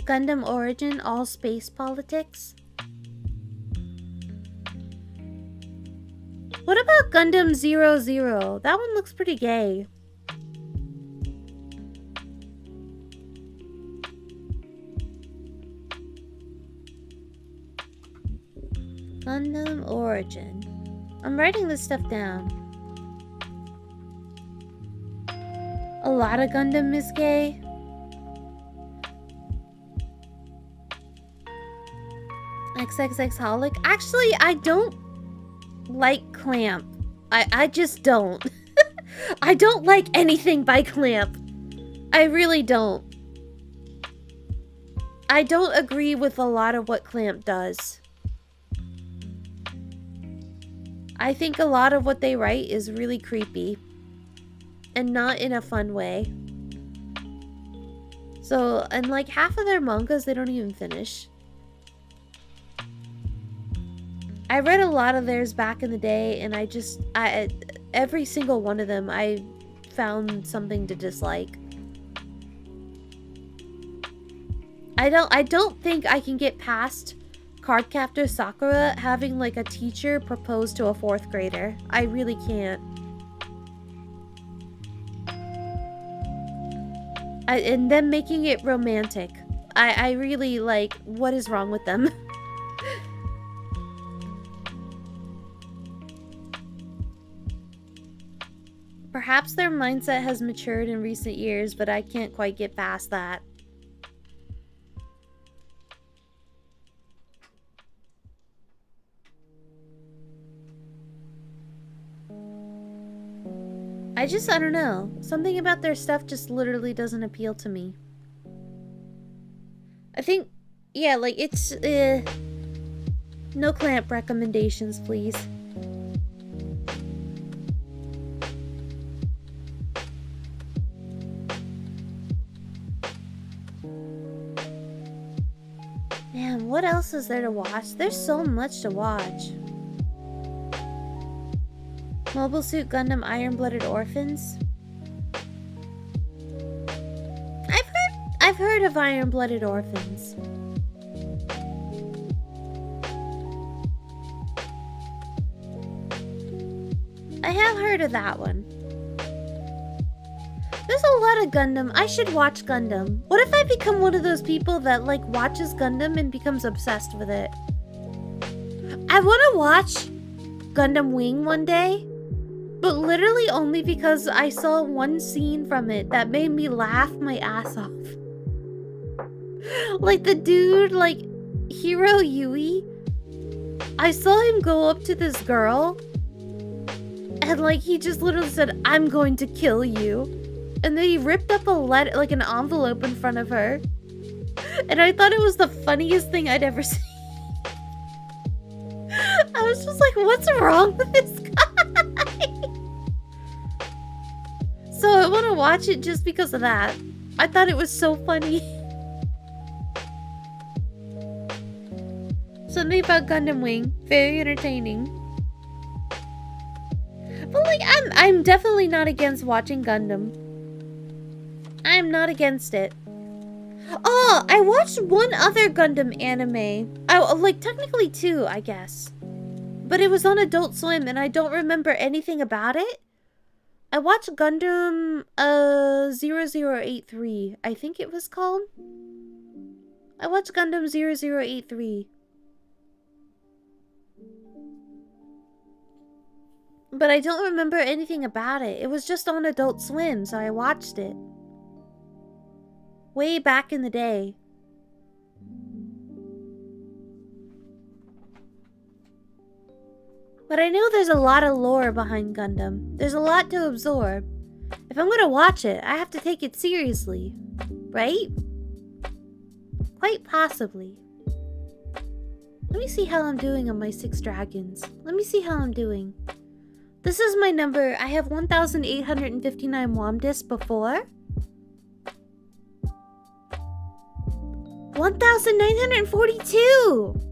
Gundam Origin, all space politics. What about Gundam 00? That one looks pretty gay. Gundam Origin. I'm writing this stuff down. A lot of Gundam is gay. XXX Holic. Actually, I don't like Clamp. I just don't. I don't like anything by Clamp. I really don't. I don't agree with a lot of what Clamp does. I think a lot of what they write is really creepy. And not in a fun way. So, and like half of their mangas they don't even finish. I read a lot of theirs back in the day, and every single one of them, I found something to dislike. I don't think I can get past Cardcaptor Sakura having like a teacher propose to a 4th grader. I really can't. And them making it romantic. I really like, what is wrong with them? Perhaps their mindset has matured in recent years, but I can't quite get past that. I don't know. Something about their stuff just literally doesn't appeal to me. I think, yeah, like, it's, no clamp recommendations, please. Man, what else is there to watch? There's so much to watch. Mobile Suit Gundam Iron-Blooded Orphans. I've heard of Iron-Blooded Orphans. I have heard of that one. There's a lot of Gundam. I should watch Gundam. What if I become one of those people that like watches Gundam and becomes obsessed with it? I want to watch Gundam Wing one day. But literally only because I saw one scene from it that made me laugh my ass off. Like the dude, like Hiro Yui, I saw him go up to this girl and like he just literally said, "I'm going to kill you." And then he ripped up a letter, like an envelope in front of her. And I thought it was the funniest thing I'd ever seen. I was just like, what's wrong with this guy? So I want to watch it just because of that. I thought it was so funny. Something about Gundam Wing, very entertaining. But like, I'm definitely not against watching Gundam. I'm not against it. Oh, I watched one other Gundam anime. Like technically two, I guess. But it was on Adult Swim and I don't remember anything about it. I watched Gundam 0083, I think it was called. I watched Gundam 0083. But I don't remember anything about it. It was just on Adult Swim, so I watched it. Way back in the day. But I know there's a lot of lore behind Gundam. There's a lot to absorb. If I'm gonna watch it, I have to take it seriously. Right? Quite possibly. Let me see how I'm doing on my 6 dragons. Let me see how I'm doing. This is my number. I have 1,859 Womdis before. 1,942!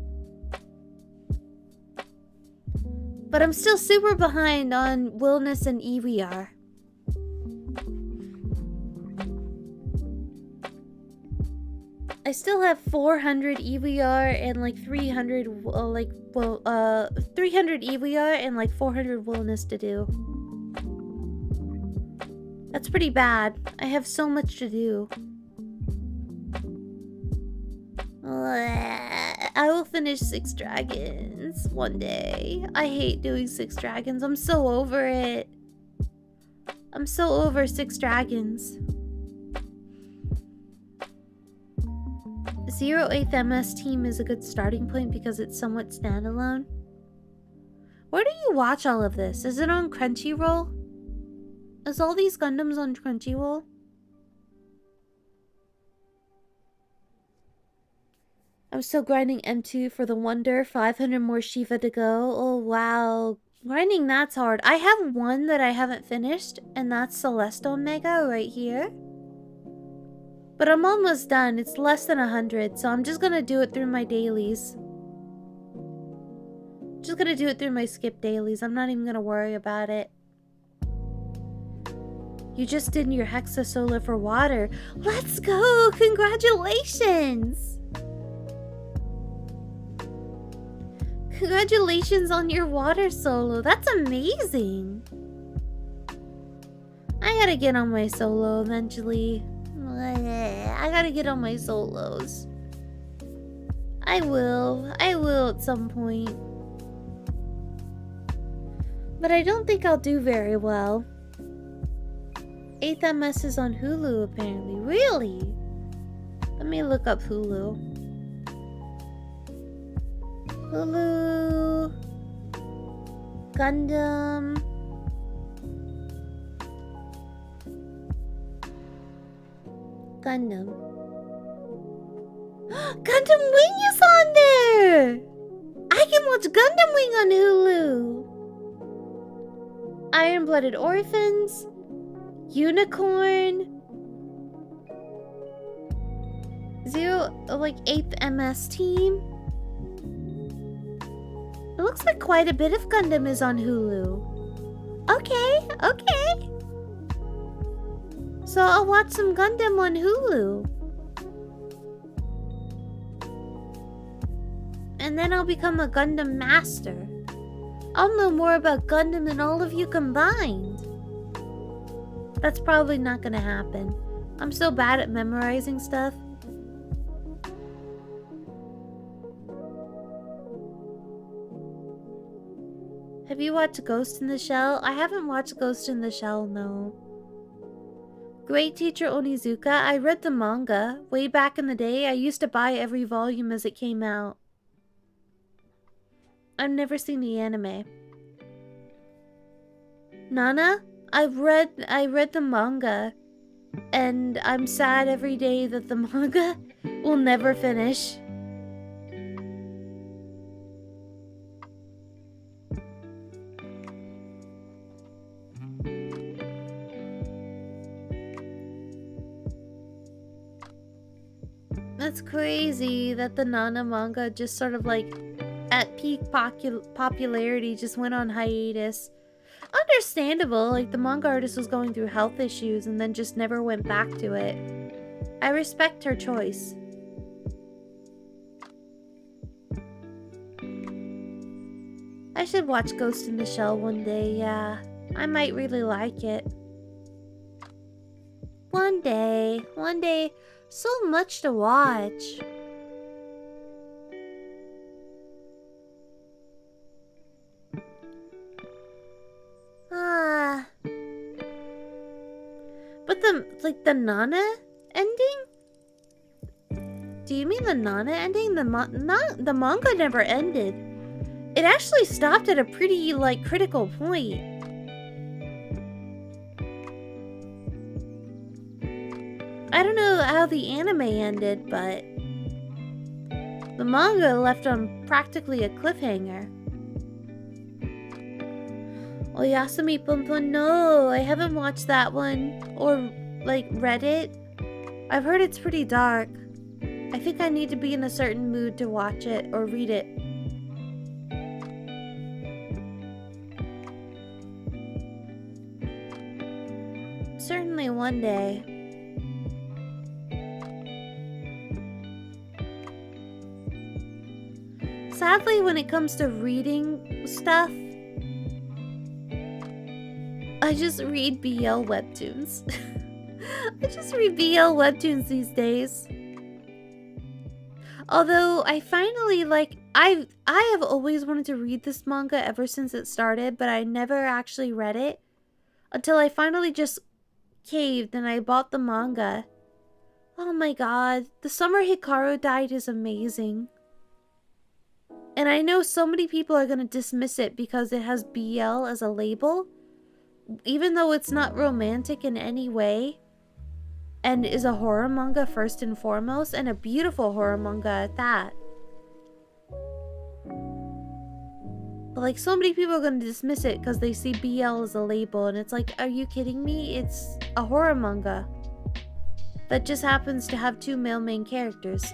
But I'm still super behind on Willness and EVR. I still have 400 EVR and like 300 300 EVR and like 400 Willness to do. That's pretty bad. I have so much to do. I will finish 6 dragons one day. I hate doing 6 dragons. I'm so over it. I'm so over 6 dragons. 08th MS team is a good starting point because it's somewhat standalone. Where do you watch all of this? Is it on Crunchyroll? Is all these Gundams on Crunchyroll? I'm still grinding M2 for the Wonder. 500 more Shiva to go. Oh, wow. Grinding that's hard. I have one that I haven't finished, and that's Celeste Mega right here. But I'm almost done. It's less than 100, so I'm just gonna do it through my dailies. Just gonna do it through my skip dailies. I'm not even gonna worry about it. You just did your Hexa Solar for water. Let's go! Congratulations! Congratulations on your water solo. That's amazing. I gotta get on my solo eventually. I gotta get on my solos. I will at some point. But I don't think I'll do very well. 8th MS is on Hulu apparently. Really? Let me look up Hulu. Hulu. Gundam. Gundam. Gundam Wing is on there! I can watch Gundam Wing on Hulu. Iron-Blooded Orphans. Unicorn. 8th MS team. It looks like quite a bit of Gundam is on Hulu. Okay. So I'll watch some Gundam on Hulu. And then I'll become a Gundam master. I'll know more about Gundam than all of you combined. That's probably not gonna happen. I'm so bad at memorizing stuff. Have you watched Ghost in the Shell? I haven't watched Ghost in the Shell, no. Great Teacher Onizuka. I read the manga. Way back in the day, I used to buy every volume as it came out. I've never seen the anime. Nana? I read the manga. And I'm sad every day that the manga will never finish. That's crazy that the Nana manga just sort of like at peak popularity just went on hiatus. Understandable, like the manga artist was going through health issues and then just never went back to it. I respect her choice. I should watch Ghost in the Shell one day, yeah. I might really like it. One day. So much to watch. But the Nana ending? Do you mean the Nana ending? The manga never ended. It actually stopped at a pretty, critical point. I don't know how the anime ended, but the manga left on practically a cliffhanger. Oyasumi Punpun, no, I haven't watched that one or read it. I've heard it's pretty dark. I think I need to be in a certain mood to watch it or read it. Certainly one day. Sadly, when it comes to reading stuff, I just read BL webtoons. I just read BL webtoons these days. Although I finally I have always wanted to read this manga ever since it started, but I never actually read it until I finally just caved and I bought the manga. Oh my god, The Summer Hikaru Died is amazing. And I know so many people are going to dismiss it because it has BL as a label, even though it's not romantic in any way, and is a horror manga first and foremost, and a beautiful horror manga at that. But so many people are going to dismiss it because they see BL as a label, and it's like, are you kidding me? It's a horror manga that just happens to have 2 male main characters.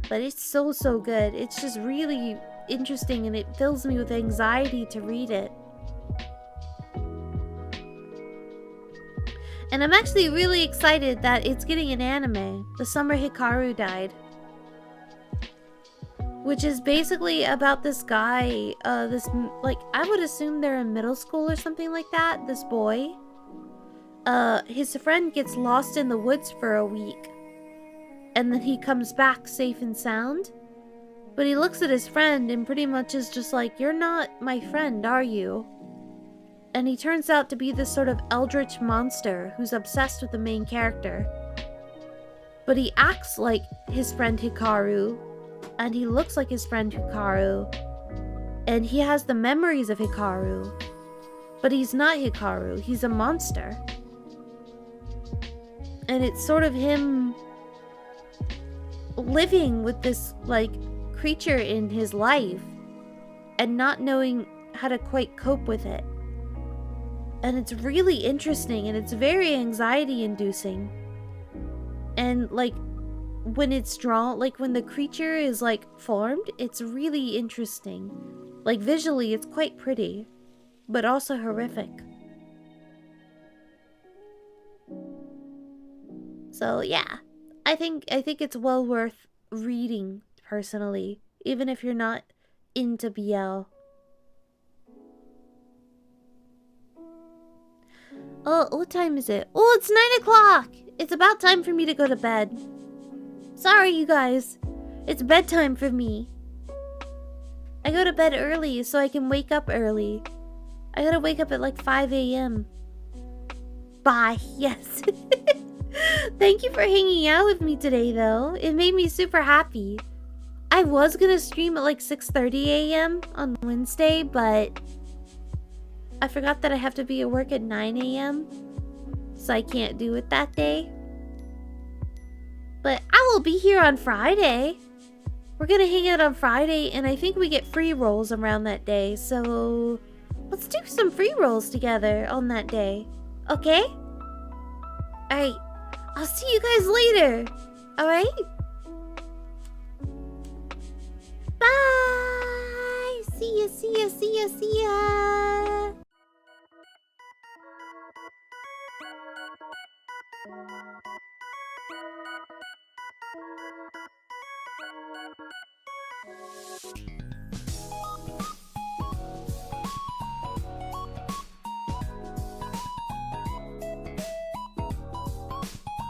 But it's so good. It's just really interesting and it fills me with anxiety to read it. And I'm actually really excited that it's getting an anime. The Summer Hikaru Died. Which is basically about this guy, I would assume they're in middle school or something like that, this boy. his friend gets lost in the woods for a week. And then he comes back safe and sound. But he looks at his friend and pretty much is just like, "You're not my friend, are you?" And he turns out to be this sort of eldritch monster who's obsessed with the main character. But he acts like his friend Hikaru, and he looks like his friend Hikaru, and he has the memories of Hikaru, but he's not Hikaru, he's a monster. And it's sort of him living with this, like, creature in his life and not knowing how to quite cope with it. And it's really interesting, and it's very anxiety inducing. And like when it's drawn, like when the creature is like formed, it's really interesting. Like visually it's quite pretty, but also horrific. So yeah, I think it's well worth reading personally, even if you're not into BL. Oh, what time is it? Oh, it's 9 o'clock! It's about time for me to go to bed. Sorry, you guys. It's bedtime for me. I go to bed early so I can wake up early. I gotta wake up at like 5 a.m. Bye. Yes. Thank you for hanging out with me today, though. It made me super happy. I was gonna stream at like 6:30 a.m. on Wednesday, but I forgot that I have to be at work at 9 a.m. So I can't do it that day. But I will be here on Friday. We're gonna hang out on Friday, and I think we get free rolls around that day. So let's do some free rolls together on that day. Okay? Alright. I'll see you guys later. Alright? Bye! See ya, see ya, see ya, see ya!